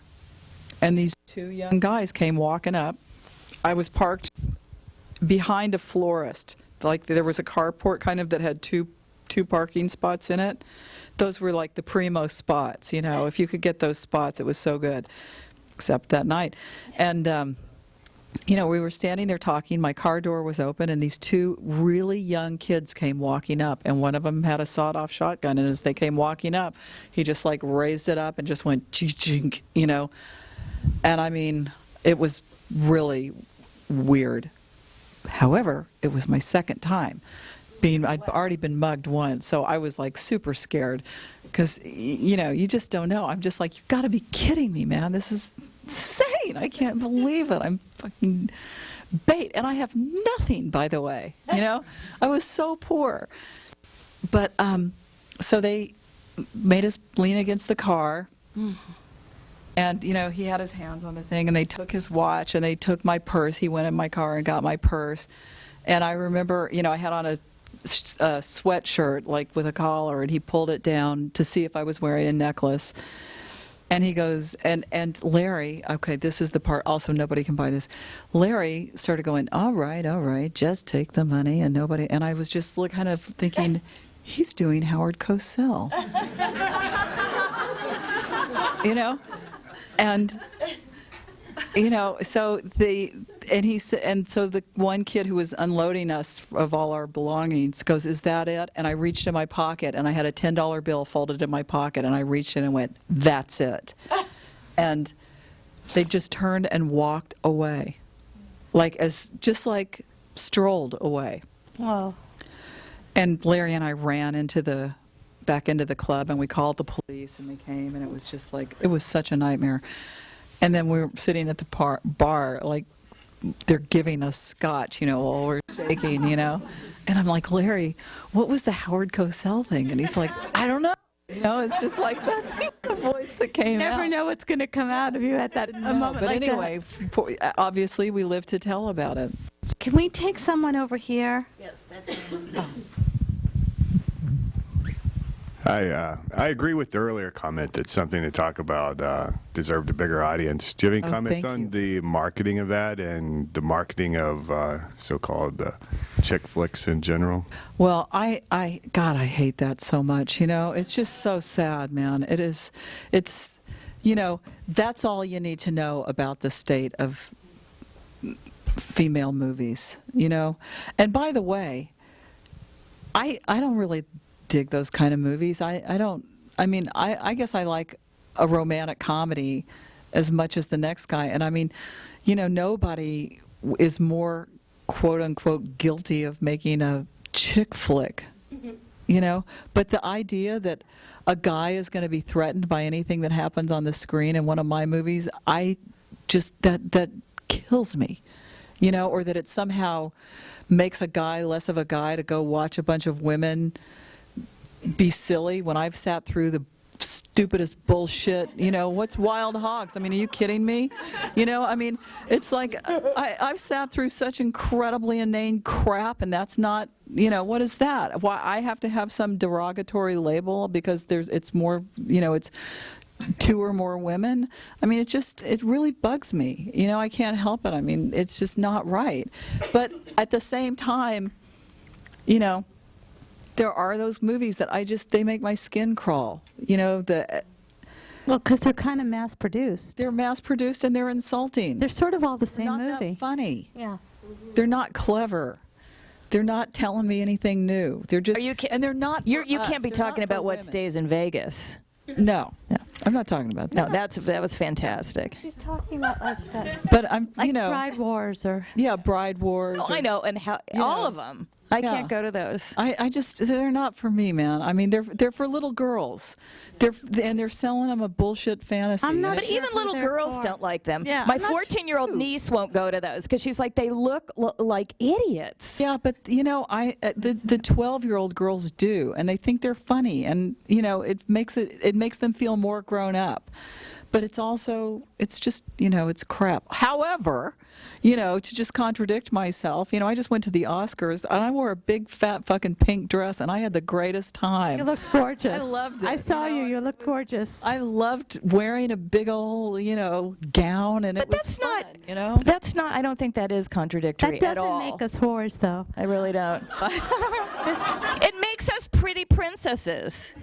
S2: and these two young guys came walking up. I was parked behind a florist. Like there was a carport kind of that had two parking spots in it. Those were like the primo spots, you know. If you could get those spots, it was so good, except that night. And, you know, we were standing there talking. My car door was open, and these two really young kids came walking up, and one of them had a sawed-off shotgun, and as they came walking up, he just, like, raised it up and just went, chink, you know. And, I mean, it was really weird. However, it was my second time. I'd already been mugged once, so I was like super scared because, you know, you just don't know. I'm just like, you've got to be kidding me, man. This is insane. I can't believe it. I'm fucking bait. And I have nothing, by the way. You know, I was so poor. But so they made us lean against the car. And, you know, he had his hands on the thing, and they took his watch, and they took my purse. He went in my car and got my purse. And I remember, you know, I had on a sweatshirt, like with a collar, and he pulled it down to see if I was wearing a necklace. And he goes, and Larry, okay, this is the part, also nobody can buy this. Larry started going, all right, just take the money, and nobody, and I was just kind of thinking, he's doing Howard Cosell. You know? And, you know, so so the one kid who was unloading us of all our belongings goes, is that it? And I reached in my pocket, and I had a $10 bill folded in my pocket, and I reached in and went, that's it. And they just turned and walked away, just like strolled away.
S1: Wow.
S2: And Larry and I ran back into the club, and we called the police, and they came, and it was just like, it was such a nightmare. And then we were sitting at the bar, like, they're giving us scotch, you know, while we're shaking, you know. And I'm like, Larry, what was the Howard Cosell thing? And he's like, I don't know. You know, it's just like, that's the voice that came out.
S1: You never know what's going to come out of you at that moment.
S2: But
S1: like
S2: anyway, obviously, we live to tell about it.
S1: Can we take someone over here?
S10: Yes, that's
S16: I agree with the earlier comment that something to talk about deserved a bigger audience. Do you have any comments on the marketing of that and the marketing of so-called chick flicks in general?
S2: Well, God, I hate that so much. You know, it's just so sad, man. It's, you know, that's all you need to know about the state of female movies, you know. And by the way, I don't really dig those kind of movies. I guess I like a romantic comedy as much as the next guy. And I mean, you know, nobody is more quote unquote guilty of making a chick flick, you know? But the idea that a guy is going to be threatened by anything that happens on the screen in one of my movies, that kills me, you know, or that it somehow makes a guy less of a guy to go watch a bunch of women be silly when I've sat through the stupidest bullshit. You know, what's Wild Hogs? I mean, are you kidding me? You know, I mean, it's like I've sat through such incredibly inane crap, and that's not, you know, what is that? Why I have to have some derogatory label because it's more, you know, it's 2 or more women. I mean, it really bugs me. You know, I can't help it. I mean, it's just not right. But at the same time, you know, there are those movies that they make my skin crawl. You know,
S1: well, because they're kind of mass-produced.
S2: They're mass-produced and they're insulting.
S1: They're sort of all the same
S2: not
S1: movie.
S2: That funny.
S1: Yeah.
S2: They're not clever. They're not telling me anything new. They're just, and they're not.
S3: You can't be talking about What Stays in Vegas.
S2: No, I'm not talking about that.
S3: No, that was fantastic.
S1: She's talking about like that.
S2: But I'm,
S1: like
S2: you know,
S1: Bride Wars or
S2: Bride Wars.
S3: I know, and how all of them. I can't go to those.
S2: I just, they're not for me, man. I mean, they're for little girls. They're selling them a bullshit fantasy.
S1: I'm not
S3: But even little girls don't like them.
S1: Yeah,
S3: My
S1: I'm not
S3: 14-year-old niece won't go to those because she's like, they look like idiots.
S2: Yeah, but you know, the 12-year-old girls do, and they think they're funny, and you know, it makes them feel more grown up. But it's just, you know, it's crap. However, you know, to just contradict myself, you know, I just went to the Oscars and I wore a big fat fucking pink dress and I had the greatest time.
S1: You looked gorgeous.
S2: I loved it.
S1: I saw you. You looked gorgeous.
S2: I loved wearing a big old, you know, gown, and
S3: But
S2: it was
S3: that's
S2: fun,
S3: not,
S2: you know.
S3: That's not. I don't think that is contradictory
S1: That
S3: at all.
S1: doesn't make us whores, though.
S3: I really don't. It makes us pretty princesses.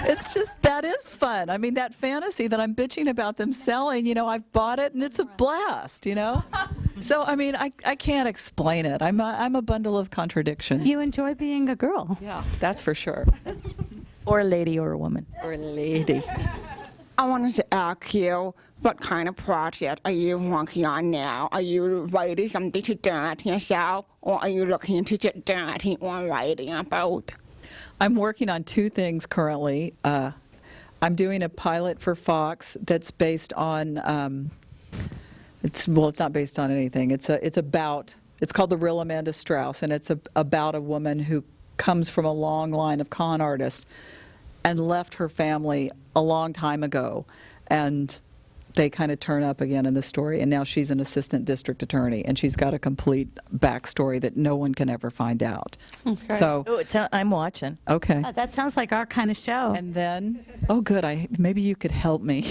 S2: It's just, that is fun. I mean, that fantasy that I'm bitching about them selling, you know, I've bought it and it's a blast, you know. So I mean, I can't explain it. I'm a bundle of contradictions.
S1: You enjoy being a girl.
S2: Yeah, that's for sure.
S3: Or a lady or a woman.
S2: Or a lady.
S7: I wanted to ask you, what kind of project are you working on now? Are you writing something to direct yourself, or are you looking to get directing or writing, or both?
S2: I'm working on 2 things currently. I'm doing a pilot for Fox that's based on. It's not based on anything. It's called The Real Amanda Strauss, and it's about a woman who comes from a long line of con artists and left her family a long time ago, and they kind of turn up again in the story, and now she's an assistant district attorney, and she's got a complete backstory that no one can ever find out.
S1: That's great.
S2: So,
S3: I'm watching.
S2: Okay.
S1: That sounds like our kind of show.
S2: And then, oh good, maybe you could help me.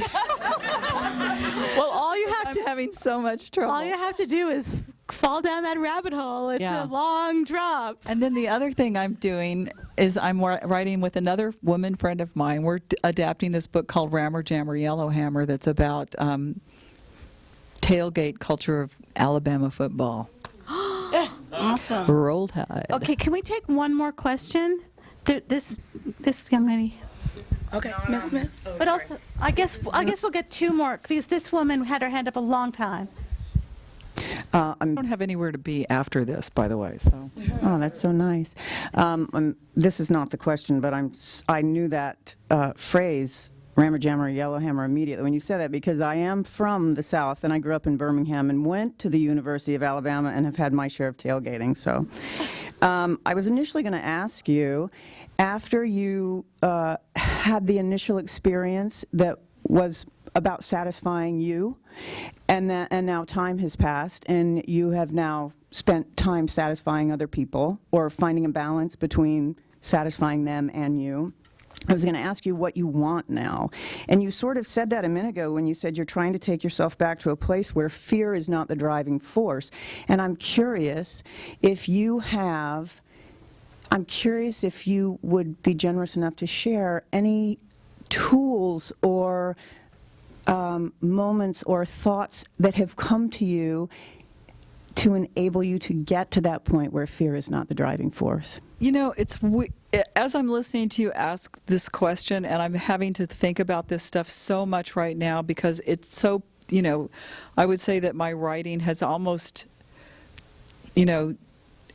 S1: Well, all you have
S2: I'm having so much trouble.
S1: All you have to do is fall down that rabbit hole. It's
S2: Yeah.
S1: a long drop.
S2: And then the other thing I'm doing is I'm writing with another woman friend of mine. We're adapting this book called Rammer Jammer Yellowhammer that's about tailgate culture of Alabama football.
S1: Awesome.
S2: Roll Tide.
S1: Okay, can we take one more question? This young lady.
S7: Okay, Miss Smith.
S1: But also, I guess we'll get 2 more because this woman had her hand up a long time.
S2: I don't have anywhere to be after this, by the way. So.
S17: Oh, that's so nice. This is not the question, but I knew that phrase, Rammer Jammer Yellowhammer, immediately when you said that, because I am from the South and I grew up in Birmingham and went to the University of Alabama and have had my share of tailgating. So I was initially going to ask you, after you had the initial experience that was about satisfying you, and now time has passed, and you have now spent time satisfying other people or finding a balance between satisfying them and you. I was going to ask you what you want now. And you sort of said that a minute ago when you said you're trying to take yourself back to a place where fear is not the driving force. And I'm curious if you would be generous enough to share any tools or moments or thoughts that have come to you to enable you to get to that point where fear is not the driving force.
S2: You know, as I'm listening to you ask this question, and I'm having to think about this stuff so much right now because it's so, you know, I would say that my writing has almost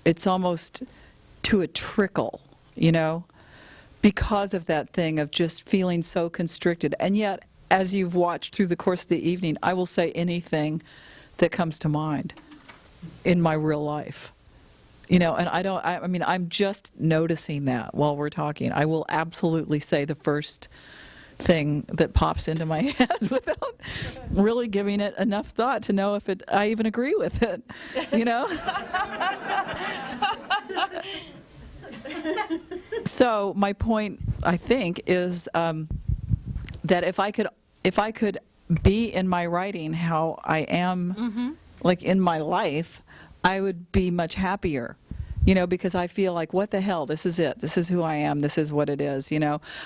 S2: it's almost to a trickle, because of that thing of just feeling so constricted. And yet, as you've watched through the course of the evening, I will say anything that comes to mind in my real life. And I'm just noticing that while we're talking. I will absolutely say the first thing that pops into my head without really giving it enough thought to know if I even agree with it, So my point, I think, is that if I could be in my writing how I am, like in my life, I would be much happier. Because I feel like, what the hell, this is it. This is who I am. This is what it is,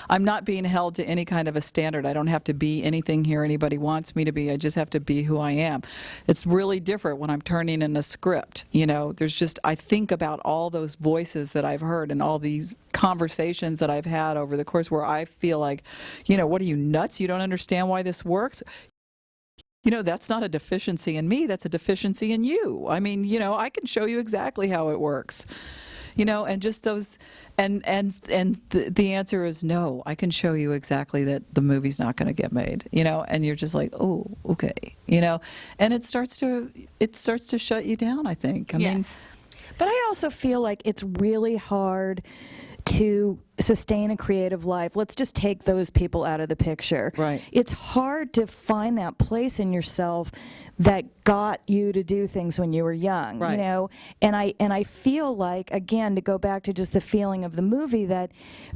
S2: I'm not being held to any kind of a standard. I don't have to be anything here anybody wants me to be. I just have to be who I am. It's really different when I'm turning in a script, There's just, I think about all those voices that I've heard and all these conversations that I've had over the course where I feel like, what are you, nuts? You don't understand why this works? That's not a deficiency in me, that's a deficiency in you. I mean, I can show you exactly how it works. And just those, and the answer is no, I can show you exactly that the movie's not going to get made, and you're just like, oh, okay, and it starts to shut you down, I think. I mean,
S3: but I also feel like it's really hard to sustain a creative life. Let's just take those people out of the picture.
S2: Right.
S3: It's hard to find that place in yourself that got you to do things when you were young,
S2: right.
S3: And I feel like, again, to go back to just the feeling of the movie, that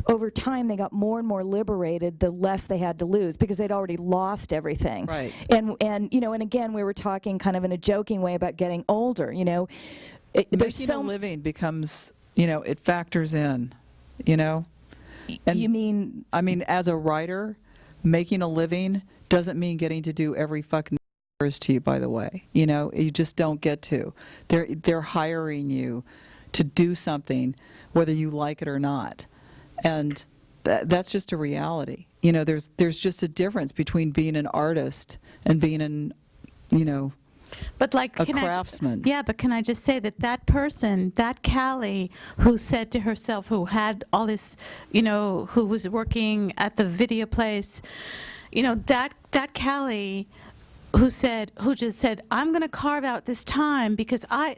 S3: over time they got more and more liberated the less they had to lose because they'd already lost everything.
S2: Right.
S3: And again, we were talking kind of in a joking way about getting older,
S2: Making a living becomes, it factors in. And
S3: you mean?
S2: I mean, as a writer, making a living doesn't mean getting to do every fucking thing to you, by the way. You just don't get to. They're hiring you to do something, whether you like it or not. And that's just a reality. There's just a difference between being an artist and being
S1: but like
S2: a craftsman.
S1: But can I just say that person, that Callie, who said to herself, who had all this, who was working at the video place, that Callie who just said, I'm going to carve out this time because I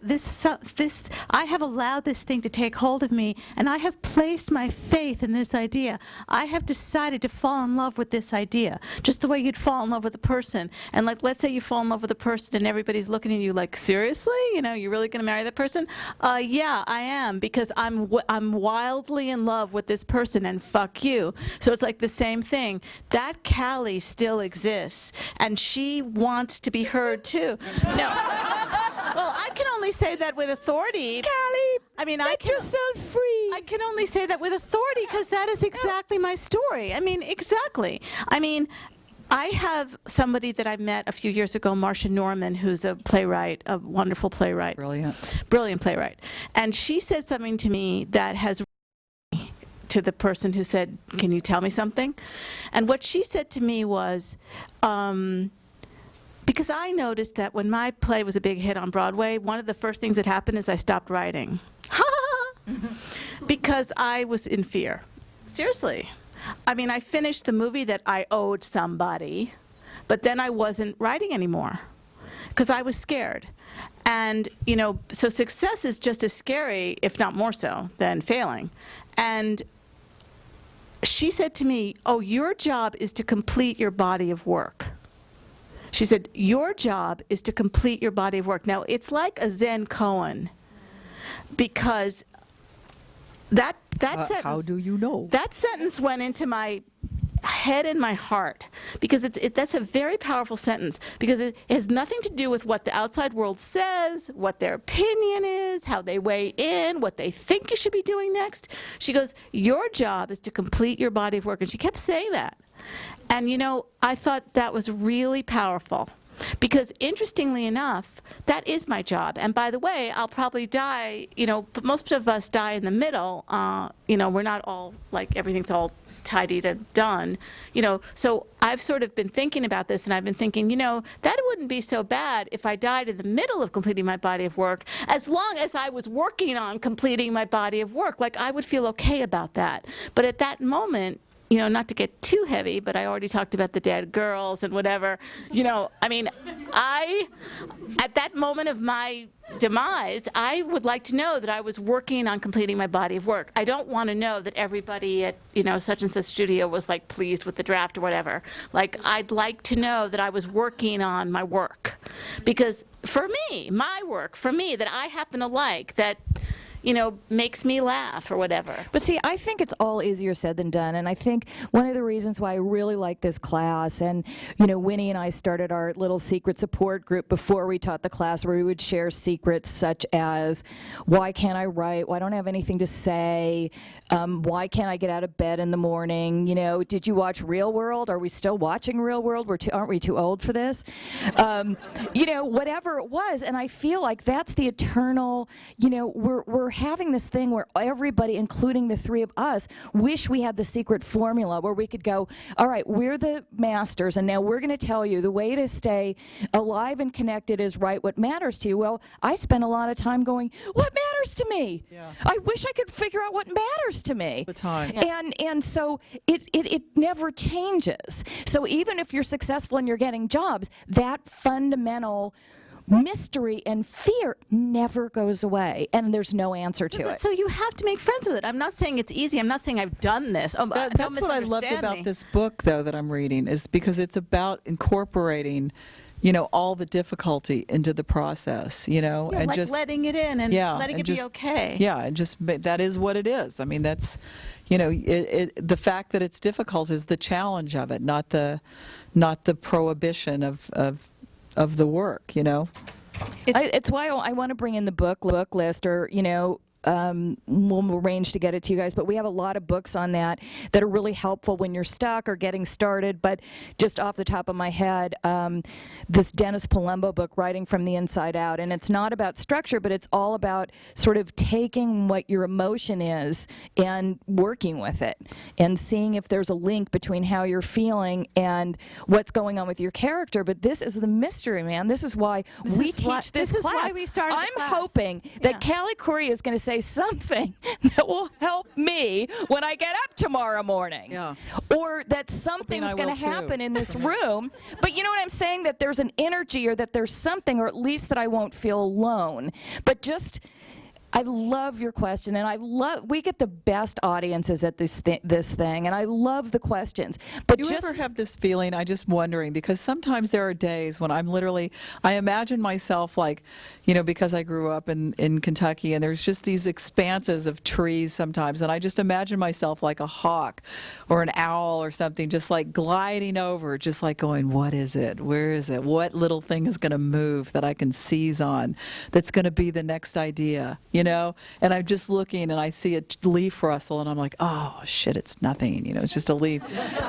S1: have allowed this thing to take hold of me, and I have placed my faith in this idea. I have decided to fall in love with this idea, just the way you'd fall in love with a person. And like, let's say you fall in love with a person and everybody's looking at you like, seriously? You're really going to marry that person? Yeah, I am, because I'm wildly in love with this person, and fuck you. So it's like the same thing. That Callie still exists, and she wants to be heard too. No. Well, I can only say that with authority.
S3: Callie,
S1: I mean,
S3: let yourself free.
S1: I can only say that with authority because that is exactly my story. I mean, exactly. I mean, I have somebody that I met a few years ago, Marcia Norman, who's a playwright, a wonderful playwright. Brilliant playwright. And she said something to me that has to the person who said, can you tell me something? And what she said to me was, because I noticed that when my play was a big hit on Broadway, one of the first things that happened is I stopped writing. Because I was in fear. Seriously. I mean, I finished the movie that I owed somebody, but then I wasn't writing anymore because I was scared. And, so success is just as scary, if not more so, than failing. And she said to me, oh, your job is to complete your body of work. She said, your job is to complete your body of work. Now, it's like a Zen koan, because that sentence...
S2: How do you know?
S1: That sentence went into my head and my heart, because that's a very powerful sentence, because it has nothing to do with what the outside world says, what their opinion is, how they weigh in, what they think you should be doing next. She goes, your job is to complete your body of work. And she kept saying that. And, I thought that was really powerful, because interestingly enough, that is my job. And by the way, I'll probably die, but most of us die in the middle. We're not all like everything's all tidied and done, so I've sort of been thinking about this, and I've been thinking, that wouldn't be so bad if I died in the middle of completing my body of work, as long as I was working on completing my body of work. Like, I would feel okay about that. But at that moment, not to get too heavy, but I already talked about the dead girls and whatever, at that moment of my demise, I would like to know that I was working on completing my body of work. I don't want to know that everybody at, such and such studio was like pleased with the draft or whatever. Like, I'd like to know that I was working on my work. Because for me, my work, that I happen to like, that makes me laugh or whatever.
S3: But see, I think it's all easier said than done, and I think one of the reasons why I really like this class, and Winnie and I started our little secret support group before we taught the class, where we would share secrets such as, why can't I write? Why don't I have anything to say? Why can't I get out of bed in the morning? Did you watch Real World? Are we still watching Real World? Aren't we too old for this? Whatever it was, and I feel like that's the eternal, we're having this thing where everybody, including the three of us, wish we had the secret formula where we could go, all right, we're the masters, and now we're going to tell you the way to stay alive and connected is write what matters to you. Well, I spend a lot of time going, what matters to me? Yeah. I wish I could figure out what matters to me.
S2: The time.
S3: Yeah. And so it never changes. So even if you're successful and you're getting jobs, that fundamental mystery and fear never goes away, and there's no answer to it.
S1: So you have to make friends with it. I'm not saying it's easy. I'm not saying I've done this.
S2: That's what I loved about this book, though, that I'm reading, is because it's about incorporating all the difficulty into the process, and
S1: like
S2: just
S1: letting it in and letting it be okay.
S2: Yeah, and just that is what it is. I mean, that's, the fact that it's difficult is the challenge of it, not the prohibition of the work,
S3: It's why I want to bring in the book list, or we'll arrange to get it to you guys, but we have a lot of books on that are really helpful when you're stuck or getting started. But just off the top of my head, this Dennis Palumbo book, Writing from the Inside Out, and it's not about structure, but it's all about sort of taking what your emotion is and working with it and seeing if there's a link between how you're feeling and what's going on with your character. But this is the mystery, man. This is why we teach this class.
S1: This is why we started the class.
S3: I'm hoping that Callie Khouri is going to say something that will help me when I get up tomorrow morning. Yeah. Or that something's going to happen in this room. But you know what I'm saying? That there's an energy, or that there's something, or at least that I won't feel alone. But just, I love your question, and we get the best audiences at this thing, and I love the questions. But
S2: do you ever have this feeling, I'm just wondering, because sometimes there are days when I imagine myself like, because I grew up in Kentucky, and there's just these expanses of trees sometimes, and I just imagine myself like a hawk or an owl or something, just like gliding over, just like going, what is it? Where is it? What little thing is going to move that I can seize on that's going to be the next idea? And I'm just looking, and I see a leaf rustle, and I'm like, oh shit, it's nothing, it's just a leaf,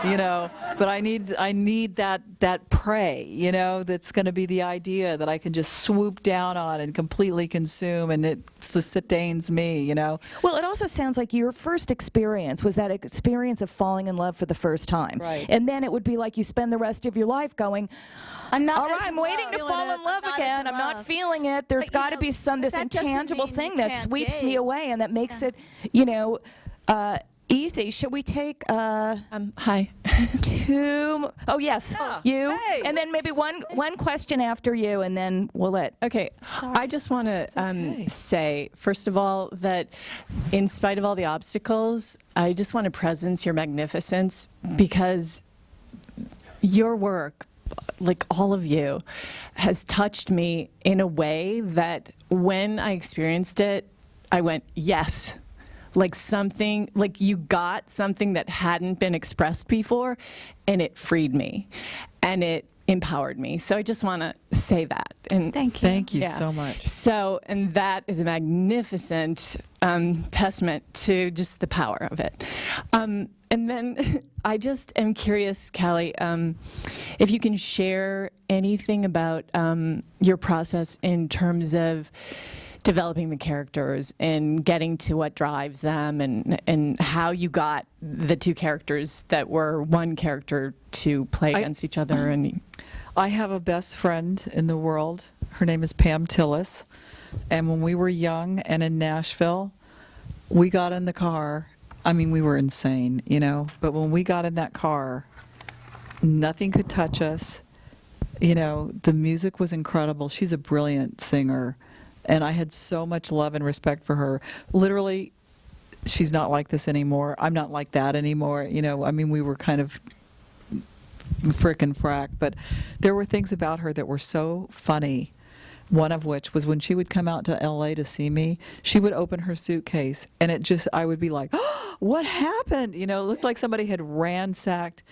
S2: but I need that prey, that's going to be the idea that I can just swoop down on and completely consume, and it sustains me,
S3: Well, it also sounds like your first experience was that experience of falling in love for the first time.
S2: Right.
S3: And then it would be like you spend the rest of your life going, I'm waiting to fall in love again. I'm not feeling it. There's got to be this intangible thing that sweeps me away and that makes it, easy. Should we take
S18: hi.
S3: two? Oh yes, you. Hey. And then maybe one question after you, and then we'll let.
S18: Okay. I just want to say, first of all, that in spite of all the obstacles, I just want to presence your magnificence, because your work, like all of you, has touched me in a way that when I experienced it, I went, yes. Like something, like you got something that hadn't been expressed before, and it freed me, and it empowered me. So I just want to say that. And
S1: thank you.
S2: Thank you so much.
S18: So, and that is a magnificent testament to just the power of it. And then I just am curious, Callie, if you can share anything about your process in terms of developing the characters and getting to what drives them, and how you got the two characters that were one character to play against each other. And
S2: I have a best friend in the world. Her name is Pam Tillis. And when we were young and in Nashville, we got in the car. I mean, we were insane, you know, but when we got in that car, nothing could touch us. You know, the music was incredible. She's a brilliant singer, and I had so much love and respect for her. Literally, she's not like this anymore. I'm not like that anymore. You know, I mean, we were kind of frickin' frack, but there were things about her that were so funny. One of which was when she would come out to LA to see me, she would open her suitcase, and I would be like, oh, what happened? You know, it looked like somebody had ransacked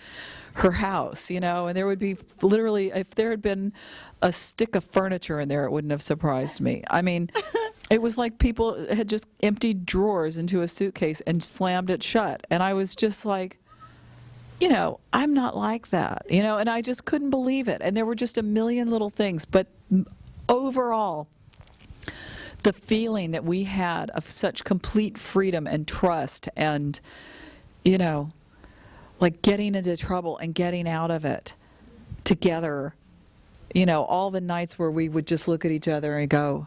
S2: her house, you know, and there would be literally, if there had been a stick of furniture in there, it wouldn't have surprised me. I mean, it was like people had just emptied drawers into a suitcase and slammed it shut. And I was just like, you know, I'm not like that, you know, and I just couldn't believe it. And there were just a million little things, but overall, the feeling that we had of such complete freedom and trust and, you know, like getting into trouble and getting out of it together, you know, all the nights where we would just look at each other and go,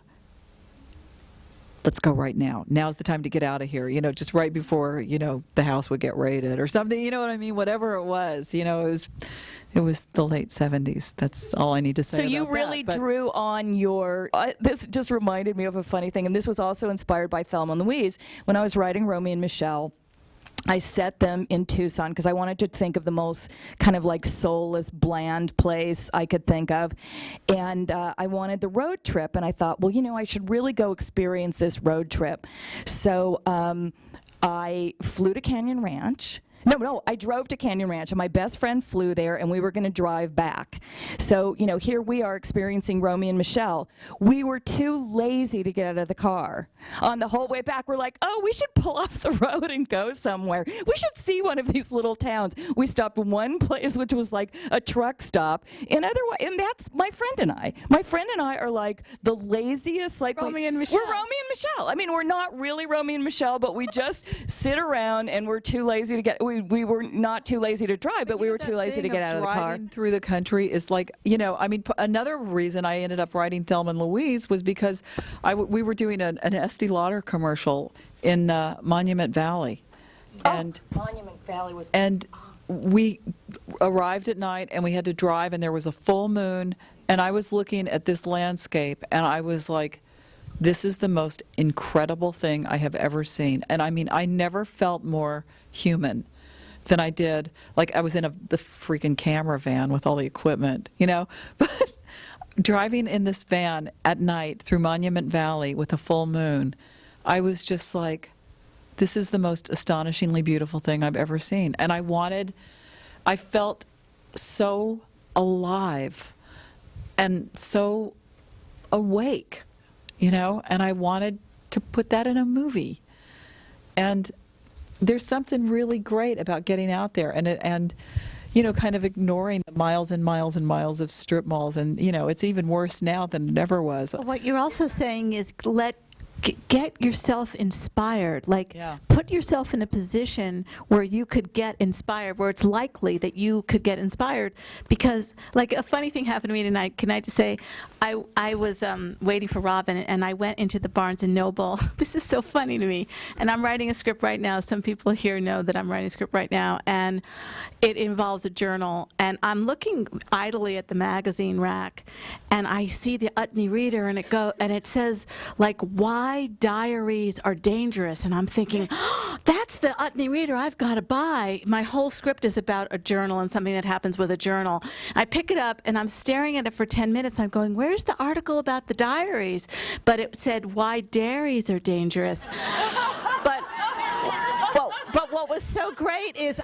S2: let's go right now. Now's the time to get out of here, you know, just right before, you know, the house would get raided or something, you know what I mean? Whatever it was, you know, it was the late 70s. That's all I need to say
S3: So
S2: about
S3: you really drew on your, this just reminded me of a funny thing, and this was also inspired by Thelma Louise. When I was writing Romeo and Michelle, I set them in Tucson because I wanted to think of the most kind of like soulless, bland place I could think of. And I wanted the road trip, and I thought, well, you know, I should really go experience this road trip. So I flew to Canyon Ranch. No, I drove to Canyon Ranch, and my best friend flew there, and we were going to drive back. So, you know, here we are experiencing Romeo and Michelle. We were too lazy to get out of the car. On the whole way back, we're like, oh, we should pull off the road and go somewhere. We should see one of these little towns. We stopped in one place, which was like a truck stop. And that's my friend and I. My friend and I are like the laziest, like
S1: Romeo and Michelle.
S3: We're Romeo and Michelle. I mean, we're not really Romeo and Michelle, but we just sit around, and we're too lazy to get. We were not too lazy to drive, but we were too lazy to get out of the car.
S2: Driving through the country is like, you know, I mean, another reason I ended up writing Thelma Louise was because we were doing an Estee Lauder commercial in Monument Valley. And
S3: Monument Valley was...
S2: And we arrived at night, and we had to drive, and there was a full moon, and I was looking at this landscape, and I was like, this is the most incredible thing I have ever seen. And I mean, I never felt more human than I did. Like, I was in the freaking camera van with all the equipment, you know, but driving in this van at night through Monument Valley with a full moon, I was just like, this is the most astonishingly beautiful thing I've ever seen. And I felt so alive and so awake, you know, and I wanted to put that in a movie. And there's something really great about getting out there and you know, kind of ignoring the miles and miles and miles of strip malls. And, you know, it's even worse now than it ever was.
S1: What you're also saying is get yourself inspired. Like, put yourself in a position where you could get inspired, where it's likely that you could get inspired. Because, like, a funny thing happened to me tonight. Can I just say, I was waiting for Robin, and I went into the Barnes & Noble. This is so funny to me. And I'm writing a script right now. Some people here know that I'm writing a script right now. And it involves a journal. And I'm looking idly at the magazine rack, and I see the Utne Reader, and it says, like, why diaries are dangerous. And I'm thinking, oh, that's the Utne Reader I've got to buy. My whole script is about a journal and something that happens with a journal. I pick it up, and I'm staring at it for 10 minutes. I'm going, where's the article about the diaries? But it said why dairies are dangerous. But what was so great is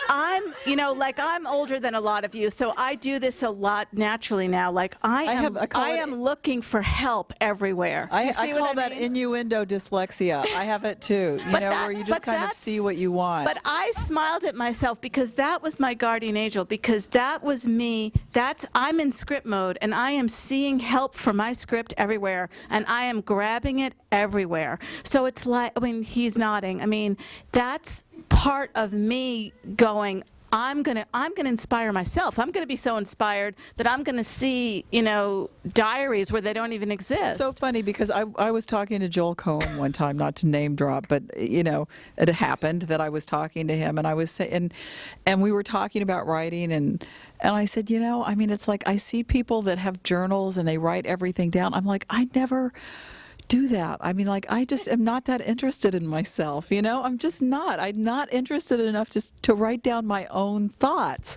S1: I'm older than a lot of you, so I do this a lot naturally now. Like I am looking for help everywhere. Do you see
S2: I
S1: what
S2: call that
S1: mean?
S2: innuendo dyslexia. I have it too, where you just kind of see what you want.
S1: But I smiled at myself because that was my guardian angel, because that was me. I'm in script mode, and I am seeing help for my script everywhere, and I am grabbing it everywhere. So it's like, he's nodding. That's part of me going, I'm gonna inspire myself. I'm gonna be so inspired that I'm gonna see, diaries where they don't even exist.
S2: So funny because I was talking to Joel Cohen one time, not to name drop, but it happened that I was talking to him, and I was saying, and we were talking about writing, and I said, it's like I see people that have journals and they write everything down. I'm like, I never do that. I just am not that interested in myself, I'm just not. I'm not interested enough to write down my own thoughts.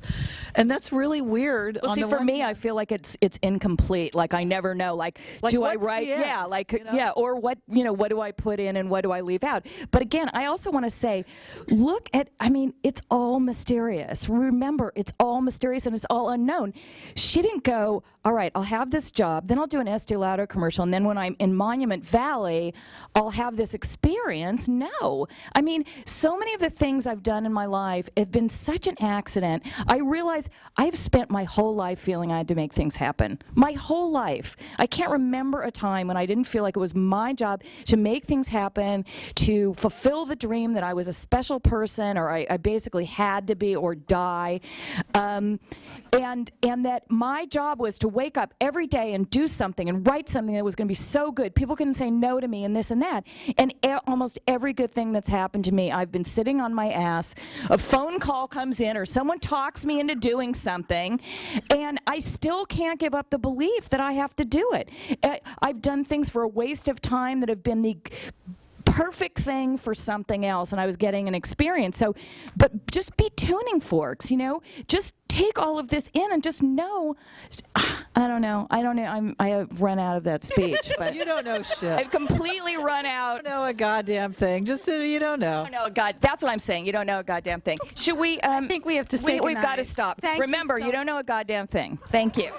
S2: And that's really weird.
S3: Well, see, for me, I feel like it's incomplete. Like I never know. Like do I write? Yeah, or what? What do I put in and what do I leave out? But again, I also want to say, look at. It's all mysterious. Remember, it's all mysterious and it's all unknown. She didn't go, all right, I'll have this job, then I'll do an Estee Lauder commercial, and then when I'm in Monument Valley, I'll have this experience. No. So many of the things I've done in my life have been such an accident. I realize I've spent my whole life feeling I had to make things happen. My whole life. I can't remember a time when I didn't feel like it was my job to make things happen, to fulfill the dream that I was a special person, or I basically had to be or die. And that my job was to wake up every day and do something and write something that was going to be so good. People couldn't say no to me and this and that. And almost every good thing that's happened to me, I've been sitting on my ass. A phone call comes in or someone talks me into doing something, and I still can't give up the belief that I have to do it. I've done things for a waste of time that have been the perfect thing for something else, and I was getting an experience. So, but just be tuning forks, just take all of this in and just know. I don't know. I have run out of that speech, but
S2: you don't know shit.
S3: I've completely run out.
S2: You don't know a goddamn thing. Just you don't know.
S3: I don't know. God, that's what I'm saying. You don't know a goddamn thing. Should we?
S1: I think we have to say
S3: We've got to stop. Remember, you don't know a goddamn thing. Thank you.